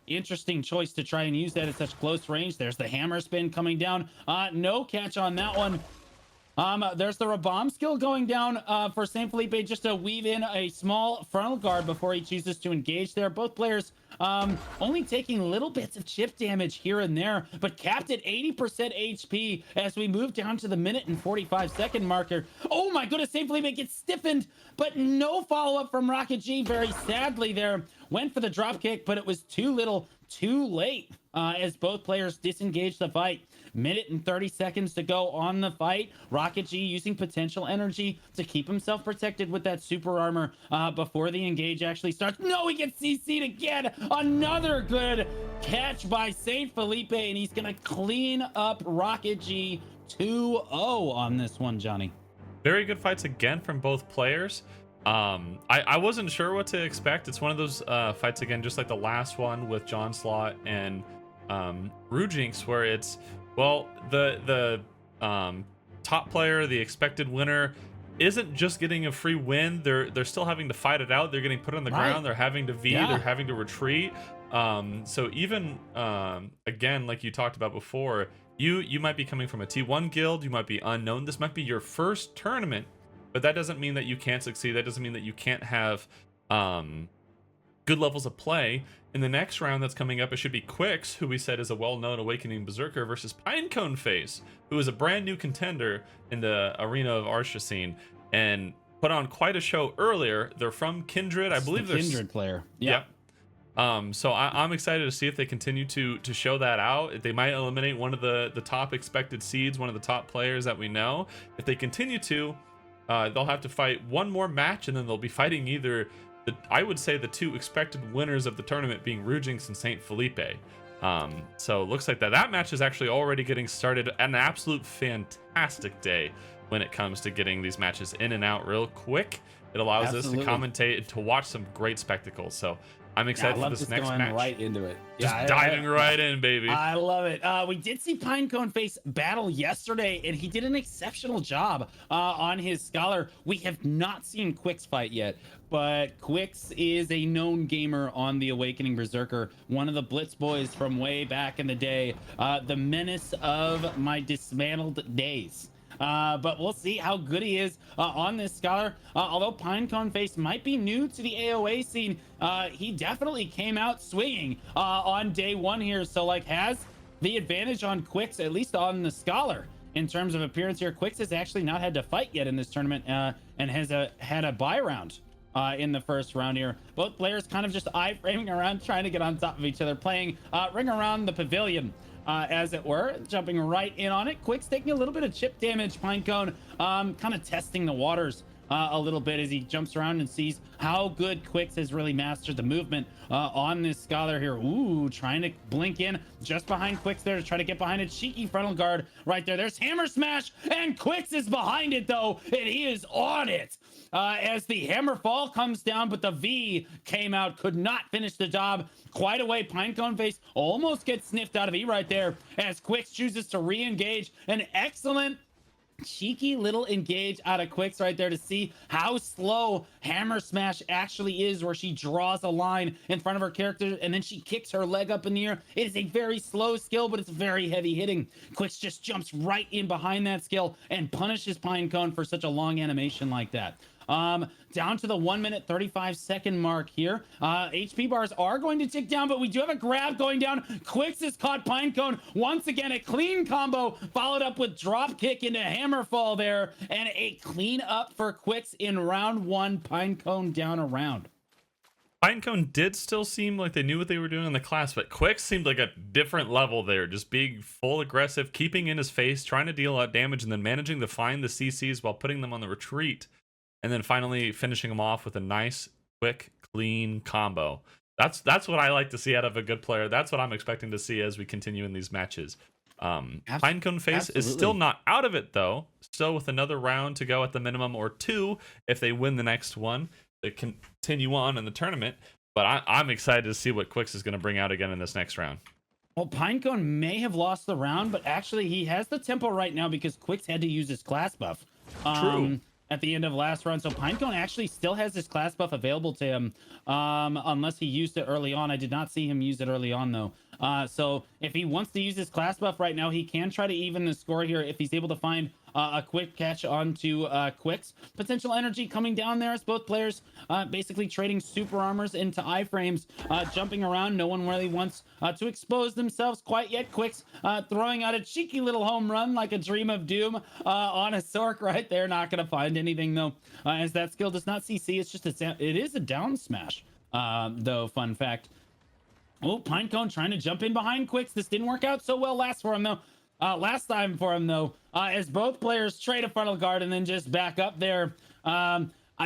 interesting choice to try and use that at such close range. There's the hammer spin coming down. No catch on that one. There's the Rabomb skill going down for St. Felipe just to weave in a small frontal guard before he chooses to engage there. Both players only taking little bits of chip damage here and there, but capped at 80% HP as we move down to the minute and 45-second marker. Oh my goodness, St. Felipe gets stiffened, but no follow-up from Rocket G. Very sadly there. Went for the drop kick, but it was too little, too late as both players disengaged the fight. Minute and 30 seconds to go on the fight. Rocket G using potential energy to keep himself protected with that super armor before the engage actually starts. No, he gets CC'd again. Another good catch by St. Felipe, and he's going to clean up Rocket G 2-0 on this one, Johnny. Very good fights again from both players. I wasn't sure what to expect. It's one of those fights again, just like the last one with John Slot and Rujinx, where it's, well, the top player, the expected winner, isn't just getting a free win. They're still having to fight it out. They're getting put on the ground. They're having to V. They're having to retreat. So even again, like you talked about before, you might be coming from a T1 guild. You might be unknown. This might be your first tournament, but that doesn't mean that you can't succeed. That doesn't mean that you can't have good levels of play. In the next round that's coming up, it should be Quix, who we said is a well-known Awakening Berserker, versus Pinecone Face, who is a brand new contender in the arena of Archacine and put on quite a show earlier. They're from Kindred. I believe they're Kindred player. Yep. So I'm excited to see if they continue to show that out. They might eliminate one of the top expected seeds, one of the top players that we know. If they continue to, they'll have to fight one more match, and then they'll be fighting either I would say the two expected winners of the tournament being Rujinx and St. Felipe. So it looks like that match is actually already getting started. An absolute fantastic day when it comes to getting these matches in and out real quick. It allows us to commentate and to watch some great spectacles. So I'm Yeah, I excited for love this just next going match. right into it. Just Yeah, diving right in, baby. I love it. We did see Pinecone face battle yesterday, and he did an exceptional job on his Scholar. We have not seen Quix fight yet, but Quix is a known gamer on the Awakening Berserker, one of the Blitz boys from way back in the day, the menace of my dismantled days. But we'll see how good he is on this Scholar. Although Pinecone Face might be new to the AOA scene, he definitely came out swinging on day one here. So like has the advantage on Quix, at least on the Scholar. In terms of appearance here, Quix has actually not had to fight yet in this tournament and has had a bye round in the first round here. Both players kind of just eye-framing around, trying to get on top of each other, playing Ring Around the Pavilion. As it were, jumping right in on it. Quix taking a little bit of chip damage. Pinecone kind of testing the waters a little bit as he jumps around and sees how good Quix has really mastered the movement on this Scholar here. Ooh, trying to blink in just behind Quix there to try to get behind a cheeky frontal guard right there. There's Hammer Smash, and Quix is behind it though, and he is on it. As the Hammer Fall comes down, but the V came out, could not finish the job. Quite away, Pinecone Face almost gets sniffed out of E right there as Quix chooses to re-engage. An excellent cheeky little engage out of Quix right there to see how slow Hammer Smash actually is, where she draws a line in front of her character and then she kicks her leg up in the air. It is a very slow skill, but it's very heavy hitting. Quix just jumps right in behind that skill and punishes Pinecone for such a long animation like that. Down to the 1 minute 35 second mark here. HP bars are going to tick down, but we do have a grab going down. Quix has caught Pinecone once again. A clean combo followed up with drop kick into hammer fall there, and a clean up for Quix in round one. Pinecone down a round. Pinecone did still seem like they knew what they were doing in the class, but Quix seemed like a different level there, just being full aggressive, keeping in his face, trying to deal out damage, and then managing to find the CCs while putting them on the retreat. And then finally finishing them off with a nice, quick, clean combo. That's what I like to see out of a good player. That's what I'm expecting to see as we continue in these matches. Pinecone Face is still not out of it, though. Still with another round to go at the minimum, or two if they win the next one. They continue on in the tournament. But I'm excited to see what Quix is going to bring out again in this next round. Well, Pinecone may have lost the round, but actually he has the tempo right now because Quix had to use his class buff. True. At the end of last round. So Pinecone actually still has his class buff available to him, unless he used it early on. I did not see him use it early on, though. So if he wants to use his class buff right now, he can try to even the score here if he's able to find a quick catch onto Quix. Potential energy coming down there as both players basically trading super armors into iframes, jumping around. No one really wants to expose themselves quite yet. Quix throwing out a cheeky little home run like a dream of doom on a Sork right there. Not going to find anything, though, as that skill does not CC. It's just it is a down smash, though, fun fact. Oh, Pinecone trying to jump in behind Quix. This didn't work out so well last time for him, though, as both players trade a frontal guard and then just back up there.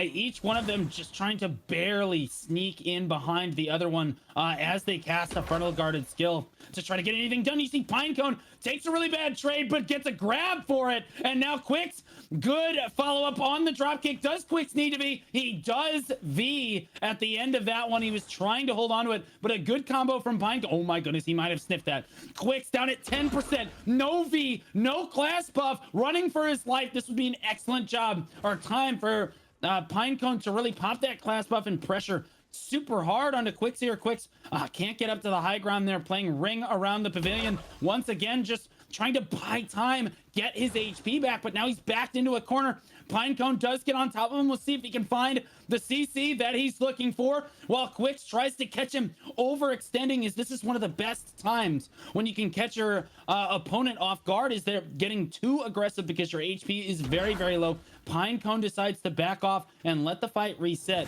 Each one of them just trying to barely sneak in behind the other one as they cast a frontal guarded skill to try to get anything done. You see Pinecone takes a really bad trade, but gets a grab for it. And now Quix, good follow-up on the dropkick. Does Quix need to be? He does V at the end of that one. He was trying to hold on to it, but a good combo from Pinecone. Oh my goodness, he might have sniffed that. Quix down at 10%. No V, no class buff, running for his life. This would be an excellent job or time for Pinecone to really pop that class buff and pressure super hard onto Quix here. Quix can't get up to the high ground there, playing Ring Around the Pavilion. Once again, just trying to buy time, get his HP back, but now he's backed into a corner. Pinecone does get on top of him. We'll see if he can find the CC that he's looking for, while Quix tries to catch him overextending. This is one of the best times when you can catch your opponent off guard, is they're getting too aggressive because your HP is very, very low. Pinecone decides to back off and let the fight reset,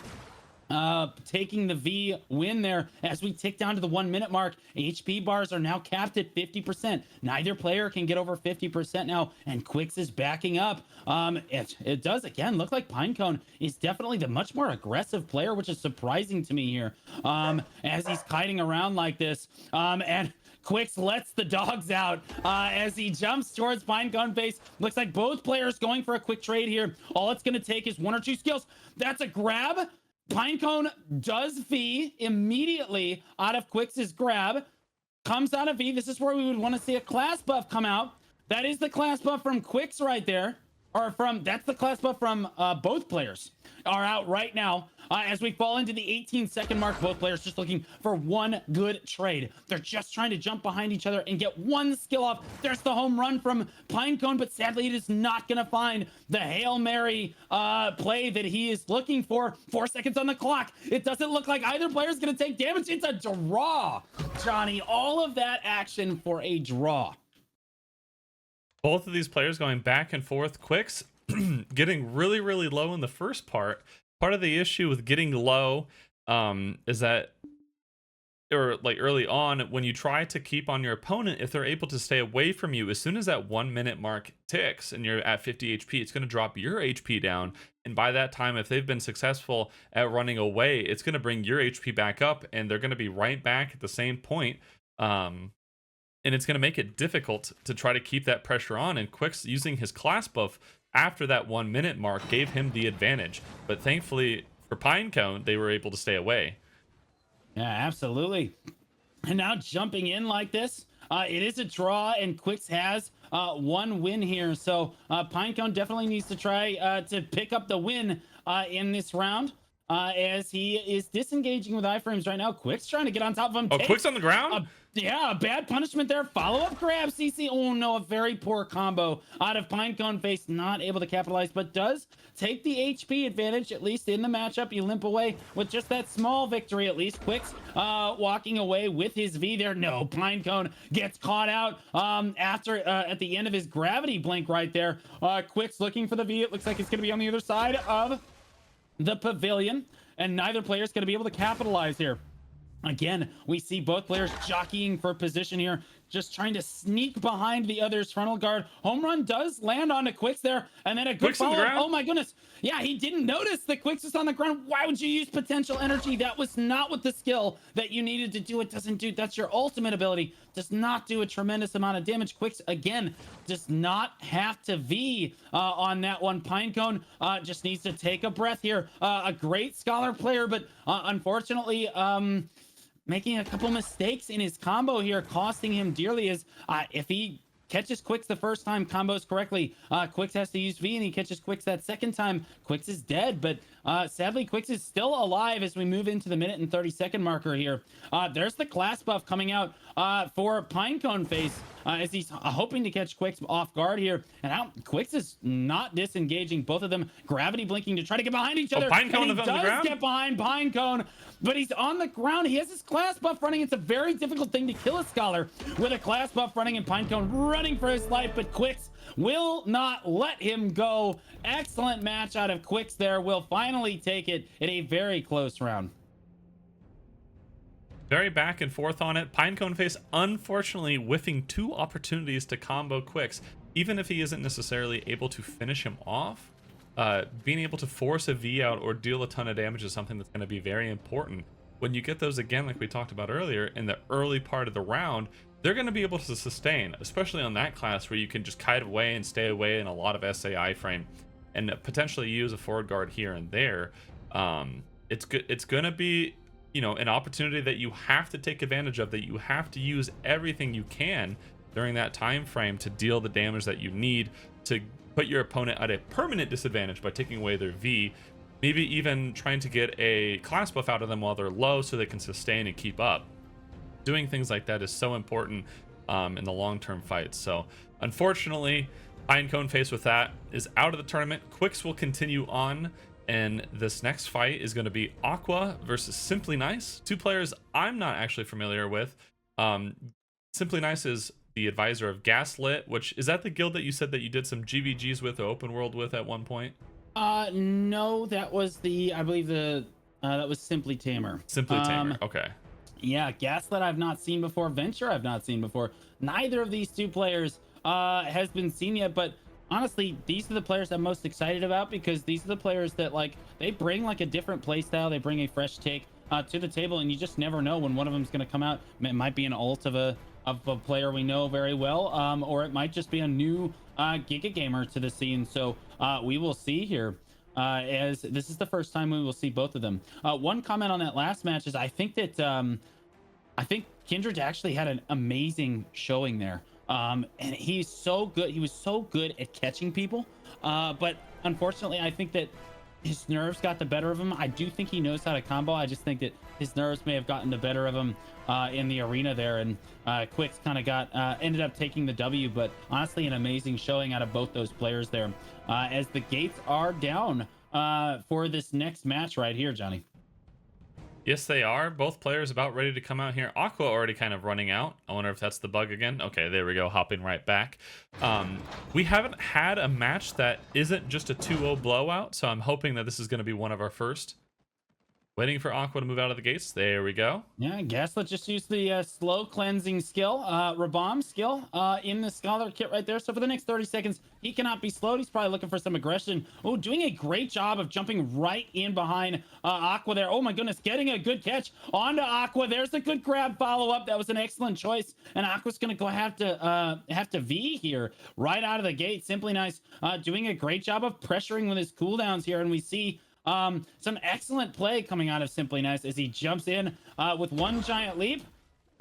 taking the V win there as we tick down to the 1 minute mark. HP bars are now capped at 50%. Neither player can get over 50% now, and Quix is backing up. It does again look like Pinecone is definitely the much more aggressive player, which is surprising to me here, as he's kiting around like this, and Quix lets the dogs out as he jumps towards Pinecone Face. Looks like both players going for a quick trade here. All it's going to take is one or two skills. That's a grab. Pinecone does V immediately out of Quix's grab. Comes out of V. This is where we would want to see a class buff come out. That is the class buff from Quix right there. Or that's the class buff from both players are out right now. As we fall into the 18-second mark, both players just looking for one good trade. They're just trying to jump behind each other and get one skill off. There's the home run from Pinecone, but sadly it is not going to find the Hail Mary play that he is looking for. 4 seconds on the clock. It doesn't look like either player is going to take damage. It's a draw, Johnny. All of that action for a draw. Both of these players going back and forth. Quix getting really, really low in the first part. Part of the issue with getting low is that, or like early on, when you try to keep on your opponent, if they're able to stay away from you, as soon as that 1 minute mark ticks and you're at 50 HP, it's going to drop your HP down. And by that time, if they've been successful at running away, it's going to bring your HP back up, and they're going to be right back at the same point. And it's going to make it difficult to try to keep that pressure on. And Quix, using his class buff after that 1 minute mark, gave him the advantage. But thankfully for Pinecone, they were able to stay away. Yeah, absolutely. And now jumping in like this, it is a draw, and Quix has one win here. So Pinecone definitely needs to try to pick up the win in this round. As he is disengaging with iframes right now. Quix trying to get on top of him. Oh, Quix on the ground? Yeah, a bad punishment there. Follow-up grab, CC. Oh, no, a very poor combo out of Pinecone face. Not able to capitalize, but does take the HP advantage, at least in the matchup. You limp away with just that small victory, at least. Quix walking away with his V there. No, Pinecone gets caught out after at the end of his gravity blink right there. Quix looking for the V. It looks like it's going to be on the other side of the pavilion, and neither player is going to be able to capitalize here. Again, we see both players jockeying for position here, just trying to sneak behind the other's frontal guard. Home run does land onto Quix there, and then a good follow. Oh my goodness. Yeah, he didn't notice that Quix is on the ground. Why would you use potential energy? That was not what the skill that you needed to do. It doesn't do. That's your ultimate ability. Does not do a tremendous amount of damage. Quix, again, does not have to V on that one. Pinecone just needs to take a breath here. A great Scholar player, but unfortunately, making a couple mistakes in his combo here, costing him dearly. As if he catches Quix the first time, combos correctly, Quix has to use V, and he catches Quix that second time, Quix is dead. But sadly, Quix is still alive as we move into the minute and 30-second marker here. There's the class buff coming out for Pinecone face, as he's hoping to catch Quix off guard here. And now Quix is not disengaging. Both of them gravity blinking to try to get behind each other. Pinecone and he does get behind Pinecone, but he's on the ground. He has his class buff running. It's a very difficult thing to kill a Scholar with a class buff running, and Pinecone running for his life, but Quix will not let him go. Excellent match out of Quix there. Will finally take it in a very close round. Very back and forth on it. Pinecone face unfortunately whiffing 2 opportunities to combo Quix. Even if he isn't necessarily able to finish him off, being able to force a V out or deal a ton of damage is something that's going to be very important. When you get those again, like we talked about earlier, in the early part of the round, they're going to be able to sustain, especially on that class where you can just kite away and stay away in a lot of SAI frame and potentially use a forward guard here and there. It's good. It's going to be, you know, an opportunity that you have to take advantage of, that you have to use everything you can during that time frame to deal the damage that you need to put your opponent at a permanent disadvantage by taking away their V, maybe even trying to get a class buff out of them while they're low so they can sustain and keep up. Doing things like that is so important in the long-term fights. So unfortunately, Pinecone face with that is out of the tournament. Quix will continue on, and this next fight is going to be Aqua versus Simply Nice, 2 players I'm not actually familiar with. Simply Nice is the advisor of Gaslit, which is that the guild that you said that you did some GVGs with or open world with at one point? No, that was I believe that was Simply Tamer. Simply Tamer, okay. Yeah, Gaslit I've not seen before. Venture I've not seen before. Neither of these 2 players has been seen yet, but honestly, these are the players I'm most excited about, because these are the players that, like, they bring like a different play style. They bring a fresh take to the table, and you just never know when one of them is going to come out. It might be an ult of a player we know very well, or it might just be a new Giga gamer to the scene. So we will see here. as this is the first time we will see both of them. One comment on that last match is I think Kindred actually had an amazing showing there. And he's so good. He was so good at catching people. But unfortunately, I think that his nerves got the better of him. I do think he knows how to combo. I just think that his nerves may have gotten the better of him in the arena there. And Quicks kind of ended up taking the W. But honestly, an amazing showing out of both those players there. As the gates are down for this next match right here, Johnny. Yes, they are. Both players about ready to come out here. Aqua already kind of running out. I wonder if that's the bug again. Okay, there we go. Hopping right back. We haven't had a match that isn't just a 2-0 blowout, so I'm hoping that this is going to be one of our first. Waiting for Aqua to move out of the gates. There we go. Yeah, I guess let's just use the slow cleansing skill, Rabam skill in the Scholar kit right there. So for the next 30 seconds, he cannot be slowed. He's probably looking for some aggression. Oh, doing a great job of jumping right in behind Aqua there. Oh my goodness, getting a good catch onto Aqua. There's a good grab follow-up. That was an excellent choice. And Aqua's going to have to V here right out of the gate. Simply Nice doing a great job of pressuring with his cooldowns here. And we see some excellent play coming out of Simply Nice as he jumps in with one giant leap.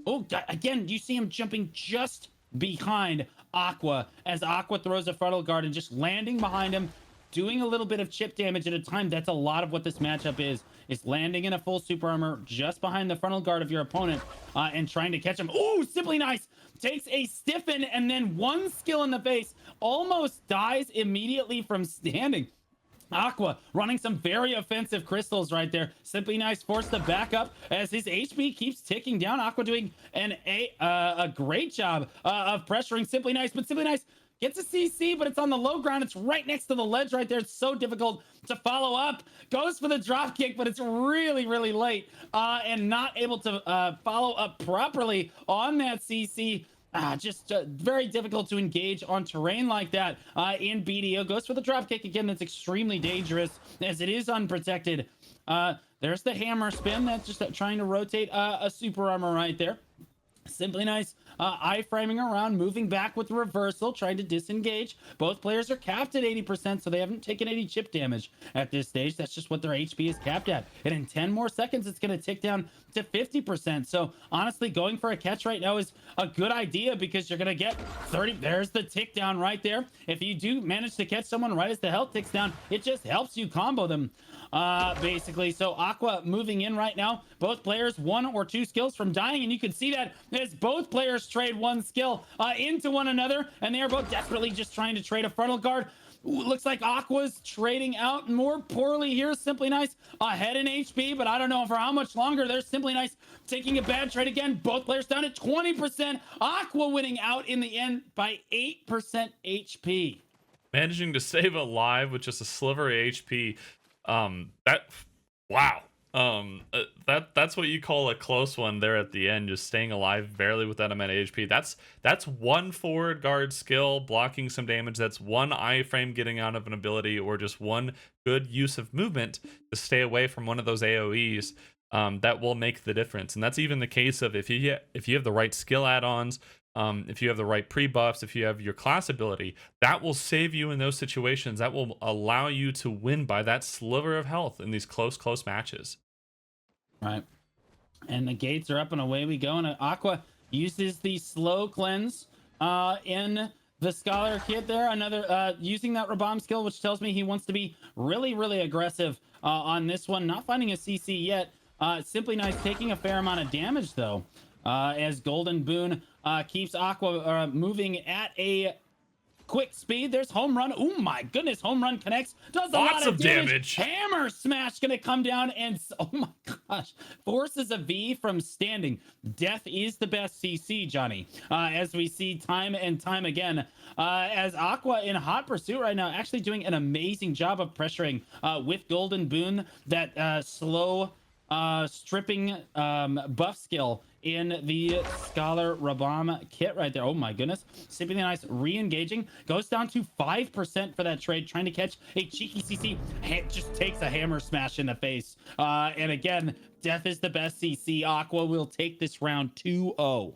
Oh, again, you see him jumping just behind Aqua as Aqua throws a frontal guard and just landing behind him, doing a little bit of chip damage at a time. That's a lot of what this matchup is landing in a full super armor just behind the frontal guard of your opponent and trying to catch him. Oh, Simply Nice takes a stiffen and then one skill in the face, almost dies immediately from standing. Aqua running some very offensive crystals right there. Simply Nice forced to back up as his HP keeps ticking down. Aqua doing a great job of pressuring Simply Nice, but Simply Nice gets a CC, but it's on the low ground. It's right next to the ledge right there. It's so difficult to follow up. Goes for the drop kick, but it's really, really late and not able to follow up properly on that CC. Just very difficult to engage on terrain like that in BDO. Goes for the drop kick again. That's extremely dangerous as it is unprotected. There's the hammer spin. That's just trying to rotate a super armor right there. Simply Nice iframing around, moving back with reversal, trying to disengage. Both players are capped at 80%, so they haven't taken any chip damage at this stage. That's just what their HP is capped at. And in 10 more seconds, it's going to tick down to 50%. So honestly, going for a catch right now is a good idea because you're going to get 30. There's the tick down right there. If you do manage to catch someone right as the health ticks down, it just helps you combo them. Basically. So Aqua moving in right now. Both players 1 or 2 skills from dying, and you can see that as both players trade one skill into one another, and they are both desperately just trying to trade a frontal guard. Ooh, looks like Aqua's trading out more poorly here. Simply Nice ahead in HP, but I don't know for how much longer. There's Simply Nice taking a bad trade again. Both players down at 20%. Aqua winning out in the end by 8% HP. Managing to save alive with just a sliver of HP. Wow. That's what you call a close one there at the end, just staying alive barely with that amount of HP. That's one forward guard skill blocking some damage. That's one iframe getting out of an ability, or just one good use of movement to stay away from one of those AoEs. That will make the difference. And that's even the case of if you have the right skill add-ons, if you have the right pre-buffs, if you have your class ability, that will save you in those situations. That will allow you to win by that sliver of health in these close matches. Right. And the gates are up and away we go. And Aqua uses the slow cleanse in the Scholar kit there. Another using that Rabam skill, which tells me he wants to be really, really aggressive on this one. Not finding a CC yet. Simply Nice taking a fair amount of damage though, as Golden Boon keeps Aqua moving at a quick speed. There's home run. Oh my goodness, home run connects. Does a lot of damage. Hammer smash gonna come down and oh my gosh, forces a V from standing. Death is the best CC, Johnny. As we see time and time again, as Aqua in hot pursuit right now, actually doing an amazing job of pressuring with Golden Boon, that slow stripping buff skill in the Scholar Rabam kit right there. Oh my goodness. Simply Nice re-engaging. Goes down to 5% for that trade, trying to catch a cheeky CC. Just takes a hammer smash in the face. And again, death is the best CC. Aqua will take this round 2-0.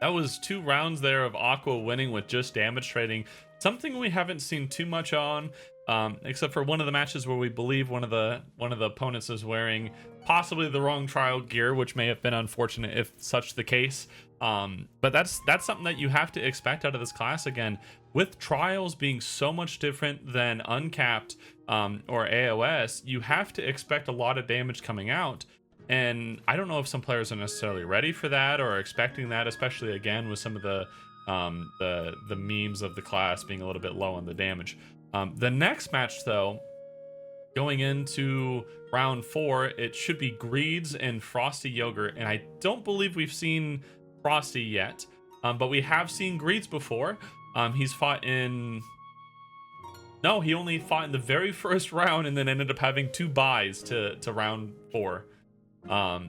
That was 2 rounds there of Aqua winning with just damage trading. Something we haven't seen too much on. except for one of the matches where we believe one of the opponents is wearing possibly the wrong trial gear, which may have been unfortunate if such the case. But that's something that you have to expect out of this class. Again, with trials being so much different than uncapped or AOS, you have to expect a lot of damage coming out. And I don't know if some players are necessarily ready for that or expecting that, especially again with some of the memes of the class being a little bit low on the damage. The next match, though, going into round 4, it should be Greeds and Frosty Yogurt, and I don't believe we've seen Frosty yet, but we have seen Greeds before. He's fought in... No, he only fought in the very first round and then ended up having 2 buys to round 4.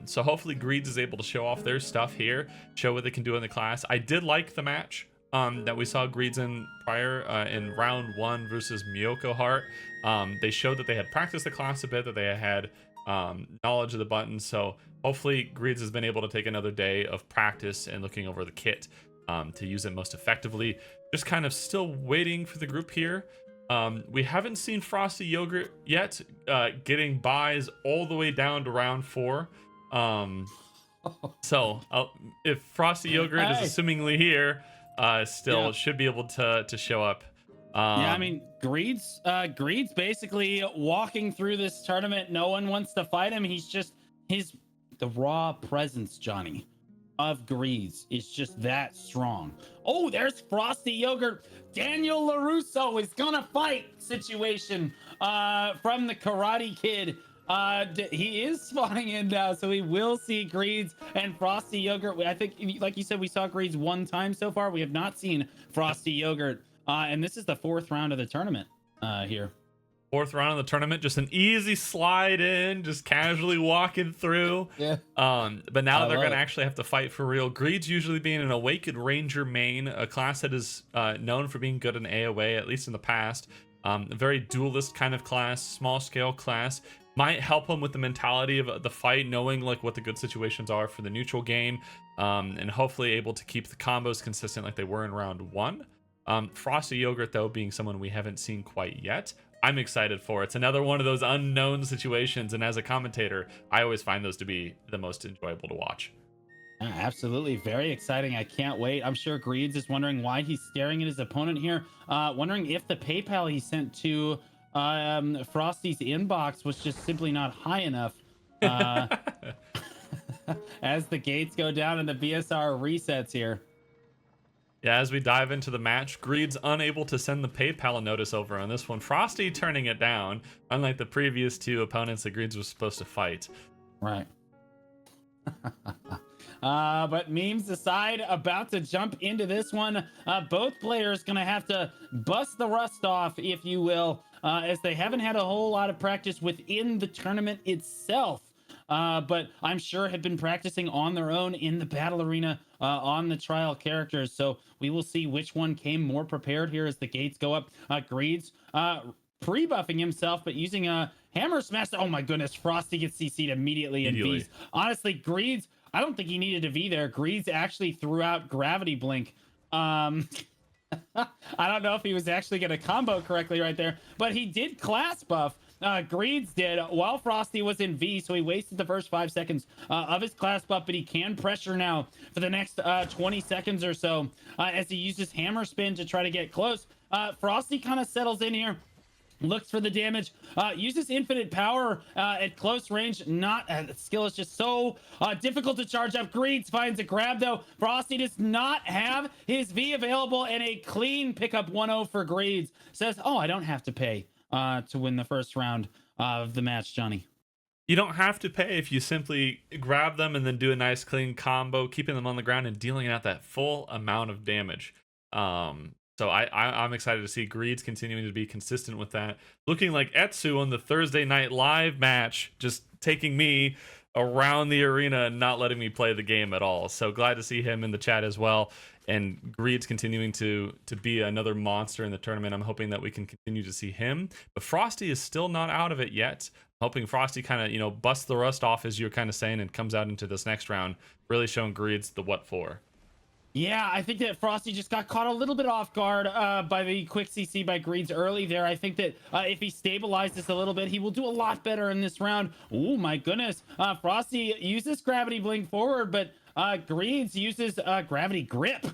So hopefully Greeds is able to show off their stuff here, show what they can do in the class. I did like the match that we saw Greeds in prior in round 1 versus Miyoko Heart. They showed that they had practiced the class a bit, that they had knowledge of the buttons. So hopefully Greeds has been able to take another day of practice and looking over the kit to use it most effectively. Just kind of still waiting for the group here. We haven't seen Frosty Yogurt yet, getting buys all the way down to round 4. So if Frosty Yogurt is assumingly here, still should be able to show up. Yeah, I mean, Greed's basically walking through this tournament. No one wants to fight him. He's just the raw presence, Johnny, of Greeds is just that strong. Oh, there's Frosty Yogurt. Daniel LaRusso is gonna fight situation from the Karate Kid. He is spawning in now, so we will see Greeds and Frosty Yogurt. I think, like you said, we saw Greeds 1 time so far. We have not seen Frosty Yogurt, and this is the 4th round of the tournament here. 4th round of the tournament, just an easy slide in, just casually walking through. Yeah. But now they're going to actually have to fight for real. Greed's usually being an Awakened Ranger main, a class that is known for being good in AoA, at least in the past. A very duelist kind of class, small scale class. Might help him with the mentality of the fight, knowing like what the good situations are for the neutral game, and hopefully able to keep the combos consistent like they were in round 1. Frosty Yogurt, though, being someone we haven't seen quite yet, I'm excited for. It's another one of those unknown situations, and as a commentator, I always find those to be the most enjoyable to watch. Absolutely, very exciting. I can't wait. I'm sure Greeds is wondering why he's staring at his opponent here, wondering if the PayPal he sent to Frosty's inbox was just simply not high enough. As the gates go down and the BSR resets here. Yeah, as we dive into the match, Greed's unable to send the PayPal notice over on this one. Frosty turning it down, unlike the previous 2 opponents that Greed's was supposed to fight. Right. But memes aside, about to jump into this one. Both players gonna have to bust the rust off, if you will, as they haven't had a whole lot of practice within the tournament itself. But I'm sure have been practicing on their own in the battle arena on the trial characters. So we will see which one came more prepared here as the gates go up. Greeds pre-buffing himself, but using a hammer smash. Oh my goodness, Frosty gets CC'd immediately in V's. Honestly, Greeds, I don't think he needed to be there. Greeds actually threw out Gravity Blink. I don't know if he was actually going to combo correctly right there, but he did class buff. Greeds did while Frosty was in V, so he wasted the first 5 seconds of his class buff, but he can pressure now for the next 20 seconds or so as he uses hammer spin to try to get close. Frosty kind of settles in here, looks for the damage, uses infinite power at close range. The skill is just so difficult to charge up. Greeds finds a grab though. Frosty does not have his V available, and a clean pickup 1-0 for Greeds. Says, oh, I don't have to pay to win the first round of the match, Johnny. You don't have to pay if you simply grab them and then do a nice clean combo, keeping them on the ground and dealing out that full amount of damage. So I'm excited to see Greeds continuing to be consistent with that. Looking like Etsu on the Thursday Night Live match, just taking me around the arena and not letting me play the game at all. So glad to see him in the chat as well. And Greed's continuing to be another monster in the tournament. I'm hoping that we can continue to see him. But Frosty is still not out of it yet. Hoping Frosty kind of, busts the rust off, as you're kind of saying, and comes out into this next round, really showing Greed's the what for. Yeah, I think that Frosty just got caught a little bit off guard by the quick CC by Greeds early there. I think that if he stabilizes a little bit, he will do a lot better in this round. Oh my goodness. Frosty uses Gravity Blink forward, but Greeds uses Gravity Grip,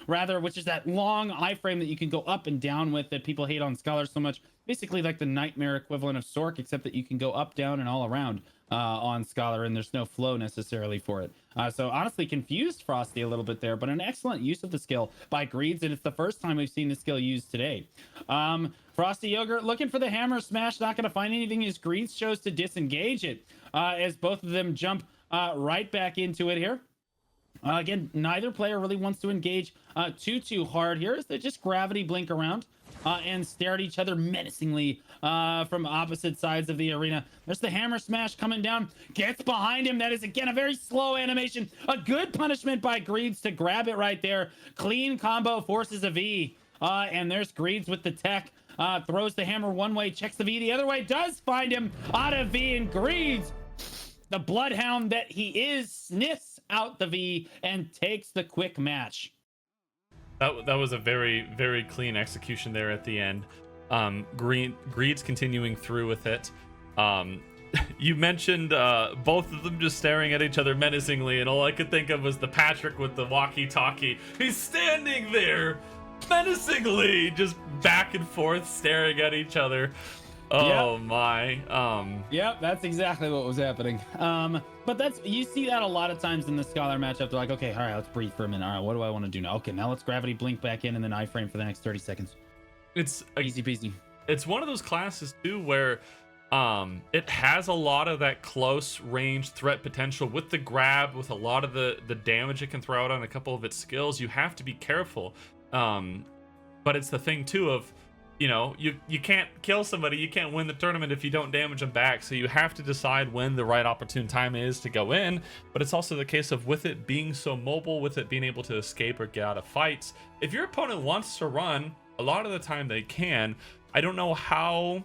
rather, which is that long iframe that you can go up and down with that people hate on Scholar so much. Basically like the Nightmare equivalent of Sork, except that you can go up, down, and all around on Scholar, and there's no flow necessarily for it. So honestly confused Frosty a little bit there, but an excellent use of the skill by Greeds, and it's the first time we've seen the skill used today. Frosty Yogurt looking for the hammer smash, not going to find anything as Greeds chose to disengage it as both of them jump right back into it here. Again, neither player really wants to engage too hard here, as they just gravity blink around and stare at each other menacingly from opposite sides of the arena. There's the hammer smash coming down, gets behind him. That is, again, a very slow animation. A good punishment by Greeds to grab it right there. Clean combo, forces a V. And there's Greeds with the tech. Throws the hammer one way, checks the V the other way, does find him out of V, and Greeds, the bloodhound that he is, sniffs out the V and takes the quick match. That was a very, very clean execution there at the end. Greed's continuing through with it. You mentioned both of them just staring at each other menacingly, and all I could think of was the Patrick with the walkie-talkie. He's standing there menacingly, just back and forth, staring at each other. Oh, yep. My. Yep, that's exactly what was happening. But you see that a lot of times in the Scholar matchup. They're like, okay, all right, let's breathe for a minute. All right, what do I want to do now? Okay, now let's gravity blink back in and then iframe for the next 30 seconds. It's easy peasy. It's one of those classes too where it has a lot of that close range threat potential with the grab, with a lot of the damage it can throw out on a couple of its skills. You have to be careful. But it's the thing too of, you know, you can't kill somebody, you can't win the tournament if you don't damage them back. So you have to decide when the right opportune time is to go in. But it's also the case of, with it being so mobile, with it being able to escape or get out of fights, if your opponent wants to run, a lot of the time they can. I don't know how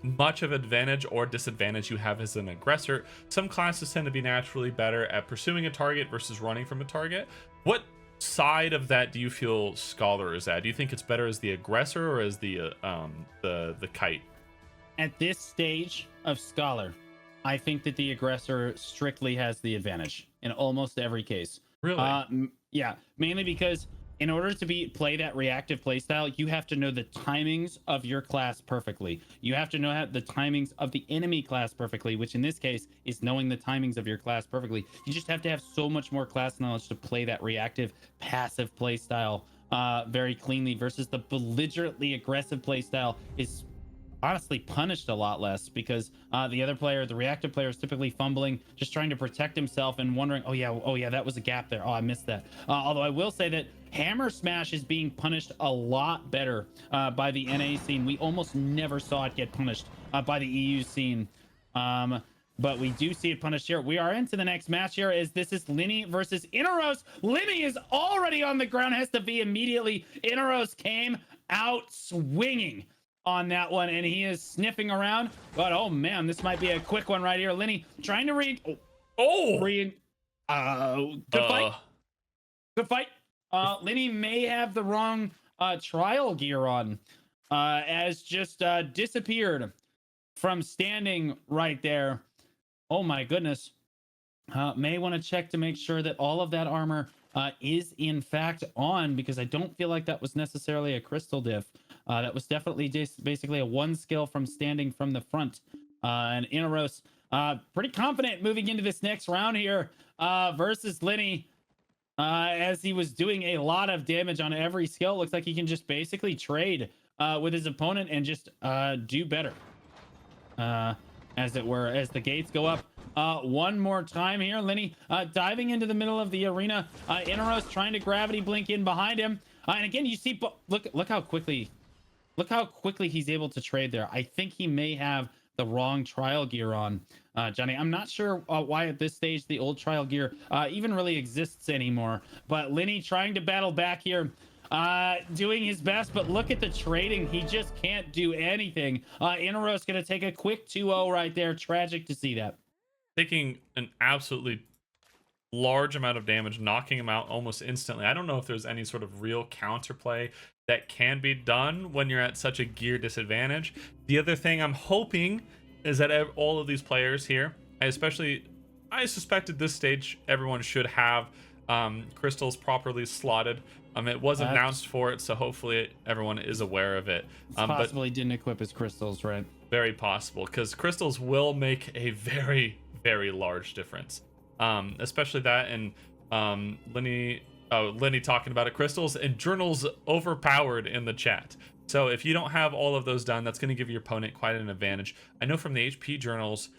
much of advantage or disadvantage you have as an aggressor. Some classes tend to be naturally better at pursuing a target versus running from a target. What side of that do you feel Scholar is at? Do you think it's better as the aggressor or as the kite? At this stage of Scholar, I think that the aggressor strictly has the advantage in almost every case. Really? Yeah, mainly because in order to play that reactive playstyle, you have to know the timings of your class perfectly. You have to know the timings of the enemy class perfectly, which in this case is knowing the timings of your class perfectly. You just have to have so much more class knowledge to play that reactive, passive playstyle very cleanly, versus the belligerently aggressive playstyle is honestly punished a lot less, because the reactive player is typically fumbling, just trying to protect himself and wondering, oh yeah, that was a gap there. Oh, I missed that. Although I will say that hammer smash is being punished a lot better by the NA scene. We almost never saw it get punished by the EU scene. But we do see it punished here. We are into the next match here, as this is Linny versus Inaros. Linny is already on the ground, has to be immediately. Inaros came out swinging on that one, and he is sniffing around. But oh man, this might be a quick one right here. Linny trying to read. Good fight. Good fight. Linny may have the wrong trial gear on, as just disappeared from standing right there. Oh my goodness. May want to check to make sure that all of that armor is in fact on, because I don't feel like that was necessarily a crystal diff. That was definitely just basically a one skill from standing from the front. And Inaros pretty confident moving into this next round here versus Linny, as he was doing a lot of damage on every skill. Looks like he can just basically trade with his opponent and just do better, as it were, as the gates go up. One more time here. Linny diving into the middle of the arena. Inaros trying to gravity blink in behind him. And again, you see, look how quickly he's able to trade there. I think he may have the wrong trial gear on, Johnny. I'm not sure why at this stage the old trial gear even really exists anymore. But Linny trying to battle back here, doing his best, but look at the trading. He just can't do anything. Inaros gonna take a quick 2-0 right there. Tragic to see that. Taking an absolutely large amount of damage, knocking him out almost instantly. I don't know if there's any sort of real counterplay that can be done when you're at such a gear disadvantage. The other thing I'm hoping is that all of these players here, I suspect at this stage everyone should have crystals properly slotted. It was announced for it, so hopefully everyone is aware of it. Possibly didn't equip his crystals, right? Very possible, because crystals will make a very, very large difference. Especially that, and Lenny talking about it, crystals and journals overpowered in the chat. So if you don't have all of those done, that's going to give your opponent quite an advantage. I know from the HP journals,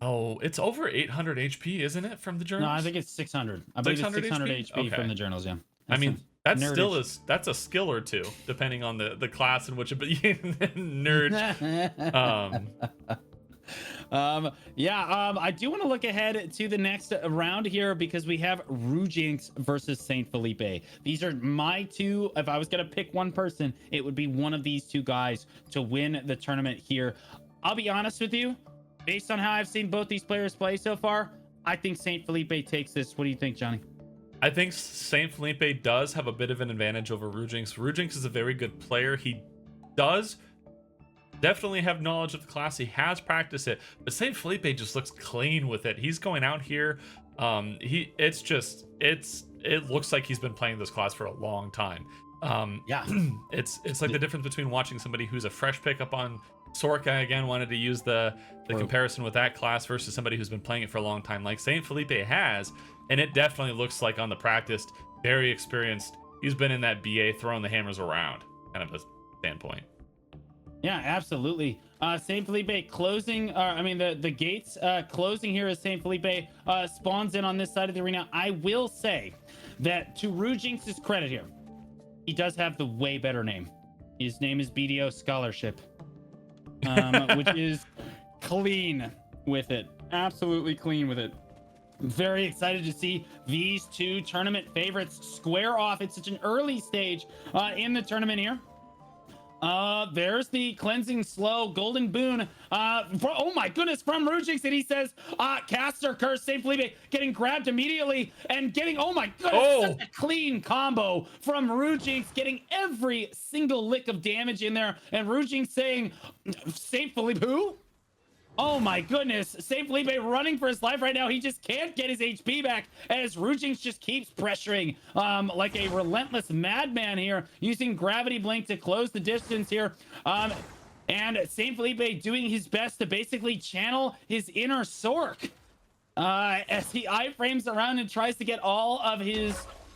it's over 800 HP, isn't it, from the journals? No, I think it's 600. I believe it's 600 HP okay. from the journals, yeah. I mean, that's a skill or two, depending on the class in which it, but nerd. I do want to look ahead to the next round here because we have Rujinx versus Saint Felipe. These are my two. If I was going to pick one person, it would be one of these two guys to win the tournament here. I'll be honest with you, based on how I've seen both these players play so far, I think Saint Felipe takes this. What do you think, Johnny? I think Saint Felipe does have a bit of an advantage over Rujinx. Rujinx is a very good player. He does definitely have knowledge of the class. He has practiced it, but Saint Felipe just looks clean with it. He's going out here. It looks like he's been playing this class for a long time. It's like the difference between watching somebody who's a fresh pickup on Sorka, again, wanted to use the comparison with that class, versus somebody who's been playing it for a long time like Saint Felipe has, and it definitely looks like on the practiced, very experienced. He's been in that BA throwing the hammers around kind of a standpoint. Yeah, absolutely. Saint Felipe closing, the gates closing here as Saint Felipe spawns in on this side of the arena. I will say that to Rujinx's credit here, he does have the way better name. His name is BDO Scholarship, which is clean with it. Absolutely clean with it. Very excited to see these two tournament favorites square off at such an early stage in the tournament here. There's the cleansing slow golden boon. Oh my goodness, from Rujinx, and he says, caster curse, Saint Felipe getting grabbed immediately and getting, oh my goodness, such a clean combo from Rujinx, getting every single lick of damage in there, and Rujinx saying, Saint Felipe, who? Oh my goodness, Saint Felipe running for his life right now. He just can't get his HP back as Rujinx just keeps pressuring like a relentless madman here, using Gravity Blink to close the distance here. And Saint Felipe doing his best to basically channel his inner Sork as he iframes around and tries to get all of his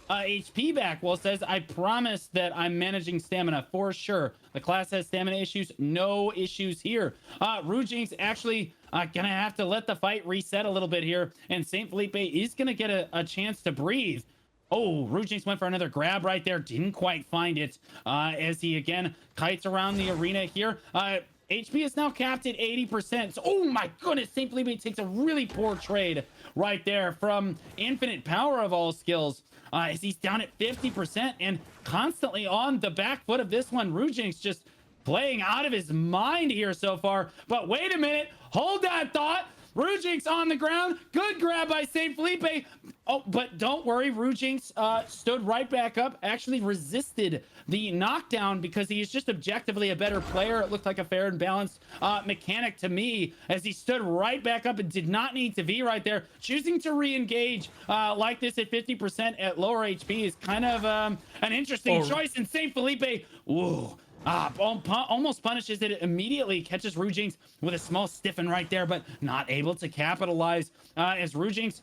HP back. Well, says, I promise that I'm managing stamina for sure. The class has stamina issues, no issues here. Rujinx actually gonna have to let the fight reset a little bit here, and Saint Felipe is gonna get a chance to breathe. Oh, Rujinx went for another grab right there, didn't quite find it as he again kites around the arena here. HP is now capped at 80%. So, oh my goodness, Saint Felipe takes a really poor trade right there from infinite power of all skills. As he's down at 50% and constantly on the back foot of this one. Rujinx just playing out of his mind here so far. But wait a minute, hold that thought. Rujinx on the ground, good grab by Saint Felipe. Oh, but don't worry, Rujinx stood right back up, actually resisted the knockdown because he is just objectively a better player. It looked like a fair and balanced mechanic to me, as he stood right back up and did not need to be right there. Choosing to re-engage like this at 50% at lower HP is kind of an interesting choice. And Saint Felipe, whoa, almost punishes it immediately, catches Rujinx with a small stiffen right there, but not able to capitalize as Rujinx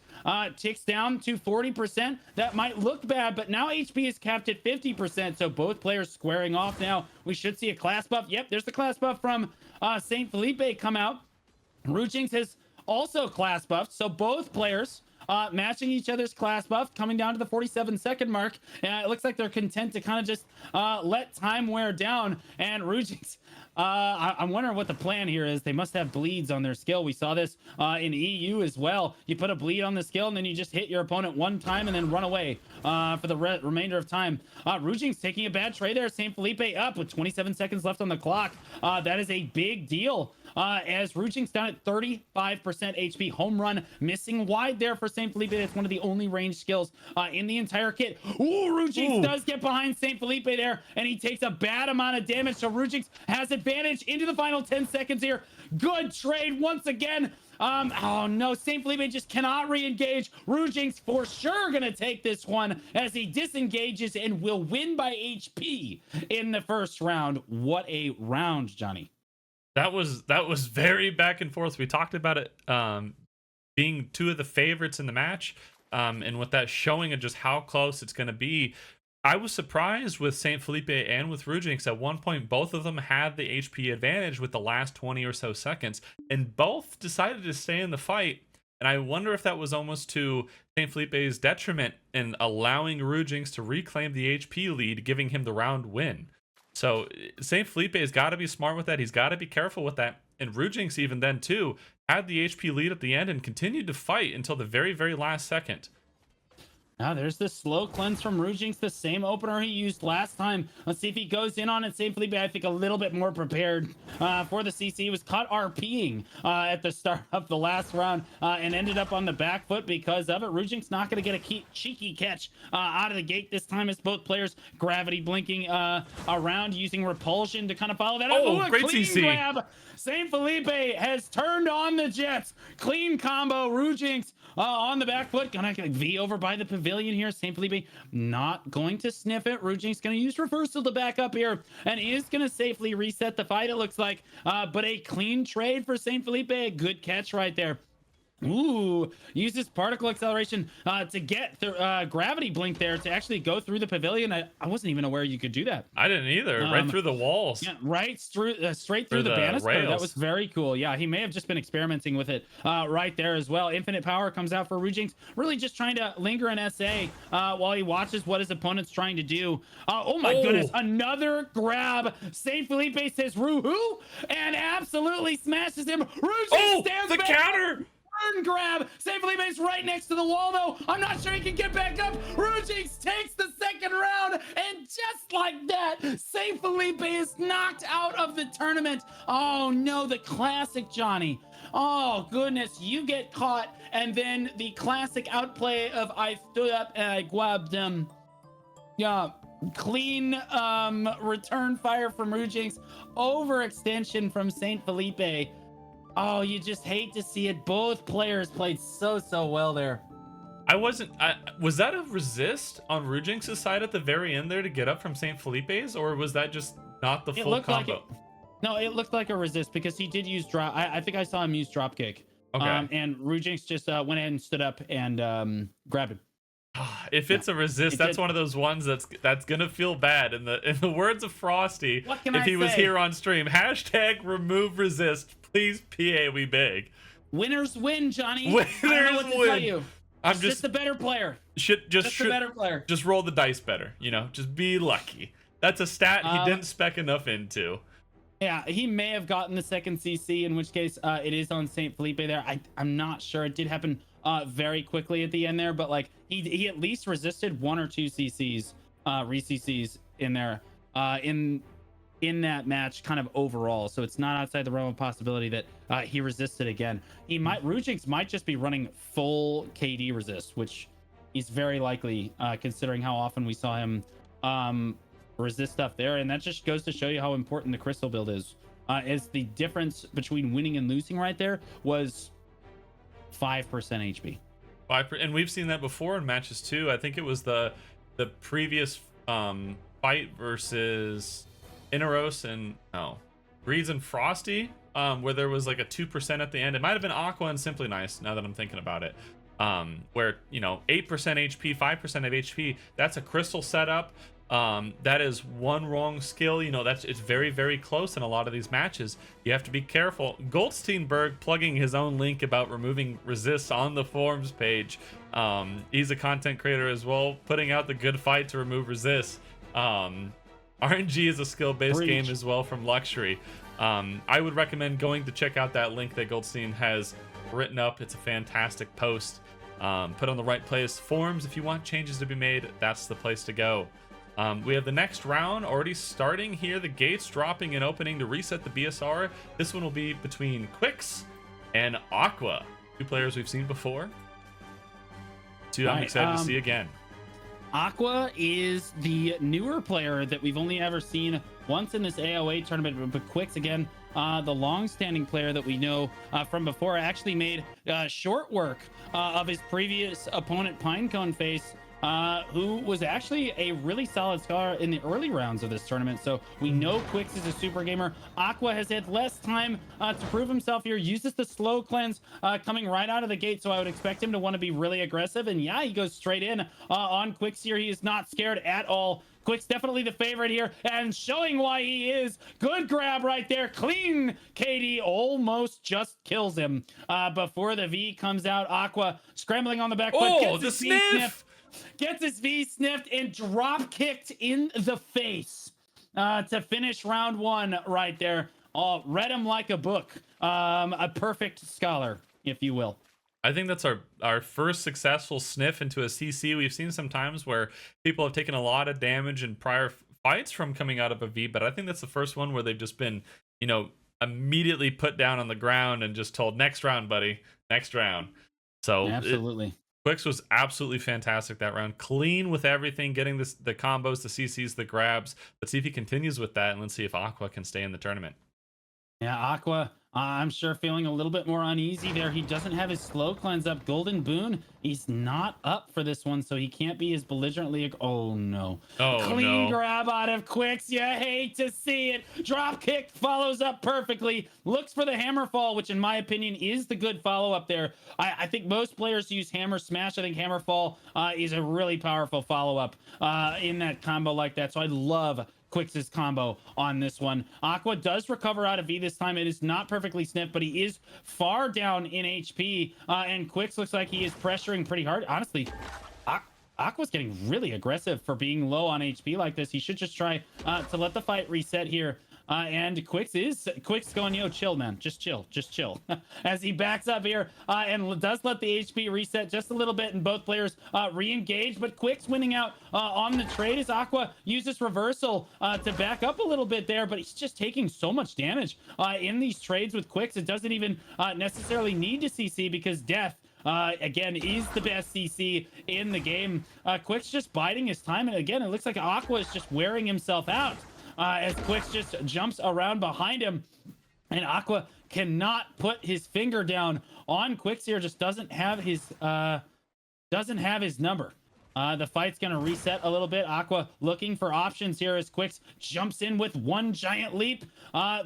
ticks down to 40%. That might look bad, but now HP is capped at 50%, so both players squaring off now. We should see a class buff. Yep, there's the class buff from Saint Felipe come out. Rujinx has also class buffed, so both players matching each other's class buff, coming down to the 47-second mark. It looks like they're content to kind of just let time wear down. And Rujinx, I'm wondering what the plan here is. They must have bleeds on their skill. We saw this in EU as well. You put a bleed on the skill, and then you just hit your opponent one time and then run away for the remainder of time. Rujinx taking a bad trade there. Saint Felipe up with 27 seconds left on the clock. That is a big deal as Rujing's down at 35% HP. Home run missing wide there for St. Felipe. That's one of the only ranged skills in the entire kit. Ooh, Rujing's does get behind St. Felipe there, and he takes a bad amount of damage. So Rujing's has advantage into the final 10 seconds here. Good trade once again. Oh no, St. Felipe just cannot re-engage. Rujing's for sure gonna take this one as he disengages and will win by HP in the first round. What a round, Johnny. That was very back and forth. We talked about it being two of the favorites in the match, and with that showing of just how close it's gonna be. I was surprised with St. Felipe and with Rujinx. At one point, both of them had the HP advantage with the last 20 or so seconds, and both decided to stay in the fight. And I wonder if that was almost to St. Felipe's detriment in allowing Rujinx to reclaim the HP lead, giving him the round win. So St. Felipe has got to be smart with that. He's got to be careful with that. And Rujinx, even then too, had the HP lead at the end and continued to fight until the very, very last second. Now there's the slow cleanse from Rujinx, the same opener he used last time. Let's see if he goes in on it. St. Felipe, I think, a little bit more prepared for the CC. He was caught RPing at the start of the last round and ended up on the back foot because of it. Rujinx not going to get a cheeky catch out of the gate this time as both players gravity blinking around using repulsion to kind of follow that up. Oh, great clean CC. grab. St. Felipe has turned on the Jets. Clean combo. Rujinx on the back foot. Gonna V over by the pavilion here. St. Felipe not going to sniff it. Rujinx gonna use reversal to back up here and is gonna safely reset the fight, it looks like. But a clean trade for St. Felipe. A good catch right there. Ooh, uses particle acceleration to get the gravity blink there to actually go through the pavilion. I wasn't even aware you could do that. I didn't either. Right through the walls. Yeah, right through, straight through the banister. Rails. That was very cool. Yeah, he may have just been experimenting with it right there as well. Infinite power comes out for Rujinx, really just trying to linger in SA while he watches what his opponent's trying to do. Oh my goodness, another grab. St. Felipe says Ruhu and absolutely smashes him. Rujinx stands the back. counter. Grab. St. Felipe's right next to the wall, though. I'm not sure he can get back up. Rujinx takes the second round, and just like that, St. Felipe is knocked out of the tournament. Oh no, the classic, Johnny. Oh goodness, you get caught, and then the classic outplay of I stood up and I grabbed him. Yeah. Clean return fire from Rujinx. Overextension from St. Felipe. Oh, you just hate to see it. Both players played so well there. Was that a resist on Rujinx's side at the very end there to get up from St. Felipe's, or was that just not the full combo? No, it looked like a resist because he did use drop. I think I saw him use drop kick. Okay. And Rujinx just went ahead and stood up and grabbed him. If it's a resist, that's one of those ones that's gonna feel bad. In the words of Frosty, if he was here on stream, hashtag remove resist. Please, PA, we beg. Winners win, Johnny. Winners I don't know what to win. tell you. I'm just the better player. Just the better player. Just roll the dice better. You know, just be lucky. That's a stat he didn't spec enough into. Yeah, he may have gotten the second CC, in which case it is on St. Felipe there. I'm not sure. It did happen very quickly at the end there, but like he at least resisted one or two CCs, re-CCs in there in that match kind of overall. So it's not outside the realm of possibility that he resisted again. Rujinx might just be running full KD resist, which is very likely considering how often we saw him resist stuff there. And that just goes to show you how important the crystal build is. As the difference between winning and losing right there was 5% HP. 5%, and we've seen that before in matches too. I think it was the previous fight versus Inaros and Greeds and Frosty, where there was like a 2% at the end. It might have been Aqua and Simply Nice, now that I'm thinking about it. Where 8% HP, 5% of HP, that's a crystal setup. That is one wrong skill. It's very, very close in a lot of these matches. You have to be careful. Goldsteinberg plugging his own link about removing resists on the forums page. He's a content creator as well, putting out the good fight to remove resists. RNG is a skill-based game as well from Luxury. I would recommend going to check out that link that Goldstein has written up. It's a fantastic post. Put on the right place. Forums, if you want changes to be made, that's the place to go. We have the next round already starting here. The gates dropping and opening to reset the BSR. This one will be between Quicks and Aqua. Two players we've seen before. Two I'm excited to see again. Aqua is the newer player that we've only ever seen once in this AOA tournament, but Quicks, again, the long-standing player that we know from before, actually made short work of his previous opponent, Pinecone Face, who was actually a really solid scholar in the early rounds of this tournament. So we know Quicks is a super gamer. Aqua has had less time to prove himself here, uses the slow cleanse coming right out of the gate, so I would expect him to want to be really aggressive. And yeah, he goes straight in on Quicks here. He is not scared at all. Quick's definitely the favorite here, and showing why he is. Good grab right there. Clean KD almost just kills him before the V comes out. Aqua scrambling on the back foot. Oh, the sniff! Gets his V sniffed and drop kicked in the face to finish round one right there. Oh, read him like a book. A perfect scholar, if you will. I think that's our first successful sniff into a CC. We've seen some times where people have taken a lot of damage in prior fights from coming out of a V, but I think that's the first one where they've just been, you know, immediately put down on the ground and just told, next round, buddy, next round. So absolutely. Quicks was absolutely fantastic that round. Clean with everything, getting the combos, the CCs, the grabs. Let's see if he continues with that, and let's see if Aqua can stay in the tournament. Yeah, Aqua, I'm sure feeling a little bit more uneasy there. He doesn't have his slow cleanse up. Golden Boon, he's not up for this one, so he can't be as belligerently. Oh, no. Oh, Clean no. grab out of Quicks. You hate to see it. Drop kick follows up perfectly. Looks for the hammer fall, which in my opinion is the good follow-up there. I think most players use hammer smash. I think hammer fall is a really powerful follow-up in that combo like that. So I love Quicks' combo on this one. Aqua does recover out of V this time. It is not perfectly sniffed, but he is far down in HP. And Quicks looks like he is pressuring pretty hard. Honestly, Aqua's getting really aggressive for being low on HP like this. He should just try to let the fight reset here. And Quicks going, yo, chill, man. Just chill. As he backs up here and does let the HP reset just a little bit, and both players re-engage. But Quicks winning out on the trade as Aqua uses reversal to back up a little bit there, but he's just taking so much damage in these trades with Quicks. It doesn't even necessarily need to CC because Death again is the best CC in the game. Quicks just biding his time, and again, it looks like Aqua is just wearing himself out. As Quicks just jumps around behind him, and Aqua cannot put his finger down on Quicks here. Just doesn't have his number. The fight's gonna reset a little bit. Aqua looking for options here as Quicks jumps in with one giant leap.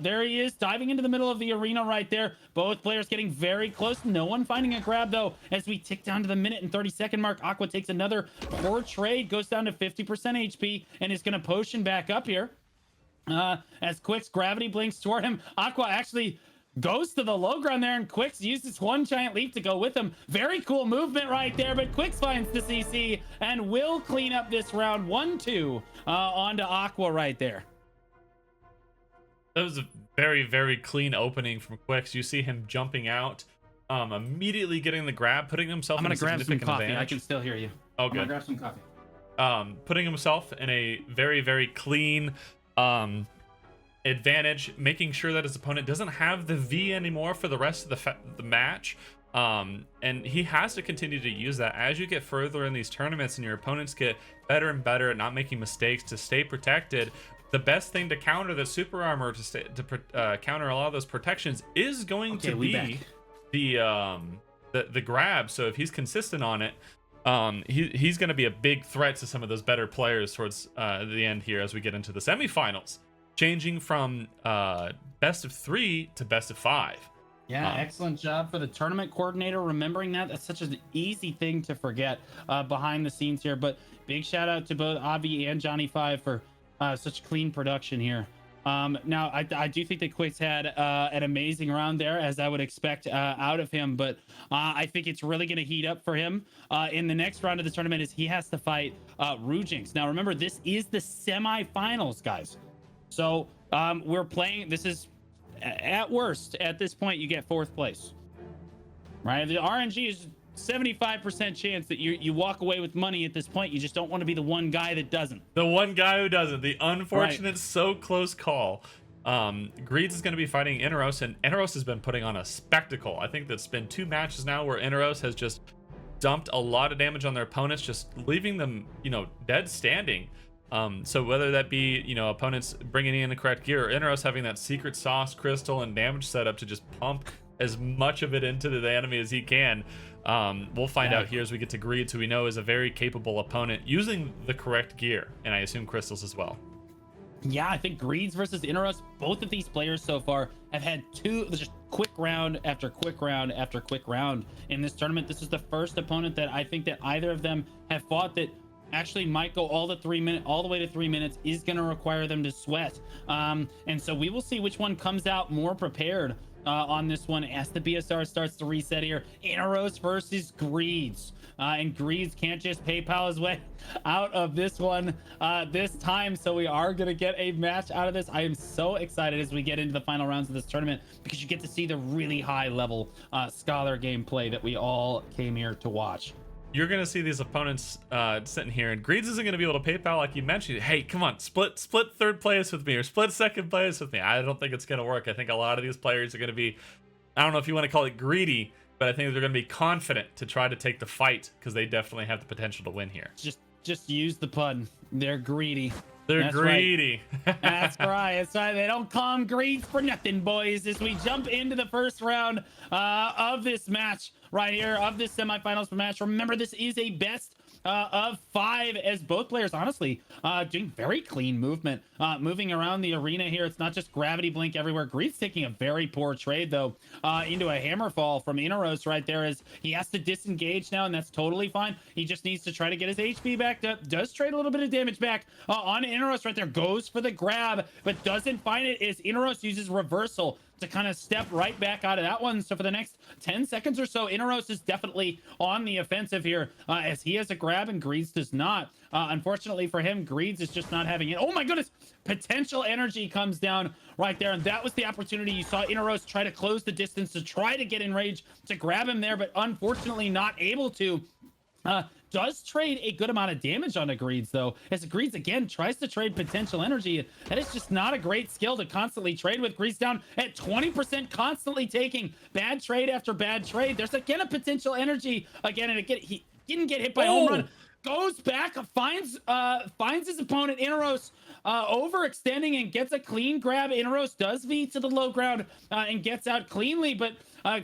There he is, diving into the middle of the arena right there. Both players getting very close. No one finding a grab though. As we tick down to the minute and 30-second mark, Aqua takes another poor trade, goes down to 50% HP, and is gonna potion back up here. As Quicks gravity blinks toward him, Aqua actually goes to the low ground there, and Quicks uses one giant leap to go with him. Very cool movement right there, but Quicks finds the CC and will clean up this round 1-2 onto Aqua right there. That was a very, very clean opening from Quicks. You see him jumping out, immediately getting the grab, putting himself in a significant advantage. I can still hear you. Oh, good. I'm gonna grab some coffee. Putting himself in a very, very clean advantage, making sure that his opponent doesn't have the V anymore for the rest of the match. And he has to continue to use that as you get further in these tournaments and your opponents get better and better at not making mistakes to stay protected. The best thing to counter the super armor, to counter a lot of those protections, is going to be the grab. So if he's consistent on it, he's going to be a big threat to some of those better players towards the end here as we get into the semifinals, changing from best of 3 to best of 5. Yeah, excellent job for the tournament coordinator remembering that. That's such an easy thing to forget behind the scenes here. But big shout out to both Avi and Johnny 5 for such clean production here. Now, I do think that Quicks had an amazing round there, as I would expect out of him. But I think it's really going to heat up for him in the next round of the tournament as he has to fight Rujinx. Now, remember, this is the semifinals, guys. So we're playing. This is, at worst, at this point, you get 4th place. Right? The RNG is 75% chance that you walk away with money at this point. You just don't want to be the one guy that doesn't. The one guy who doesn't. The unfortunate, so close call. Greeds is going to be fighting Inaros, and Inaros has been putting on a spectacle. I think that's been 2 matches now where Inaros has just dumped a lot of damage on their opponents, just leaving them, dead standing. So whether that be, opponents bringing in the correct gear, or Inaros having that secret sauce, crystal, and damage setup to just pump as much of it into the enemy as he can. We'll find out here as we get to Greeds, who we know is a very capable opponent using the correct gear, and I assume crystals as well. Yeah, I think Greeds versus Inaros, both of these players so far have had 2 just quick round after quick round after quick round in this tournament. This is the first opponent that I think that either of them have fought that actually might go all the way to 3 minutes, is going to require them to sweat. And so we will see which one comes out more prepared on this one as the BSR starts to reset here. Inaros versus Greeds. And Greeds can't just PayPal his way out of this one this time. So we are going to get a match out of this. I am so excited as we get into the final rounds of this tournament, because you get to see the really high level Scholar gameplay that we all came here to watch. You're going to see these opponents sitting here, and Greeds isn't going to be able to PayPal like you mentioned. Hey, come on, split 3rd place with me, or split 2nd place with me. I don't think it's going to work. I think a lot of these players are going to be, I don't know if you want to call it greedy, but I think they're going to be confident to try to take the fight, because they definitely have the potential to win here. Just use the pun. They're greedy. They're greedy. Right. That's right. That's right. They don't call them Greeds for nothing, boys. As we jump into the first round of this match right here, of this semifinals match. Remember, this is a best of 5, as both players honestly doing very clean movement, moving around the arena here. It's not just gravity blink everywhere. Greed's taking a very poor trade though into a hammer fall from Inaros right there, as he has to disengage now, and that's totally fine. He just needs to try to get his HP back. Does trade a little bit of damage back on Inaros right there, goes for the grab but doesn't find it, as Inaros uses reversal to kind of step right back out of that one. So for the next 10 seconds or so, Inaros is definitely on the offensive here, as he has a grab and Greeds does not. Unfortunately for him, Greeds is just not having it. Oh my goodness, potential energy comes down right there, and that was the opportunity. You saw Inaros try to close the distance to try to get in range to grab him there, but unfortunately not able to. Does trade a good amount of damage onto Greeds though, as Greeds again tries to trade potential energy. That is just not a great skill to constantly trade with. Greeds down at 20%, constantly taking bad trade after bad trade. There's again a potential energy again, and again he didn't get hit by home run. Goes back, finds his opponent Inaros overextending, and gets a clean grab. Inaros does V to the low ground and gets out cleanly, but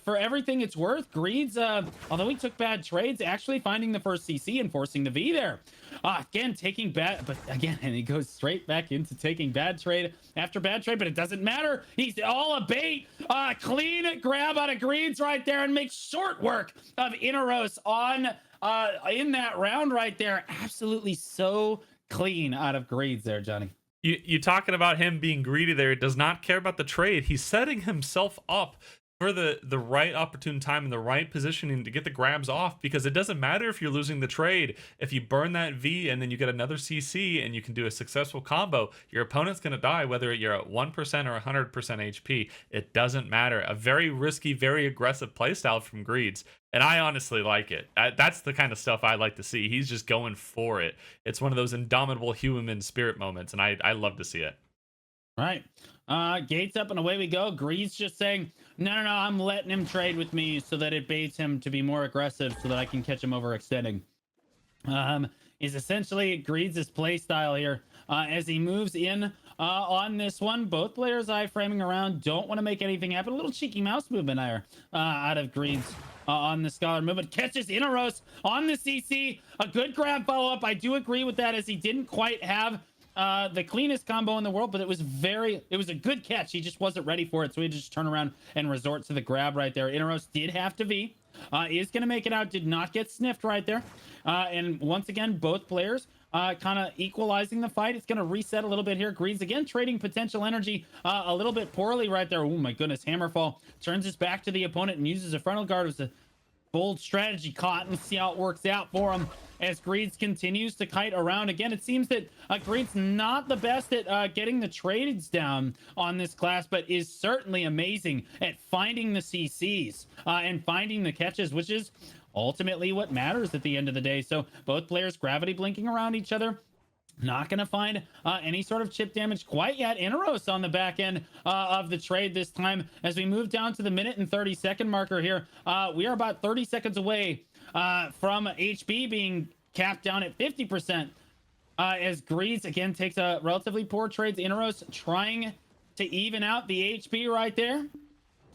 for everything it's worth, Greeds, although he took bad trades, actually finding the first CC and forcing the V there. Again, taking bad, but again, and he goes straight back into taking bad trade after bad trade, but it doesn't matter. He's all a bait. Clean grab out of Greeds right there, and makes short work of Inaros on in that round right there. Absolutely so clean out of Greeds there, Johnny. You talking about him being greedy there. Does not care about the trade. He's setting himself up for the right opportune time and the right positioning to get the grabs off, because it doesn't matter if you're losing the trade. If you burn that V and then you get another CC and you can do a successful combo, your opponent's going to die whether you're at 1% or 100% HP. It doesn't matter. A very risky, very aggressive playstyle from Greeds, and I honestly like it. That's the kind of stuff I like to see. He's just going for it. It's one of those indomitable human spirit moments, and I love to see it. Right. Gates up and away we go. Greed's just saying, no, I'm letting him trade with me so that it baits him to be more aggressive so that I can catch him overextending. Is essentially Greeds' play style here as he moves in on this one. Both players iframing around, don't want to make anything happen. A little cheeky mouse movement there out of Greeds on the Scholar movement. Catches Inaros on the CC. A good grab follow-up. I do agree with that, as he didn't quite have the cleanest combo in the world, but it was a good catch. He just wasn't ready for it, so he just turn around and resort to the grab right there. Inaros did have to V, is going to make it out, did not get sniffed right there, and once again both players kind of equalizing the fight. It's going to reset a little bit here. Greeds again trading potential energy a little bit poorly right there. Oh my goodness, Hammerfall turns his back to the opponent and uses a frontal guard. It was a bold strategy caught, and see how it works out for him as Greeds continues to kite around. Again, it seems that Greeds not the best at getting the trades down on this class, but is certainly amazing at finding the CCs and finding the catches, which is ultimately what matters at the end of the day. So both players gravity blinking around each other. Not going to find any sort of chip damage quite yet. Inaros on the back end of the trade this time. As we move down to the minute and 30-second marker here, we are about 30 seconds away from HP being capped down at 50%. As Greaves again takes a relatively poor trade. Inaros trying to even out the HP right there.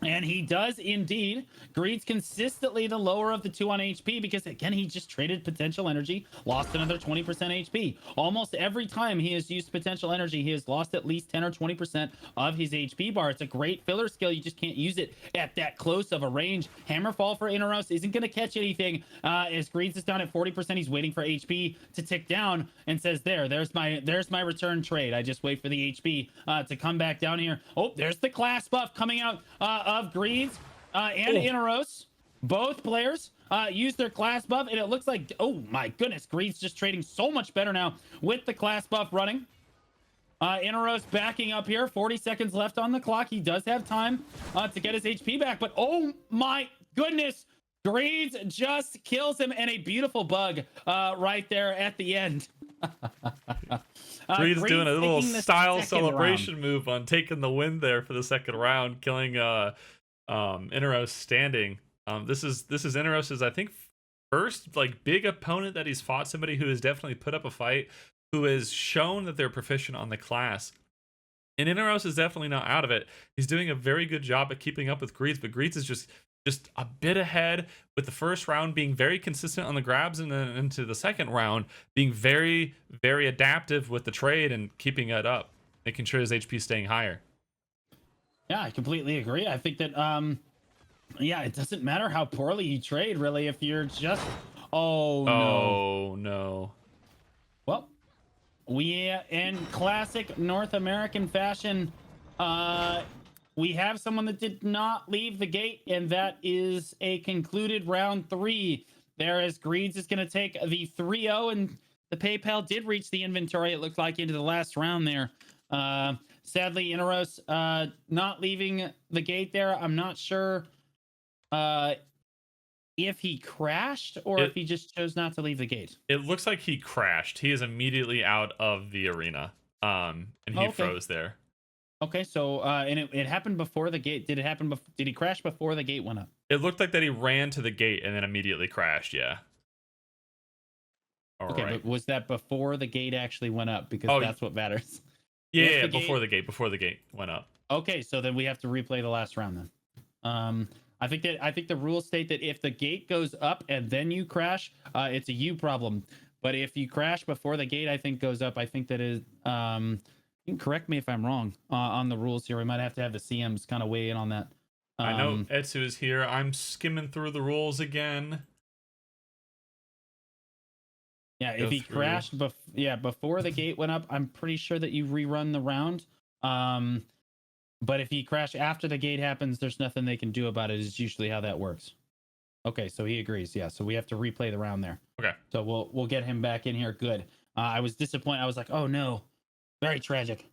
And he does indeed. Greed's consistently the lower of the two on HP because, again, he just traded potential energy, lost another 20% HP. Almost every time he has used potential energy, he has lost at least 10 or 20% of his HP bar. It's a great filler skill. You just can't use it at that close of a range. Hammerfall for Inaros isn't going to catch anything. As Greed's is down at 40%, he's waiting for HP to tick down and says, there's my return trade. I just wait for the HP to come back down here. Oh, there's the class buff coming out of Greaves and Inaros. Both players use their class buff, and it looks like, oh my goodness, Greaves just trading so much better now with the class buff running. Inaros backing up here, 40 seconds left on the clock. He does have time to get his HP back, but oh my goodness, Greaves just kills him, and a beautiful bug right there at the end. Greed's doing a little style second celebration move on taking the win there for the second round, killing Inaros standing. This is Inaros's, I think, first like big opponent that he's fought, somebody who has definitely put up a fight, who has shown that they're proficient on the class. And Inaros is definitely not out of it. He's doing a very good job at keeping up with Greaves, but Greaves is just a bit ahead, with the first round being very consistent on the grabs, and then into the second round being very, very adaptive with the trade and keeping it up, making sure his HP staying higher. Yeah, I completely agree. I think that yeah, it doesn't matter how poorly you trade, really, if you're just Oh no. Well, we in classic North American fashion, we have someone that did not leave the gate, and that is a concluded round 3. There, as Greaves is going to take the 3-0, and the PayPal did reach the inventory, it looked like, into the last round there. Sadly, Inaros not leaving the gate there. I'm not sure if he crashed or if he just chose not to leave the gate. It looks like he crashed. He is immediately out of the arena, and he froze there. Okay, so and it happened before the gate. Did it happen? Did he crash before the gate went up? It looked like that he ran to the gate and then immediately crashed. Yeah. All right. But was that before the gate actually went up? Because that's what matters. Yeah, before the gate went up. Okay, so then we have to replay the last round then. I think the rules state that if the gate goes up and then you crash, it's a you problem. But if you crash before the gate, I think goes up, I think that is you can correct me if I'm wrong on the rules here. We might have to have the CMs kind of weigh in on that. I know Etsu is here. I'm skimming through the rules again. Yeah, if he crashed before the gate went up, I'm pretty sure that you rerun the round. But if he crashed after the gate happens, there's nothing they can do about it. Is usually how that works. Okay, so he agrees. Yeah, so we have to replay the round there. Okay. So we'll get him back in here. Good. I was disappointed. I was like, oh no. Very tragic.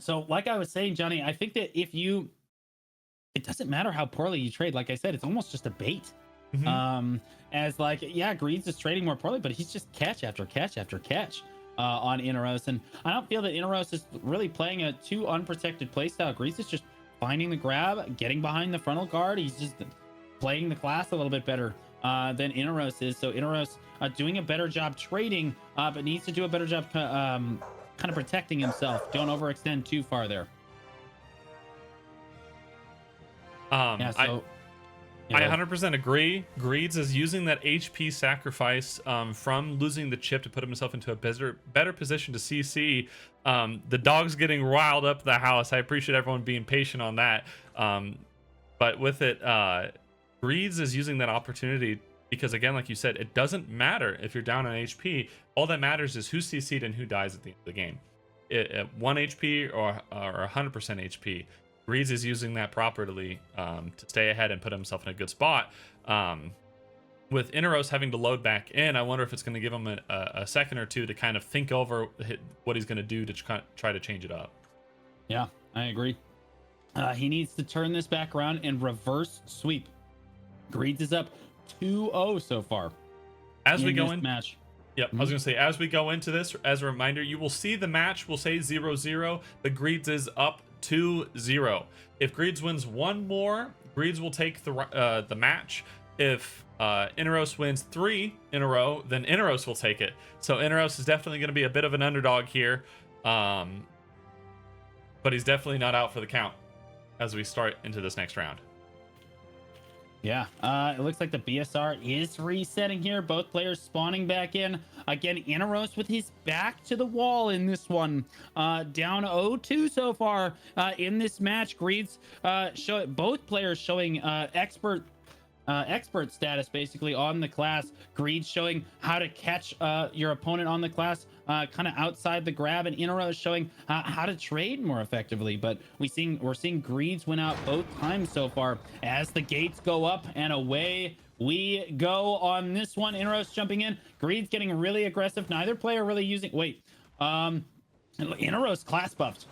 So like I was saying, Johnny, I think that it doesn't matter how poorly you trade. Like I said, it's almost just a bait. Mm-hmm. As like, yeah, Greaves is trading more poorly, but he's just catch after catch after catch on Inaros. And I don't feel that Inaros is really playing a too unprotected playstyle. Greaves is just finding the grab, getting behind the frontal guard. He's just playing the class a little bit better than Inaros is. So Inaros doing a better job trading, but needs to do a better job kind of protecting himself. Don't overextend too far there. I 100% agree. Greaves is using that HP sacrifice from losing the chip to put himself into a better position to CC. The dog's getting riled up the house. I appreciate everyone being patient on that. But with it, Greaves is using that opportunity because, again, like you said, it doesn't matter if you're down on HP. All that matters is who CC'd and who dies at the end of the game. At 1 HP or 100% HP. Greaves is using that properly to stay ahead and put himself in a good spot. With Inaros having to load back in, I wonder if it's going to give him a second or two to kind of think over what he's going to do to try to change it up. Yeah, I agree. He needs to turn this back around and reverse sweep. Greeds is up 2-0 so far. As we go this in, match. Yep, I was gonna say, as we go into this, as a reminder, you will see the match will say 0-0, but Greeds is up 2-0. If Greeds wins one more, Greeds will take the match. If Inaros wins 3 in a row, then Inaros will take it. So Inaros is definitely going to be a bit of an underdog here, but he's definitely not out for the count as we start into this next round. Yeah, it looks like the BSR is resetting here. Both players spawning back in. Again, Inaros with his back to the wall in this one. Down 0-2 so far in this match. Greeds both players showing expert status basically on the class. Greed showing how to catch your opponent on the class kind of outside the grab, and Inaros showing how to trade more effectively. But we're seeing Greeds win out both times so far as the gates go up and away we go on this one. Inaros jumping in. Greed's getting really aggressive. Neither player really using Inaros class buffed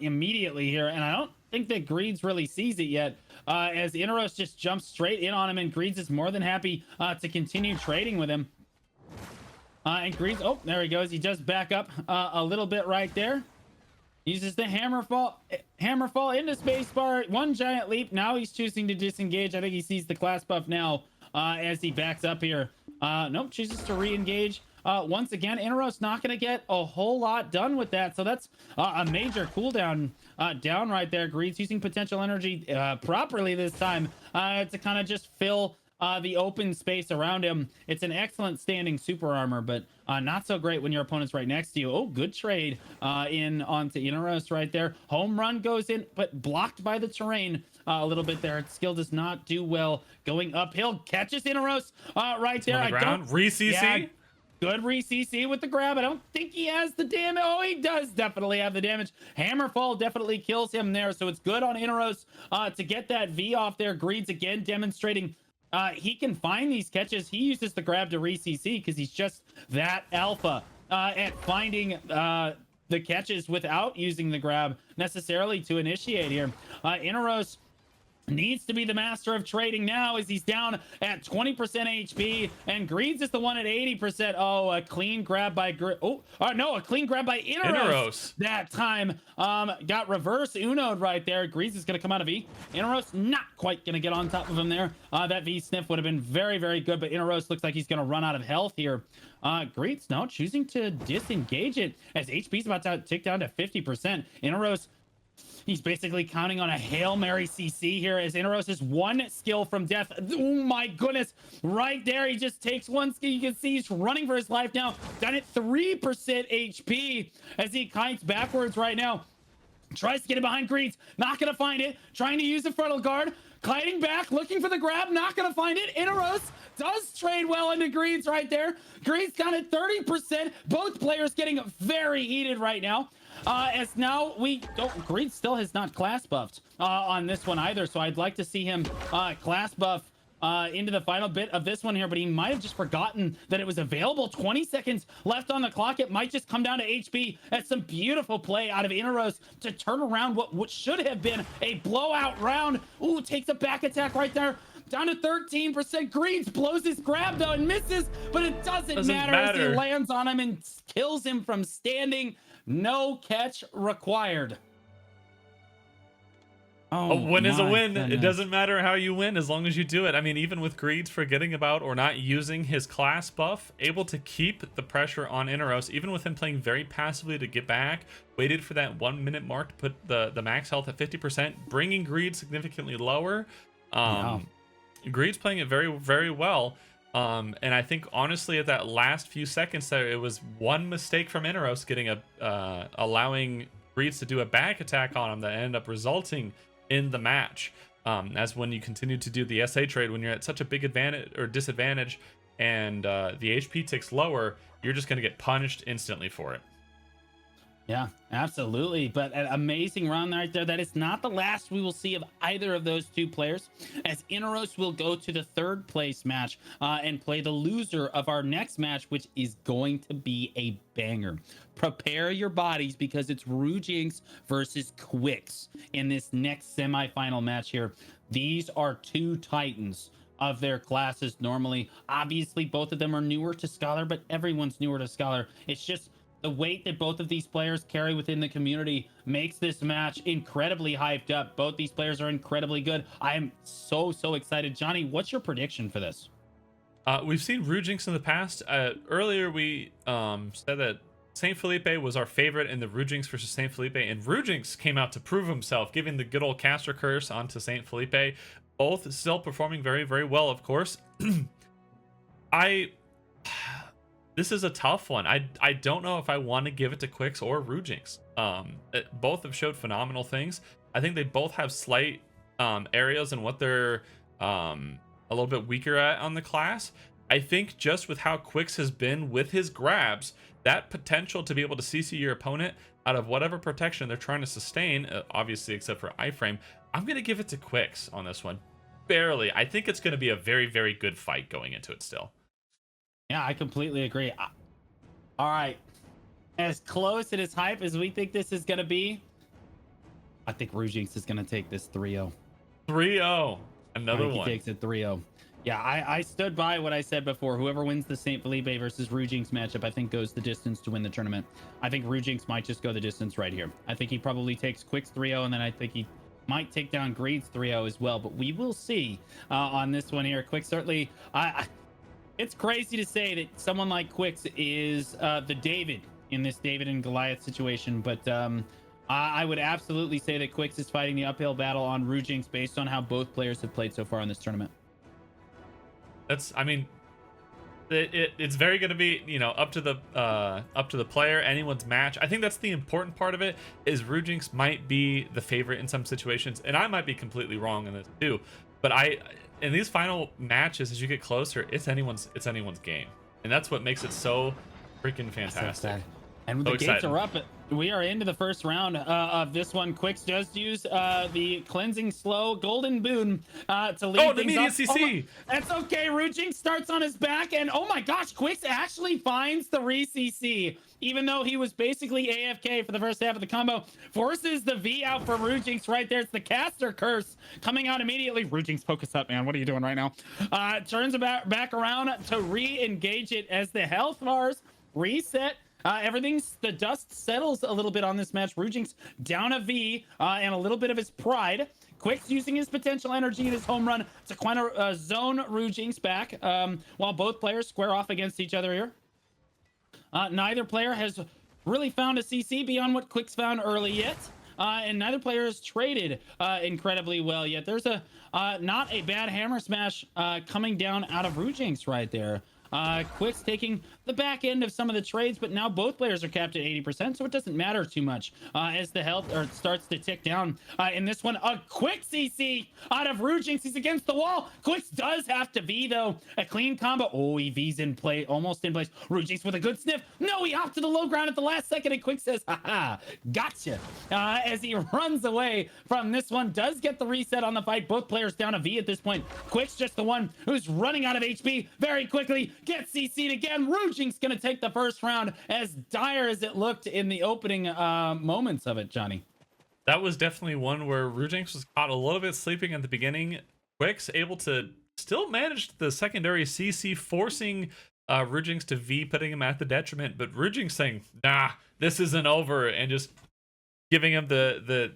immediately here, and I don't think that Greeds really sees it yet, as Inaros just jumps straight in on him, and Greeds is more than happy to continue trading with him. And Greeds, oh, there he goes. He does back up a little bit right there. Uses the hammerfall into spacebar. One giant leap. Now he's choosing to disengage. I think he sees the class buff now as he backs up here. Nope, chooses to re-engage. Once again, Inaros not going to get a whole lot done with that. So that's a major cooldown down right there. Greed's using potential energy properly this time to kind of just fill the open space around him. It's an excellent standing super armor, but not so great when your opponent's right next to you. Oh, good trade in onto Inaros right there. Home run goes in, but blocked by the terrain a little bit there. Skill does not do well going uphill. Catches Inaros right there. On the ground. Re-CC. Yeah, good re-CC with the grab. I don't think he has the damage. Oh, he does definitely have the damage. Hammerfall definitely kills him there. So it's good on Inaros to get that V off there. Greed's again demonstrating he can find these catches. He uses the grab to re-CC because he's just that alpha at finding the catches without using the grab necessarily to initiate here. Inaros needs to be the master of trading now as he's down at 20% HP, and Greeds is the one at 80%. Oh, a clean grab by a clean grab by Inaros that time. Got reverse Uno'd right there. Greeds is going to come out of V. Inaros not quite going to get on top of him there. That V sniff would have been very, very good, but Inaros looks like he's going to run out of health here. Greeds now choosing to disengage it as HP's about to tick down to 50%. Inaros, he's basically counting on a Hail Mary CC here as Inaros is one skill from death. Oh my goodness. Right there, he just takes one skill. You can see he's running for his life now. Down at 3% HP as he kites backwards right now. Tries to get it behind Greeds. Not going to find it. Trying to use the frontal guard. Kiting back, looking for the grab. Not going to find it. Inaros does trade well into Greeds right there. Greeds down at 30%. Both players getting very heated right now. As now Greed still has not class buffed on this one either, so I'd like to see him class buff into the final bit of this one here, but he might have just forgotten that it was available. 20 seconds left on the clock. It might just come down to HP. That's some beautiful play out of Inaros to turn around what should have been a blowout round. Ooh, takes a back attack right there. Down to 13%. Greeds blows his grab though and misses, but it doesn't matter as he lands on him and kills him from standing. No catch required. A win is a win. Goodness. It doesn't matter how you win as long as you do it. I mean, even with Greeds forgetting about or not using his class buff, able to keep the pressure on Inaros, even with him playing very passively to get back, waited for that 1 minute mark to put the max health at 50%, bringing Greed significantly lower. Wow. Greed's playing it very, very well. And I think honestly at that last few seconds there, it was one mistake from Inaros getting allowing Greeds to do a back attack on him that ended up resulting in the match. As when you continue to do the SA trade, when you're at such a big advantage or disadvantage and the HP ticks lower, you're just going to get punished instantly for it. Yeah, absolutely. But an amazing round right there. That is not the last we will see of either of those two players, as Inaros will go to the third place match and play the loser of our next match, which is going to be a banger. Prepare your bodies because it's Rujinx versus Quix in this next semifinal match here. These are two titans of their classes normally. Obviously, both of them are newer to Scholar, but everyone's newer to Scholar. It's just the weight that both of these players carry within the community makes this match incredibly hyped up. Both these players are incredibly good. I am so excited. Johnny, what's your prediction for this? We've seen Rujinx in the past. Earlier, we said that St. Felipe was our favorite in the Rujinx versus St. Felipe, and Rujinx came out to prove himself, giving the good old caster curse onto St. Felipe. Both still performing very, very well, of course. This is a tough one. I don't know if I want to give it to Quix or Rujinx. Both have showed phenomenal things. I think they both have slight areas in what they're a little bit weaker at on the class. I think just with how Quix has been with his grabs, that potential to be able to CC your opponent out of whatever protection they're trying to sustain, obviously except for iframe, I'm going to give it to Quix on this one. Barely. I think it's going to be a very, very good fight going into it still. Yeah, I completely agree. All right. As close and as hype as we think this is going to be, I think Rujinx is going to take this 3-0. 3-0. Another one. He takes it 3-0. Yeah, I stood by what I said before. Whoever wins the St. Felipe versus Rujinx matchup, I think goes the distance to win the tournament. I think Rujinx might just go the distance right here. I think he probably takes Quix 3-0, and then I think he might take down Greeds 3-0 as well. But we will see on this one here. Quix certainly... it's crazy to say that someone like Quix is the David in this David and Goliath situation, but I would absolutely say that Quix is fighting the uphill battle on Rujinx based on how both players have played so far in this tournament. I mean, it's very going to be, you know, up to the player, anyone's match. I think that's the important part of it. Is Rujinx might be the favorite in some situations, and I might be completely wrong in this too. But in these final matches, as you get closer, it's anyone's game, and that's what makes it so freaking fantastic. And the gates are up. We are into the first round of this one. Quix does use the cleansing slow golden boon to lead things off. CC. That's okay. Rujinx starts on his back, and oh my gosh, Quix actually finds the re-CC. Even though he was basically AFK for the first half of the combo, forces the V out for Rujinx right there. It's the caster curse coming out immediately. Rujinx, focus up, man. What are you doing right now? Turns back around to re-engage it as the health bars reset. The dust settles a little bit on this match. Rujinx down a V and a little bit of his pride. Quix using his potential energy in his home run to kind of zone Rujinx back while both players square off against each other here. Neither player has really found a CC beyond what Quix found early yet. And neither player has traded incredibly well yet. There's not a bad hammer smash coming down out of Rujinx right there. Quix taking the back end of some of the trades, but now both players are capped at 80%, so it doesn't matter too much as the health starts to tick down. In this one, a quick CC out of Rujinx. He's against the wall. Quix does have to V, though. A clean combo. Oh, he V's in play, almost in place. Rujinx with a good sniff. No, he opted to low ground at the last second, and Quix says, haha, gotcha. As he runs away from this one, does get the reset on the fight. Both players down a V at this point. Quix just the one who's running out of HP very quickly. Gets CC'd again. Rujinx gonna take the first round, as dire as it looked in the opening moments of it, Johnny. That was definitely one where Rujinx was caught a little bit sleeping at the beginning. Quix able to still manage the secondary CC, forcing Rujinx to V, putting him at the detriment, but Rujinx saying, nah, this isn't over, and just giving him the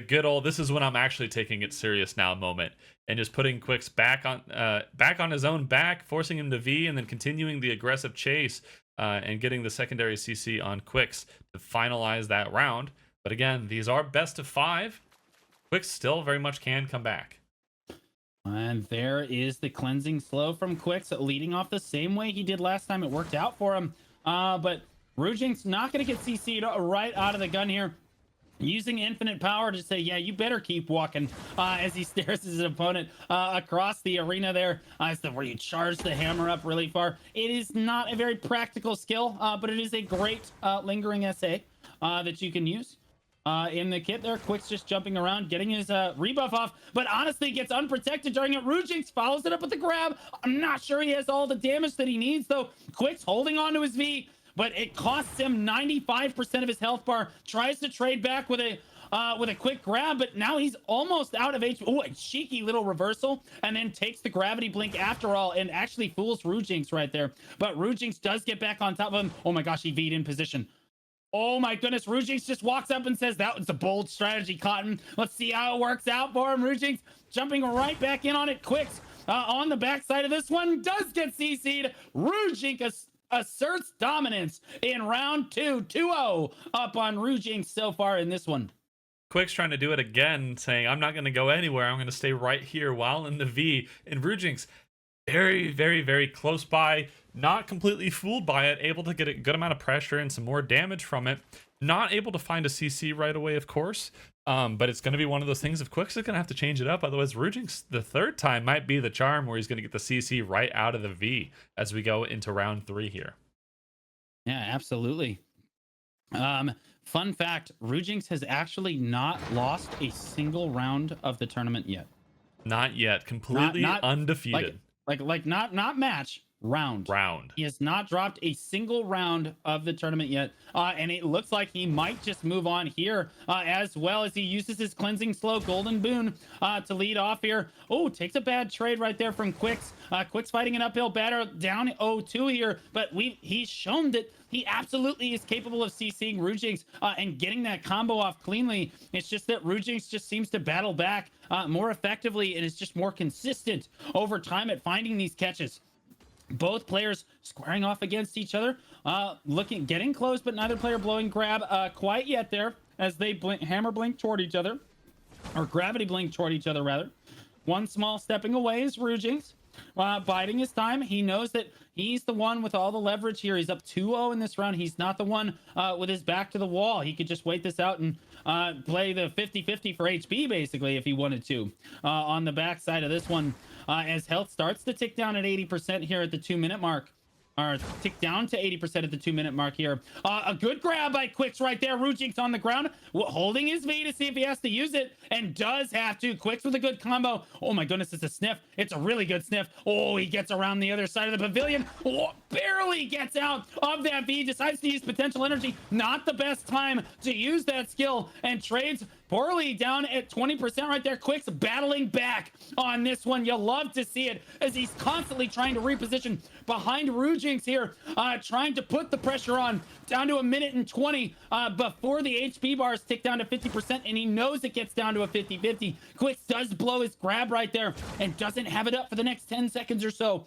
good old, this is when I'm actually taking it serious now moment, and just putting Quix back on his own back, forcing him to V, and then continuing the aggressive chase and getting the secondary CC on Quix to finalize that round. But again, these are best of 5. Quix still very much can come back. And there is the cleansing slow from Quix, leading off the same way he did last time. It worked out for him. But Rujinx not going to get CC'd right out of the gun here. Using infinite power to say, yeah, you better keep walking as he stares his opponent across the arena there. Where you charge the hammer up really far. It is not a very practical skill, but it is a great lingering SA that you can use. In the kit there, Quix just jumping around, getting his rebuff off, but honestly gets unprotected during it. Rujinx follows it up with the grab. I'm not sure he has all the damage that he needs, though. Quix holding on to his V, but it costs him 95% of his health bar. Tries to trade back with a with a quick grab, but now he's almost out of HP. Oh, a cheeky little reversal, and then takes the gravity blink after all, and actually fools Rujinx right there. But Rujinx does get back on top of him. Oh my gosh, he V'd in position. Oh my goodness, Rujinx just walks up and says, that was a bold strategy, Cotton. Let's see how it works out for him. Rujinx jumping right back in on it. Quicks on the backside of this one does get CC'd. Rujinx asserts dominance in round 2, 2-0 up on Rujinx so far in this one. Quick's trying to do it again, saying, I'm not going to go anywhere. I'm going to stay right here while in the V. And Rujinx, very, very, very close by, not completely fooled by it, able to get a good amount of pressure and some more damage from it. Not able to find a CC right away, of course. But it's going to be one of those things. If Quicks is going to have to change it up, otherwise Rujinx, the third time, might be the charm where he's going to get the CC right out of the V as we go into round 3 here. Yeah, absolutely. Fun fact, Rujinx has actually not lost a single round of the tournament yet. Not yet. Completely Not undefeated. Like not match, round. He has not dropped a single round of the tournament yet. And it looks like he might just move on here as well as he uses his cleansing slow golden boon to lead off here. Oh, takes a bad trade right there from Quicks. Quicks fighting an uphill battle down 0-2 here, but he's shown that he absolutely is capable of CCing Rujinx and getting that combo off cleanly. It's just that Rujinx just seems to battle back more effectively and is just more consistent over time at finding these catches. Both players squaring off against each other, getting close, but neither player blowing grab quite yet there as they hammer blink toward each other, or gravity blink toward each other rather. One small stepping away is Rujinx, biding his time. He knows that he's the one with all the leverage here. He's up 2-0 in this round. He's not the one with his back to the wall. He could just wait this out and play the 50-50 for HP basically if he wanted to on the backside of this one. As health starts to tick down at 80% here at the 2-minute mark. Or tick down to 80% at the 2-minute mark here. A good grab by Quicks right there. Rujinx on the ground, holding his V to see if he has to use it, and does have to. Quicks with a good combo. Oh my goodness, it's a sniff. It's a really good sniff. Oh, he gets around the other side of the pavilion. Oh, barely gets out of that V. Decides to use potential energy. Not the best time to use that skill, and trades poorly down at 20% right there. Quicks battling back on this one. You'll love to see it as he's constantly trying to reposition behind Rujinx here, trying to put the pressure on down to 1:20 before the HP bars tick down to 50%, and he knows it gets down to a 50-50. Quicks does blow his grab right there and doesn't have it up for the next 10 seconds or so.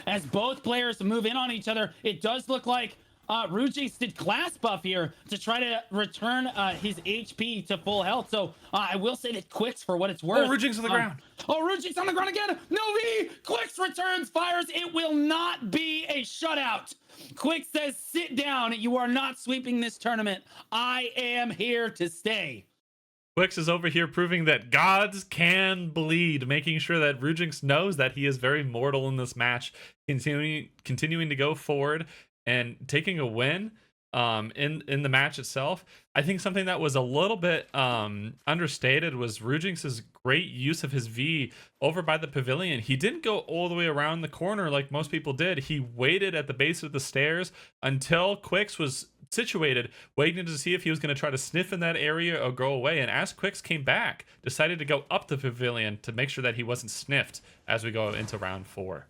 As both players move in on each other, it does look like Rujinx did class buff here to try to return his HP to full health. So I will say that Quicks, for what it's worth. Oh, Rujinx on the ground. Oh, Rujinx on the ground again. No V. Quicks returns, fires. It will not be a shutout. Quicks says, sit down. You are not sweeping this tournament. I am here to stay. Quicks is over here proving that gods can bleed, making sure that Rujinx knows that he is very mortal in this match, continuing to go forward and taking a win in the match itself. I think something that was a little bit understated was Rujinx's great use of his V over by the pavilion. He didn't go all the way around the corner like most people did. He waited at the base of the stairs until Quicks was situated, waiting to see if he was going to try to sniff in that area or go away. And as Quicks came back, decided to go up the pavilion to make sure that he wasn't sniffed as we go into round 4.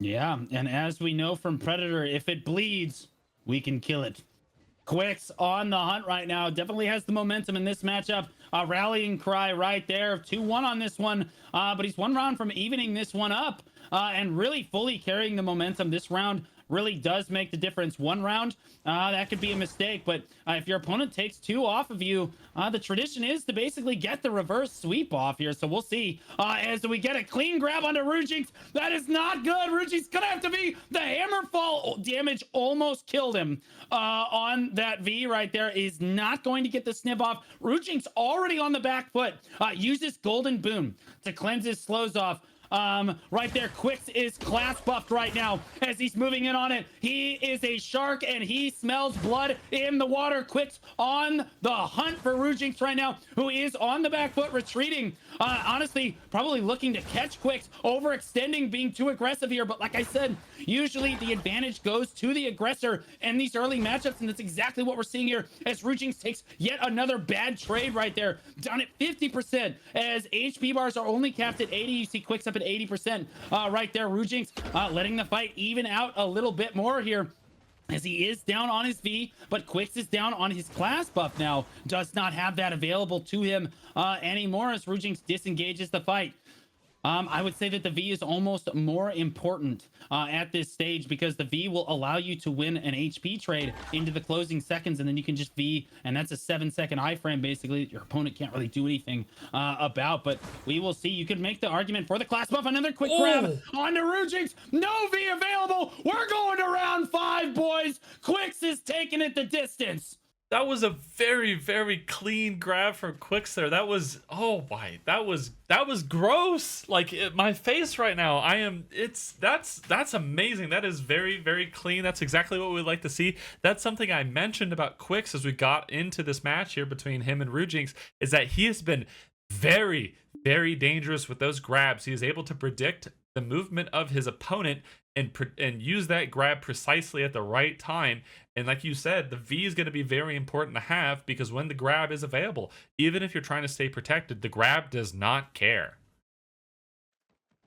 Yeah, and as we know from Predator, if it bleeds, we can kill it. Quicks on the hunt right now, definitely has the momentum in this matchup. A rallying cry right there, 2-1 on this one, but he's one round from evening this one up and really fully carrying the momentum. This round really does make the difference. One round, that could be a mistake, but if your opponent takes 2 off of you, the tradition is to basically get the reverse sweep off here. So we'll see as we get a clean grab onto Rujinx. That is not good. Rujinx gonna have to be the hammerfall damage almost killed him on that V right there. Is not going to get the snip off. Rujinx already on the back foot, uses golden boon to cleanse his slows off. Right there, Quix is class buffed right now as he's moving in on it. He is a shark and he smells blood in the water. Quix on the hunt for Rujinx right now, who is on the back foot retreating. Honestly, probably looking to catch Quix, overextending, being too aggressive here. But like I said, usually the advantage goes to the aggressor in these early matchups, and that's exactly what we're seeing here as Rujinx takes yet another bad trade right there, down at 50% as HP bars are only capped at 80. You see Quix up at 80% right there. Rujinx letting the fight even out a little bit more here, as he is down on his V, but Quix is down on his class buff now. Does not have that available to him anymore as Rujinx disengages the fight. I would say that the V is almost more important at this stage, because the V will allow you to win an HP trade into the closing seconds, and then you can just V, and that's a 7-second iframe basically that your opponent can't really do anything about. But we will see. You could make the argument for the class buff. Another quick grab onto Rujinx. No V available. We're going to round 5, boys. Quix is taking it the distance. That was a very, very clean grab from Quix there. That was, oh my, that was gross. Like my face right now, that's amazing. That is very, very clean. That's exactly what we'd like to see. That's something I mentioned about Quix as we got into this match here between him and Rujinx, is that he has been very, very dangerous with those grabs. He is able to predict the movement of his opponent and use that grab precisely at the right time. And like you said, the V is going to be very important to have, because when the grab is available, even if you're trying to stay protected, the grab does not care.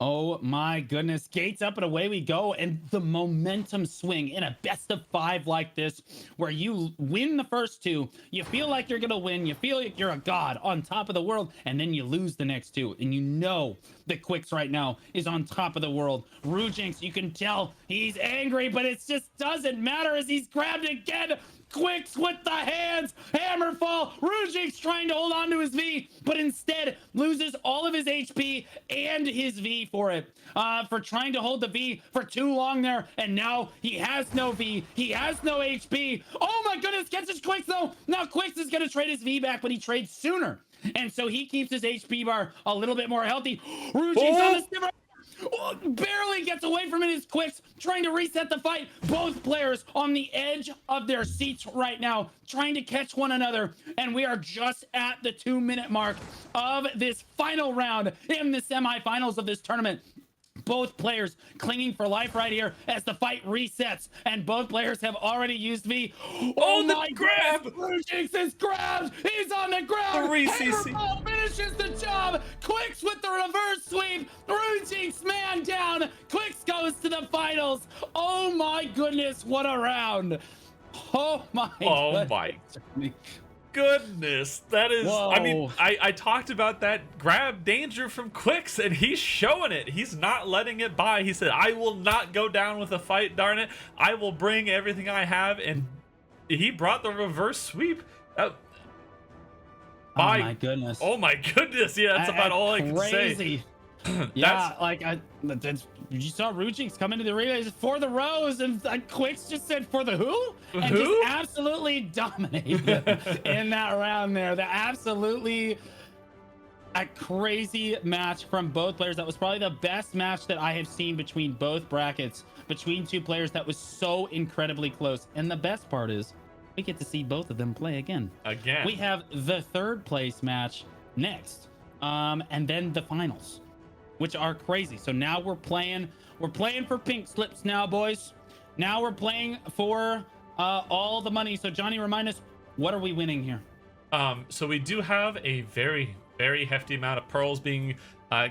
Oh my goodness, gates up and away we go. And the momentum swing in a best of 5 like this, where you win the first 2, you feel like you're gonna win, you feel like you're a god on top of the world, and then you lose the next 2, and you know that Quix right now is on top of the world. Rujinx, you can tell he's angry, but it just doesn't matter as he's grabbed again. Quix with the hands, hammer fall. Rujinx trying to hold on to his V, but instead loses all of his HP and his V for it. For trying to hold the V for too long there, and now he has no V, he has no HP. Oh my goodness, gets his Quix though. Now Quix is gonna trade his V back, but he trades sooner, and so he keeps his HP bar a little bit more healthy. Rujinx on the stimmer. Barely gets away from it as Quix trying to reset the fight. Both players on the edge of their seats right now, trying to catch one another, and we are just at the 2-minute mark of this final round in the semifinals of this tournament. Both players clinging for life right here as the fight resets, and both players have already used V. Oh my grab! Rujinx is grabbed. He's on the ground. 3cc finishes the job. Quix with the reverse sweep. Rujinx man down. Quix goes to the finals. Oh my goodness, what a round! Oh my goodness, that is, whoa. I mean, I talked about that grab danger from Quix, and he's showing it. He's not letting it by. He said, I will not go down with a fight, darn it. I will bring everything I have, and he brought the reverse sweep. Oh my goodness. Oh my goodness, yeah, that's about all I can say. Yeah, like you saw Rujinx come into the arena for the rose, and Quix just said for the who? And just absolutely dominated in that round there. The absolutely a crazy match from both players. That was probably the best match that I have seen between both brackets, between 2 players that was so incredibly close. And the best part is we get to see both of them play again. We have the 3rd place match next, and then the finals, which are crazy. So now we're playing for pink slips now, boys. Now we're playing for all the money. So Johnny, remind us, what are we winning here? So we do have a very, very hefty amount of pearls being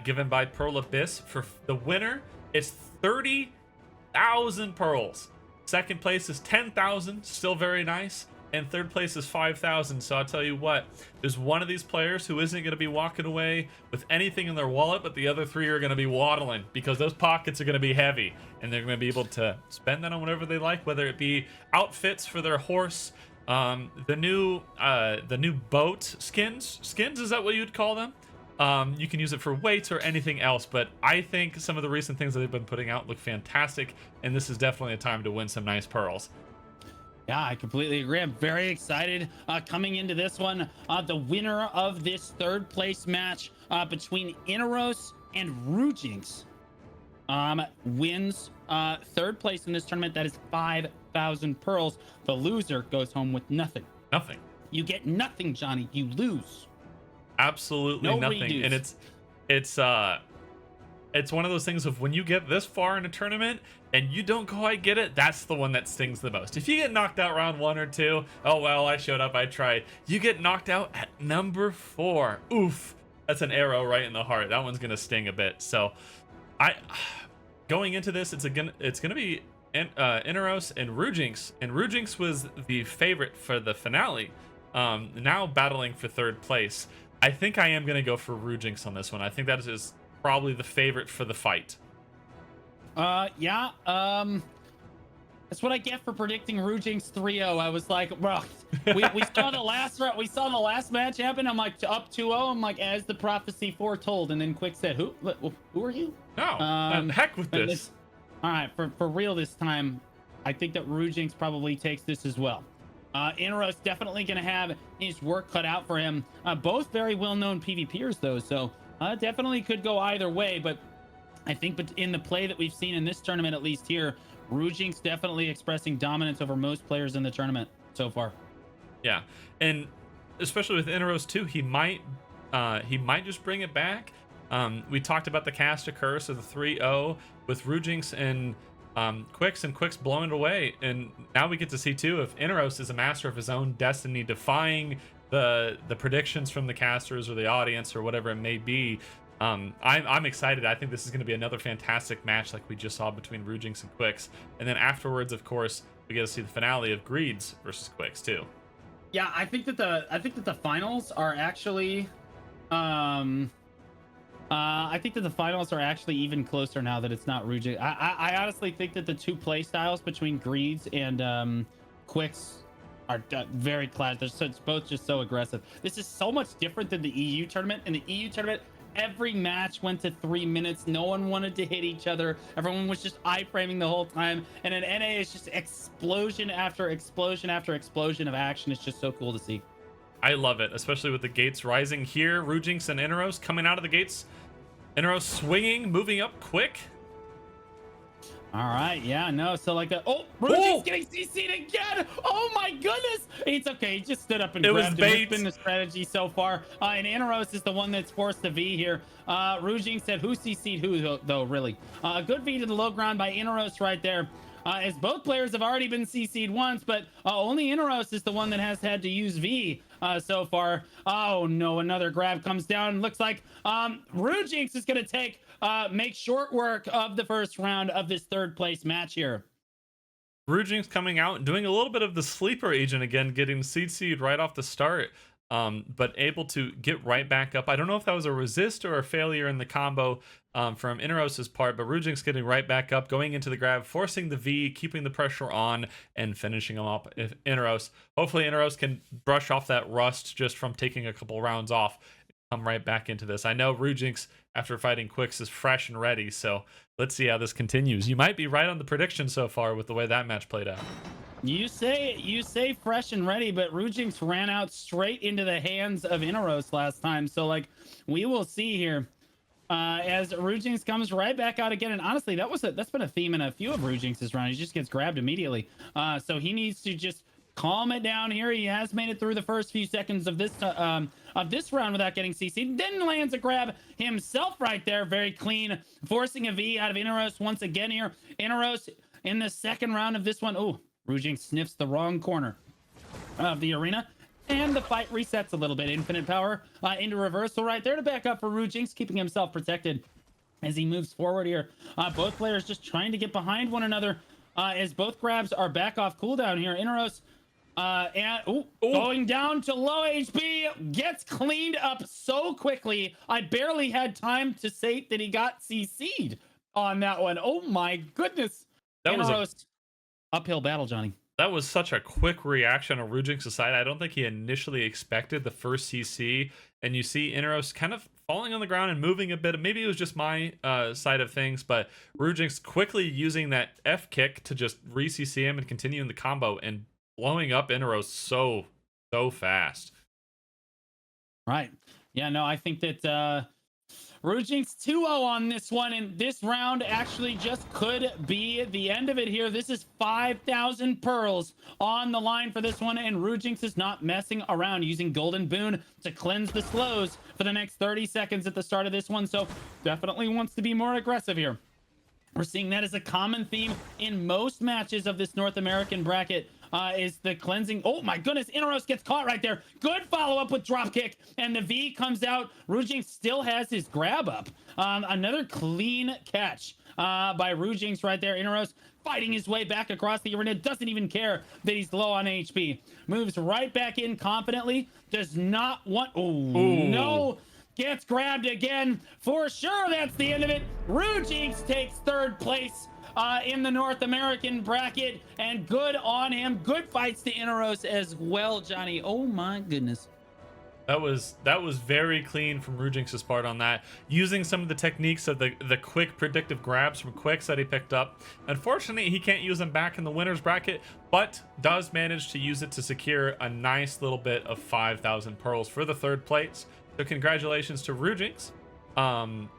given by Pearl Abyss. For the winner, it's 30,000 pearls. Second place is 10,000, still very nice. And third place is 5,000. So I'll tell you what, there's one of these players who isn't going to be walking away with anything in their wallet, but the other 3 are going to be waddling, because those pockets are going to be heavy, and they're going to be able to spend that on whatever they like, whether it be outfits for their horse, the new boat skins, is that what you'd call them? You can use it for weights or anything else, but I think some of the recent things that they've been putting out look fantastic, and this is definitely a time to win some nice pearls. Yeah, I completely agree. I'm very excited coming into this one. The winner of this 3rd place match between Inaros and Rujinx wins third place in this tournament. That is 5,000 pearls. The loser goes home with nothing. Nothing. You get nothing, Johnny. You lose. Absolutely No nothing. redos. And it's one of those things of when you get this far in a tournament and you don't quite get it, that's the one that stings the most. If you get knocked out round 1 or 2, oh well, I showed up, I tried. You get knocked out at number 4. Oof. That's an arrow right in the heart. That one's gonna sting a bit. So going into this, it's gonna be Inaros and Rujinx. And Rujinx was the favorite for the finale. Now battling for third place. I think I am gonna go for Rujinx on this one. I think that is probably the favorite for the fight. Yeah. That's what I get for predicting Rujinx 3-0. I was like, bro, we saw the last match happen. I'm like up 2-0. I'm like, as the prophecy foretold. And then Quick said, who are you? No, heck with this. All right, for real this time, I think that Rujinx probably takes this as well. Inaros definitely going to have his work cut out for him. Both very well-known PvPers, though, so definitely could go either way. But I think in the play that we've seen in this tournament, at least here, Rujinx definitely expressing dominance over most players in the tournament so far. Yeah, and especially with Inaros too, he might just bring it back. We talked about the caster curse of the 3-0 with Rujinx and Quicks blowing it away, and now we get to see too if Inaros is a master of his own destiny, defying the predictions from the casters or the audience or whatever it may be. I'm excited. I think this is going to be another fantastic match like we just saw between Rujinx and Quicks, and then afterwards, of course, we get to see the finale of Greeds versus Quicks too. Yeah, I think that the finals are actually I think that the finals are actually even closer now that it's not Rujinx. I honestly think that the two play styles between Greeds and Quicks are very clash. It's both just so aggressive. This is so much different than the EU tournament. In the EU tournament, every match went to 3 minutes. No one wanted to hit each other. Everyone was just iframing the whole time. And in NA, it's just explosion after explosion after explosion of action. It's just so cool to see. I love it, especially with the gates rising here. Rujinx and Inaros coming out of the gates. Inaros swinging, moving up quick. All right, yeah, no, so like that. Oh, Rujinx getting CC'd again. Oh my goodness. It's okay. He just stood up and grabbed him. It's been the strategy so far. And Inaros is the one that's forced the V here. Rujinx said who CC'd who, though, really. Good V to the low ground by Inaros right there. As both players have already been CC'd once, but only Inaros is the one that has had to use V so far. Oh no, another grab comes down. Looks like Rujinx is going to make short work of the first round of this third place match here. Rujinx coming out and doing a little bit of the sleeper agent again, getting CC'd right off the start, but able to get right back up. I don't know if that was a resist or a failure in the combo from Inaros' part, but Rujinx getting right back up, going into the grab, forcing the V, keeping the pressure on, and finishing him up. If Inaros, hopefully Inaros can brush off that rust just from taking a couple rounds off, come right back into this. I know Rujinx, after fighting Quicks, is fresh and ready, so let's see how this continues. You might be right on the prediction so far with the way that match played out. You say fresh and ready, but Rujinx ran out straight into the hands of Inaros last time, so like we will see here. As Rujinx comes right back out again, and honestly, that's been a theme in a few of Rujinx's rounds. He just gets grabbed immediately, so he needs to just calm it down here. He has made it through the first few seconds of this round without getting CC'd. Then lands a grab himself right there, very clean, forcing a V out of Inaros once again here. Inaros in the second round of this one. Oh, Rujinx sniffs the wrong corner of the arena. And the fight resets a little bit. Infinite power into reversal right there to back up for Rujinx, keeping himself protected as he moves forward here. Both players just trying to get behind one another as both grabs are back off cooldown here. Inaros going down to low HP, gets cleaned up so quickly. I barely had time to say that he got CC'd on that one. Oh my goodness. That was uphill battle, Johnny. That was such a quick reaction on Rujinx's side. I don't think he initially expected the first CC, and you see Inaros kind of falling on the ground and moving a bit. Maybe it was just my side of things, but Rujinx quickly using that F kick to just re-CC him and continue in the combo and blowing up Inaros so fast. Right. Yeah, no, I think that Rujinx 2-0 on this one, and this round actually just could be the end of it here. This is 5,000 pearls on the line for this one, and Rujinx is not messing around, using Golden Boon to cleanse the slows for the next 30 seconds at the start of this one, so definitely wants to be more aggressive here. We're seeing that as a common theme in most matches of this North American bracket. Is the cleansing. Oh my goodness, Inaros gets caught right there. Good follow-up with dropkick, and the V comes out. Rujinx still has his grab up. Another clean catch by Rujinx right there. Inaros fighting his way back across the arena, doesn't even care that he's low on HP. Moves right back in confidently, does not want. Oh no, gets grabbed again. For sure, that's the end of it. Rujinx takes third place in the North American bracket, and good on him. Good fights to Inaros as well, Johnny. Oh my goodness. That was very clean from Rujinx's part on that, using some of the techniques of the quick predictive grabs from Quicks that he picked up. Unfortunately, he can't use them back in the winner's bracket, but does manage to use it to secure a nice little bit of 5,000 pearls for the third place. So congratulations to Rujinx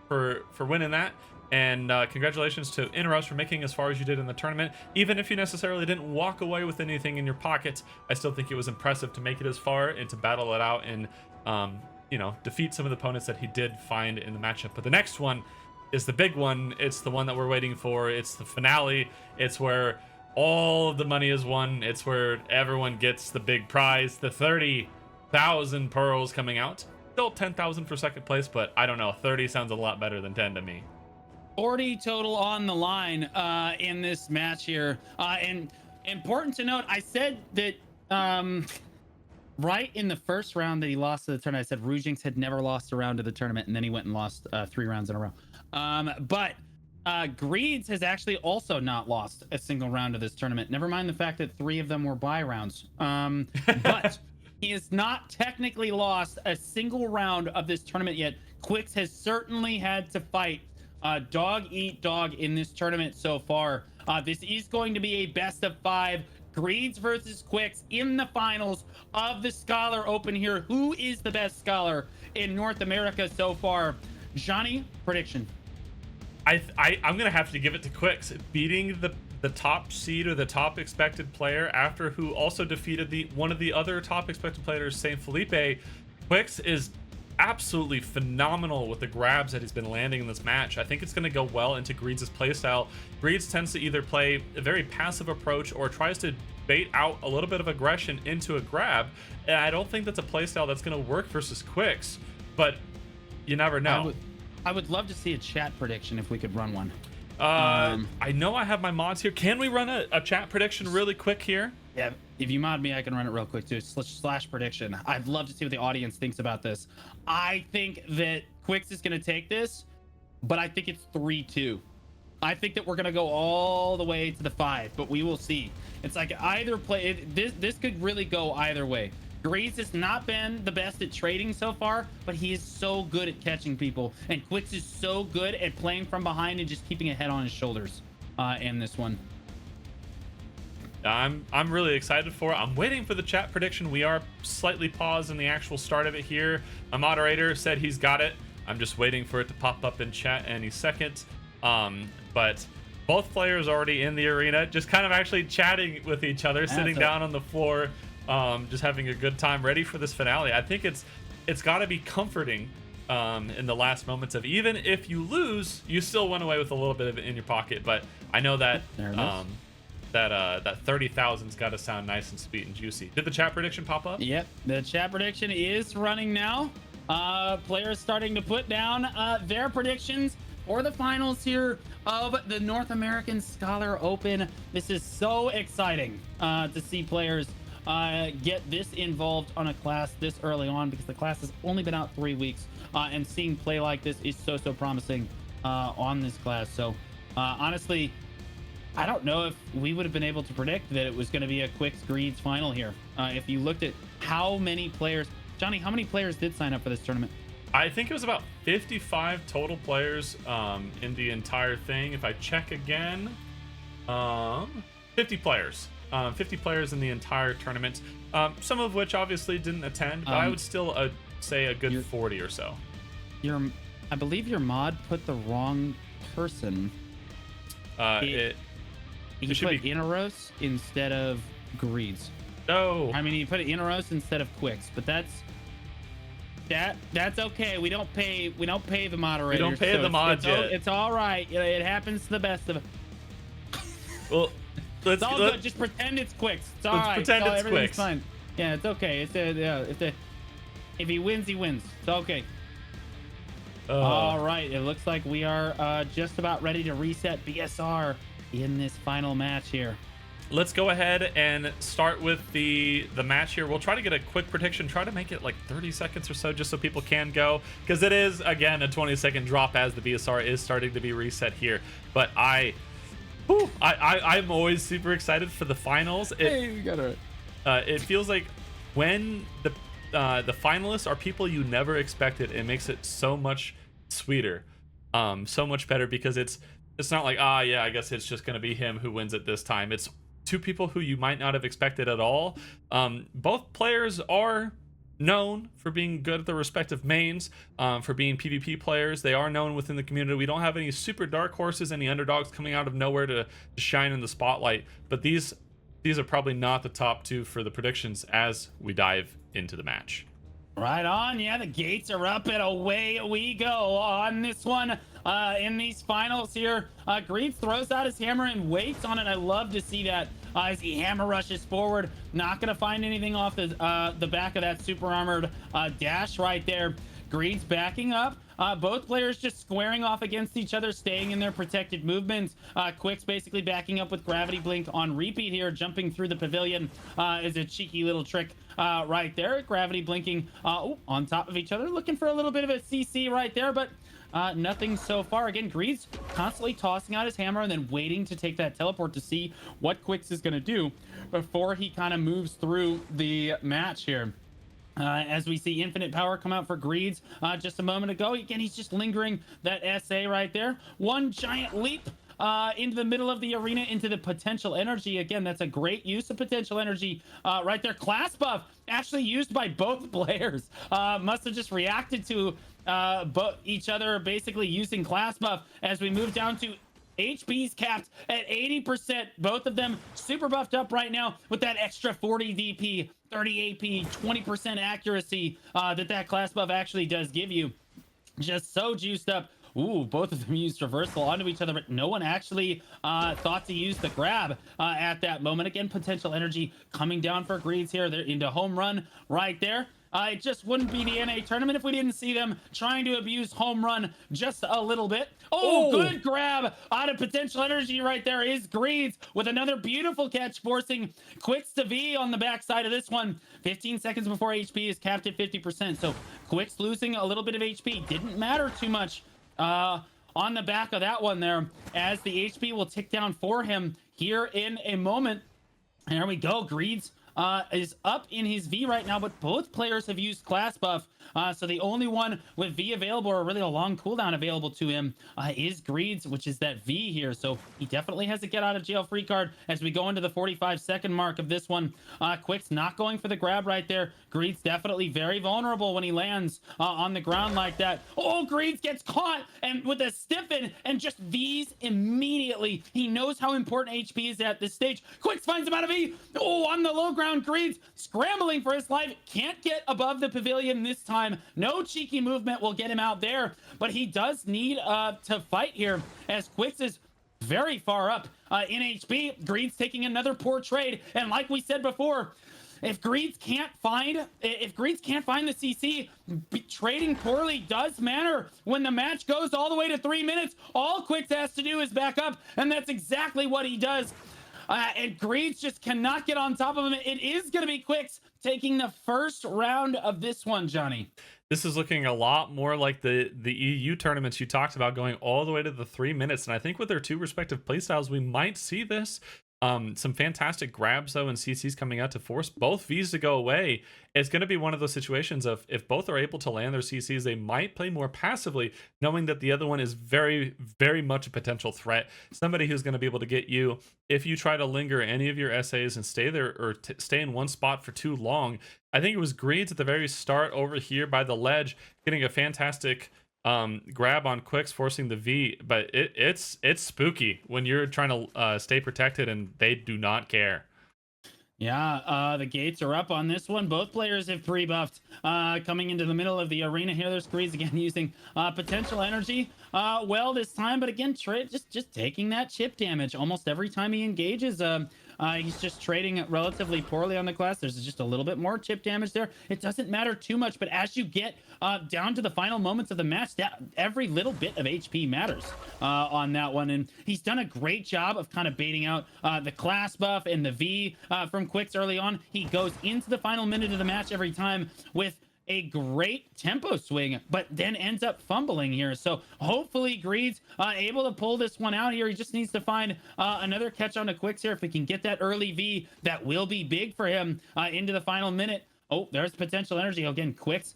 for winning that. And congratulations to Inaros for making as far as you did in the tournament. Even if you necessarily didn't walk away with anything in your pockets, I still think it was impressive to make it as far and to battle it out and, defeat some of the opponents that he did find in the matchup. But the next one is the big one. It's the one that we're waiting for. It's the finale. It's where all of the money is won. It's where everyone gets the big prize, the 30,000 pearls coming out. Still 10,000 for second place, but I don't know. 30 sounds a lot better than 10 to me. 40 total on the line in this match here. And important to note, I said that right in the first round that he lost to the tournament, I said Rujinx had never lost a round to the tournament, and then he went and lost 3 rounds in a row. But Greeds has actually also not lost a single round of this tournament. Never mind the fact that 3 of them were bye rounds. But he has not technically lost a single round of this tournament yet. Quicks has certainly had to fight dog eat dog in this tournament so far. This is going to be a best of 5 Greeds versus Quicks in the finals of the Scholar Open here. Who is the best Scholar in North America so far? Johnny, prediction. I'm gonna have to give it to Quicks, beating the top seed or the top expected player after who also defeated one of the other top expected players, Saint Felipe. Quicks is absolutely phenomenal with the grabs that he's been landing in this match. I think it's going to go well into Greeds' playstyle. Greeds tends to either play a very passive approach or tries to bait out a little bit of aggression into a grab, and I don't think that's a playstyle that's going to work versus Quicks, but you never know. I would love to see a chat prediction if we could run one. I know I have my mods here. Can we run a chat prediction really quick here? Yeah, if you mod me, I can run it real quick too. Slash prediction. I'd love to see what the audience thinks about this. I think that Quicks is going to take this, but I think it's 3-2. I think that we're going to go all the way to the 5, but we will see. It's like either play. This could really go either way. Greaves has not been the best at trading so far, but he is so good at catching people, and Quicks is so good at playing from behind and just keeping a head on his shoulders in this one. I'm really excited for it. I'm waiting for the chat prediction. We are slightly paused in the actual start of it here. My moderator said he's got it. I'm just waiting for it to pop up in chat any second. But both players already in the arena, just kind of actually chatting with each other, sitting down on the floor, just having a good time, ready for this finale. I think it's got to be comforting in the last moments of, even if you lose, you still went away with a little bit of it in your pocket. But I know that that 30,000's got to sound nice and sweet and juicy. Did the chat prediction pop up? Yep, the chat prediction is running now. Players starting to put down their predictions for the finals here of the North American Scholar Open. This is so exciting to see players get this involved on a class this early on, because the class has only been out 3 weeks, and seeing play like this is so promising on this class. So honestly, I don't know if we would have been able to predict that it was going to be a Quicks Greeds final here. If you looked at how many players, Johnny, how many players did sign up for this tournament? I think it was about 55 total players in the entire thing. If I check again, 50 players. 50 players in the entire tournament, some of which obviously didn't attend, but I would still say a good 40 or so. I believe your mod put the wrong person. It He should put be- Inaros instead of Greeds. No. I mean, he put Inaros instead of Quicks, but that's okay. We don't pay the moderators. We don't pay the mods yet. It's all right. It happens to the best of us. Well, It's all good. Just pretend it's Quicks. It's all let's right. pretend it's everything's Quicks. fine. Yeah, it's okay. If he wins, he wins. It's okay. All right. It looks like we are just about ready to reset BSR in this final match here. Let's go ahead and start with the match here. We'll try to get a quick prediction, try to make it like 30 seconds or so just so people can go, because it is, again, a 20-second drop as the BSR is starting to be reset here. But I'm always super excited for the finals. Hey, we got it. It feels like when the finalists are people you never expected, it makes it so much sweeter, so much better, because it's not like, yeah, I guess it's just going to be him who wins it this time. It's two people who you might not have expected at all. Both players are known for being good at their respective mains, for being PvP players. They are known within the community. We don't have any super dark horses, any underdogs coming out of nowhere to shine in the spotlight, but these are probably not the top two for the predictions as we dive into the match. Right on. Yeah, the gates are up and away we go on this one. In these finals here, Greaves throws out his hammer and waits on it. I love to see that as he hammer rushes forward. Not going to find anything off the back of that super armored dash right there. Greaves backing up. Both players just squaring off against each other, staying in their protected movements. Quick's basically backing up with Gravity Blink on repeat here. Jumping through the pavilion is a cheeky little trick right there. Gravity blinking on top of each other. Looking for a little bit of a CC right there, but nothing so far. Again, Greaves constantly tossing out his hammer and then waiting to take that teleport to see what Quicks is going to do before he kind of moves through the match here. As we see infinite power come out for Greeds just a moment ago. Again, he's just lingering that SA right there. One giant leap into the middle of the arena into the potential energy. Again, that's a great use of potential energy right there. Class buff actually used by both players. Must have just reacted to each other basically using class buff as we move down to HP's capped at 80%. Both of them super buffed up right now with that extra 40 DP, 30 AP, 20% accuracy that class buff actually does give you. Just so juiced up. Ooh, both of them used reversal onto each other, but no one actually thought to use the grab at that moment. Again, potential energy coming down for Greeds here. They're into home run right there. It just wouldn't be the NA tournament if we didn't see them trying to abuse home run just a little bit. Oh, good grab out of potential energy right there is Greeds with another beautiful catch, forcing Quicks to V on the backside of this one. 15 seconds before HP is capped at 50%. So Quicks losing a little bit of HP didn't matter too much on the back of that one there, as the HP will tick down for him here in a moment. There we go. Greeds is up in his V right now, but both players have used class buff. So the only one with V available, or really a long cooldown available to him, is Greeds, which is that V here. So he definitely has a get out of jail free card as we go into the 45-second mark of this one. Quick's not going for the grab right there. Greeds definitely very vulnerable when he lands on the ground like that. Oh, Greeds gets caught and with a stiffen and just V's immediately. He knows how important HP is at this stage. Quicks finds him out of V. Oh, on the low ground, Greeds scrambling for his life. Can't get above the pavilion this time. No cheeky movement will get him out there, but he does need to fight here as Quicks is very far up in HP. Greeds taking another poor trade, and like we said before, if Greeds can't find the CC, trading poorly does matter. When the match goes all the way to 3 minutes, all Quicks has to do is back up, and that's exactly what he does. And Greeds just cannot get on top of him. It is going to be Quicks taking the first round of this one, Johnny. This is looking a lot more like the EU tournaments you talked about, going all the way to the 3 minutes. And I think with their two respective playstyles, we might see this. Some fantastic grabs, though, and CCs coming out to force both Vs to go away. It's going to be one of those situations of if both are able to land their CCs, they might play more passively, knowing that the other one is very, very much a potential threat. Somebody who's going to be able to get you if you try to linger any of your SAs and stay there or stay in one spot for too long. I think it was Greeds at the very start over here by the ledge, getting a fantastic grab on Quicks, forcing the V, but it's spooky when you're trying to stay protected and they do not care. Yeah, the gates are up on this one. Both players have pre-buffed. Coming into the middle of the arena here, there's Grease again using potential energy. Well, this time, but again, just taking that chip damage almost every time he engages. He's just trading relatively poorly on the class. There's just a little bit more chip damage there. It doesn't matter too much, but as you get down to the final moments of the match, that every little bit of HP matters on that one. And he's done a great job of kind of baiting out the class buff and the V from Quicks early on. He goes into the final minute of the match every time with a great tempo swing, but then ends up fumbling here. So hopefully Greed's able to pull this one out here. He just needs to find another catch on the Quicks here. If he can get that early V, that will be big for him into the final minute. Oh, there's potential energy. Again, Quicks.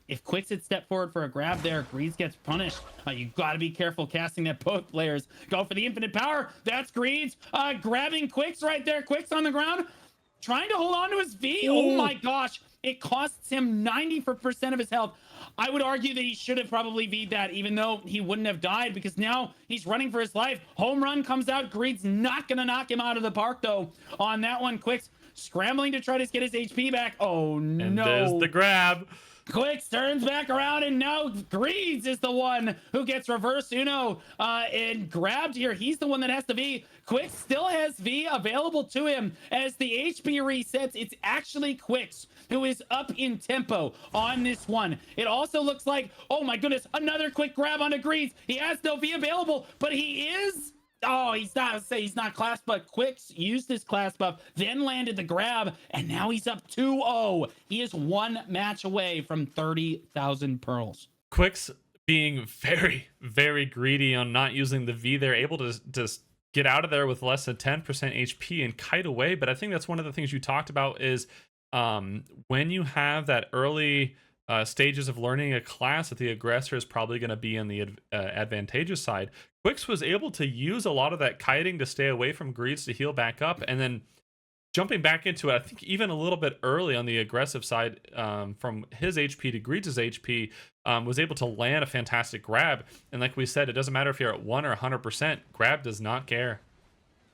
If Quicks had stepped forward for a grab there, Greeds gets punished. You got to be careful casting that. Both players go for the infinite power. That's Greeds grabbing Quicks right there. Quicks on the ground, trying to hold on to his V. Ooh. Oh my gosh. It costs him 90% of his health. I would argue that he should have probably V'd that, even though he wouldn't have died, because now he's running for his life. Home run comes out. Greed's not going to knock him out of the park, though. On that one, Quicks scrambling to try to get his HP back. Oh, no. And there's the grab. Quicks turns back around, and now Greeds is the one who gets reverse Uno and grabbed here. He's the one that has the V. Quicks still has V available to him as the HP resets. It's actually Quicks who is up in tempo on this one. It also looks like, oh my goodness, another quick grab onto Greeds. He has no V available, but he is... Oh, he's not class buff. Quicks used his class buff, then landed the grab, and now he's up 2-0. He is one match away from 30,000 pearls. Quicks being very, very greedy on not using the V. They're able to just get out of there with less than 10% HP and kite away. But I think that's one of the things you talked about is when you have that early stages of learning a class that the aggressor is probably going to be on the advantageous side. Quicks was able to use a lot of that kiting to stay away from Greeds to heal back up, and then jumping back into it, I think even a little bit early on the aggressive side, from his HP to Greeds' HP, was able to land a fantastic grab. And like we said, it doesn't matter if you're at 1 or 100%, grab does not care.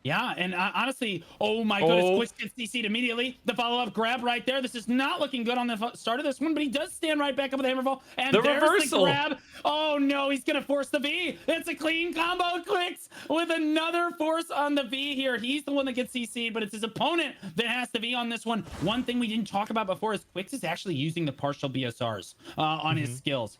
Yeah, and honestly, oh my goodness, Quicks gets CC'd immediately. The follow-up grab right there. This is not looking good on the start of this one, but he does stand right back up with the hammerfall. And the there's reversal. The grab. Oh no, he's gonna force the V. It's a clean combo. Quicks with another force on the V here. He's the one that gets CC'd, but it's his opponent that has the V on this one. One thing we didn't talk about before is Quicks is actually using the partial BSRs on his skills.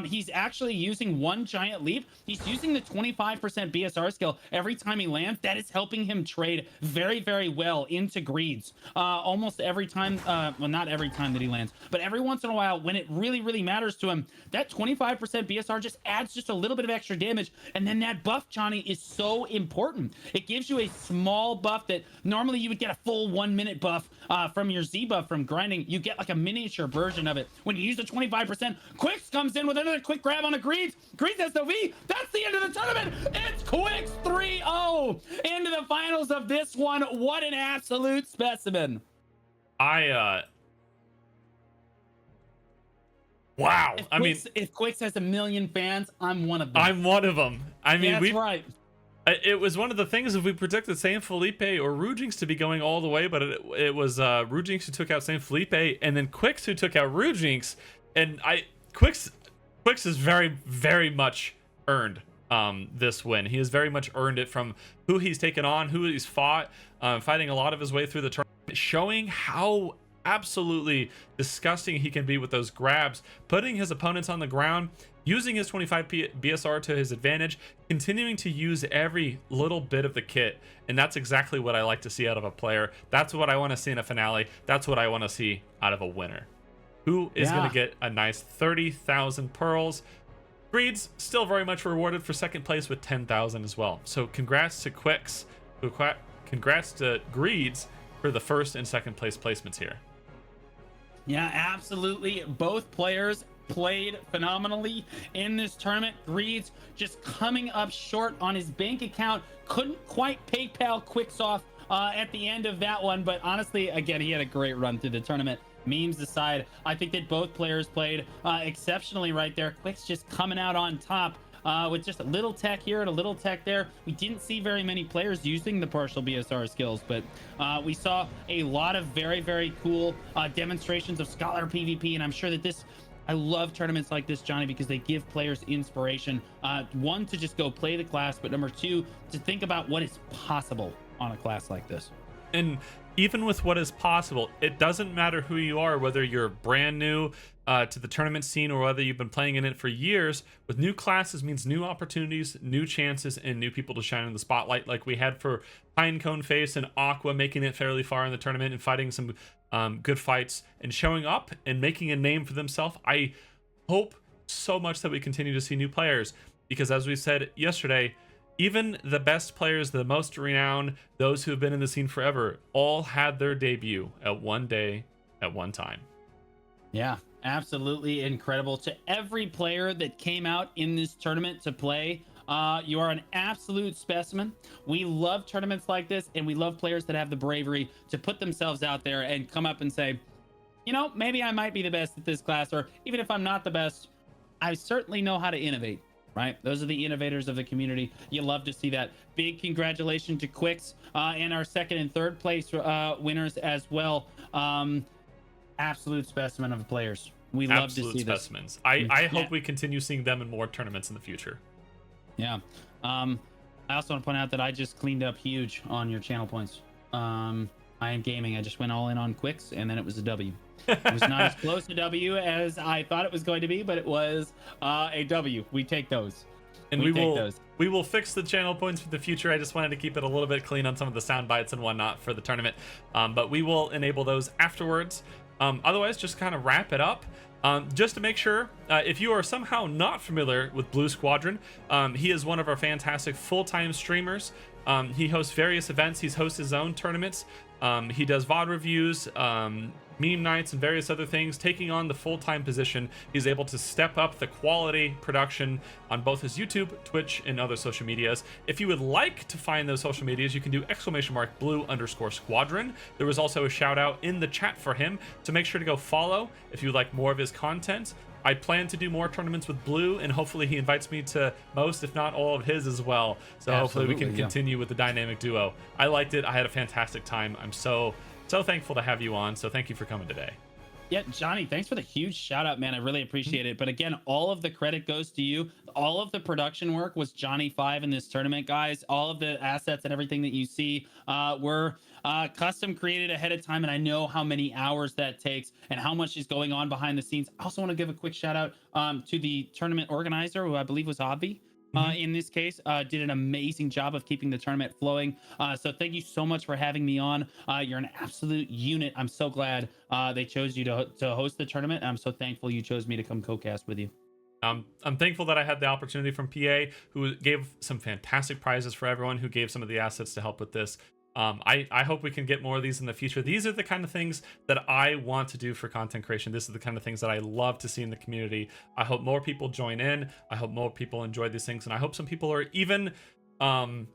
He's actually using one giant leap. He's using the 25% BSR skill every time he lands. That is helping him trade very, very well into Greeds. Almost every time, well, not every time that he lands, but every once in a while when it really, really matters to him, that 25% BSR just adds just a little bit of extra damage. And then that buff, Johnny, is so important. It gives you a small buff that normally you would get a full 1 minute buff from your Z buff from grinding. You get like a miniature version of it. When you use the 25%, Quicks comes in with another quick grab on a Greeds. Greeds has no V. That's the end of the tournament. It's Quicks 3-0 into the finals of this one. What an absolute specimen. Wow. If Quicks has 1 million fans, I'm one of them. I'm one of them. I mean, that's right. It was one of the things if we predicted Saint Felipe or Rujinx to be going all the way, but it was Rujinx who took out Saint Felipe, and then Quicks who took out Rujinx, and Quicks has very, very much earned this win. He has very much earned it from who he's taken on, who he's fought, fighting a lot of his way through the tournament, showing how absolutely disgusting he can be with those grabs, putting his opponents on the ground, using his 25 BSR to his advantage, continuing to use every little bit of the kit. And that's exactly what I like to see out of a player. That's what I want to see in a finale. That's what I want to see out of a winner. Who is going to get a nice 30,000 pearls? Greeds still very much rewarded for second place with 10,000 as well. So congrats to Quicks. Congrats to Greeds for the first and second place placements here. Yeah, absolutely. Both players played phenomenally in this tournament. Greeds just coming up short on his bank account. Couldn't quite PayPal Quicks off at the end of that one. But honestly, again, he had a great run through the tournament. memes aside, I think that both players played exceptionally right there. Quick's just coming out on top. With just a little tech here and a little tech there. We didn't see very many players using the partial BSR skills, but we saw a lot of very, very cool demonstrations of Scholar PvP, and I'm sure that I love tournaments like this, Johnny, because they give players inspiration. One, to just go play the class, but number two, to think about what is possible on a class like this. And even with what is possible, it doesn't matter who you are, whether you're brand new to the tournament scene or whether you've been playing in it for years. With new classes means new opportunities, new chances, and new people to shine in the spotlight, like we had for Pinecone Face and Aqua, making it fairly far in the tournament and fighting some good fights and showing up and making a name for themselves. I hope so much that we continue to see new players, because as we said yesterday, even the best players, the most renowned, those who have been in the scene forever, all had their debut at one day, at one time. Yeah, absolutely incredible. To every player that came out in this tournament to play, you are an absolute specimen. We love tournaments like this, and we love players that have the bravery to put themselves out there and come up and say, you know, maybe I might be the best at this class, or even if I'm not the best, I certainly know how to innovate. Right, those are the innovators of the community. You love to see that. Big congratulations to Quicks and our second and third place winners as well. Absolute specimen of players. We love Absolute to see specimens. I hope Yeah. we continue seeing them in more tournaments in the future. Yeah. I also want to point out that I just cleaned up huge on your channel points. I am gaming. I just went all in on Quicks, and then it was a W. It was not as close to W as I thought it was going to be, but it was a W. We take those. And we will fix the channel points for the future. I just wanted to keep it a little bit clean on some of the sound bites and whatnot for the tournament. But we will enable those afterwards. Otherwise, just kind of wrap it up. Just to make sure, if you are somehow not familiar with Blue Squadron, he is one of our fantastic full-time streamers. He hosts various events. He's hosted his own tournaments. He does VOD reviews, meme nights, and various other things. Taking on the full-time position, he's able to step up the quality production on both his YouTube, Twitch, and other social medias. If you would like to find those social medias, you can do !blue_squadron. There was also a shout out in the chat for him, so make sure to go follow if you like more of his content. I plan to do more tournaments with Blue, and hopefully he invites me to most, if not all, of his as well. So hopefully we can continue with the dynamic duo. I liked it. I had a fantastic time. I'm so thankful to have you on. So thank you for coming today. Yeah, Johnny, thanks for the huge shout out, man. I really appreciate it. But again, all of the credit goes to you. All of the production work was Johnny 5 in this tournament, guys. All of the assets and everything that you see were custom created ahead of time. And I know how many hours that takes and how much is going on behind the scenes. I also want to give a quick shout out to the tournament organizer, who I believe was Obvi. In this case, did an amazing job of keeping the tournament flowing. So thank you so much for having me on. You're an absolute unit. I'm so glad they chose you to host the tournament. And I'm so thankful you chose me to come co-cast with you. I'm thankful that I had the opportunity from PA, who gave some fantastic prizes for everyone, who gave some of the assets to help with this. I hope we can get more of these in the future. These are the kind of things that I want to do for content creation. This is the kind of things that I love to see in the community. I hope more people join in. I hope more people enjoy these things. And I hope some people are even inspired.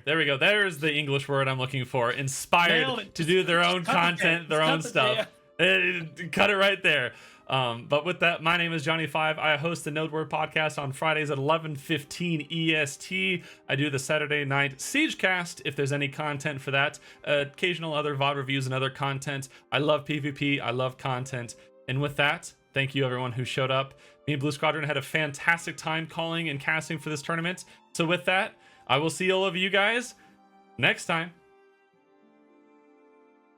There we go. There's the English word I'm looking for. Inspired to do their own content, their own stuff. Cut it right there. But with that, my name is Johnny 5. I host the Node Word podcast on Fridays at 11:15 EST. I do the Saturday night Siegecast if there's any content for that. Occasional other VOD reviews and other content. I love PvP. I love content. And with that, thank you everyone who showed up. Me and Blue Squadron had a fantastic time calling and casting for this tournament. So with that, I will see all of you guys next time.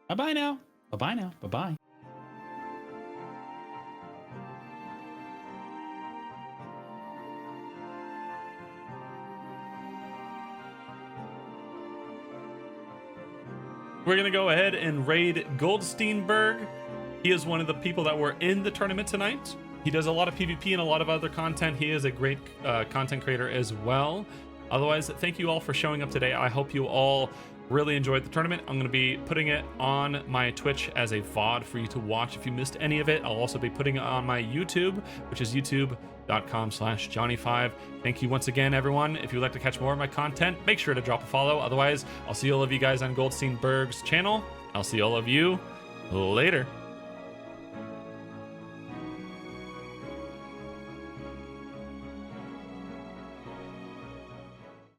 Bye-bye now. Bye-bye now. Bye-bye. We're going to go ahead and raid Goldsteinberg. He is one of the people that were in the tournament tonight. He does a lot of PvP and a lot of other content. He is a great content creator as well. Otherwise, thank you all for showing up today. I hope you all Really enjoyed the tournament. I'm going to be putting it on my Twitch as a VOD for you to watch if you missed any of it. I'll also be putting it on my YouTube, which is youtube.com/Johnny5. Thank you once again, everyone. If you'd like to catch more of my content, make sure to drop a follow. Otherwise, I'll see all of you guys on Goldstein Berg's channel. I'll see all of you later.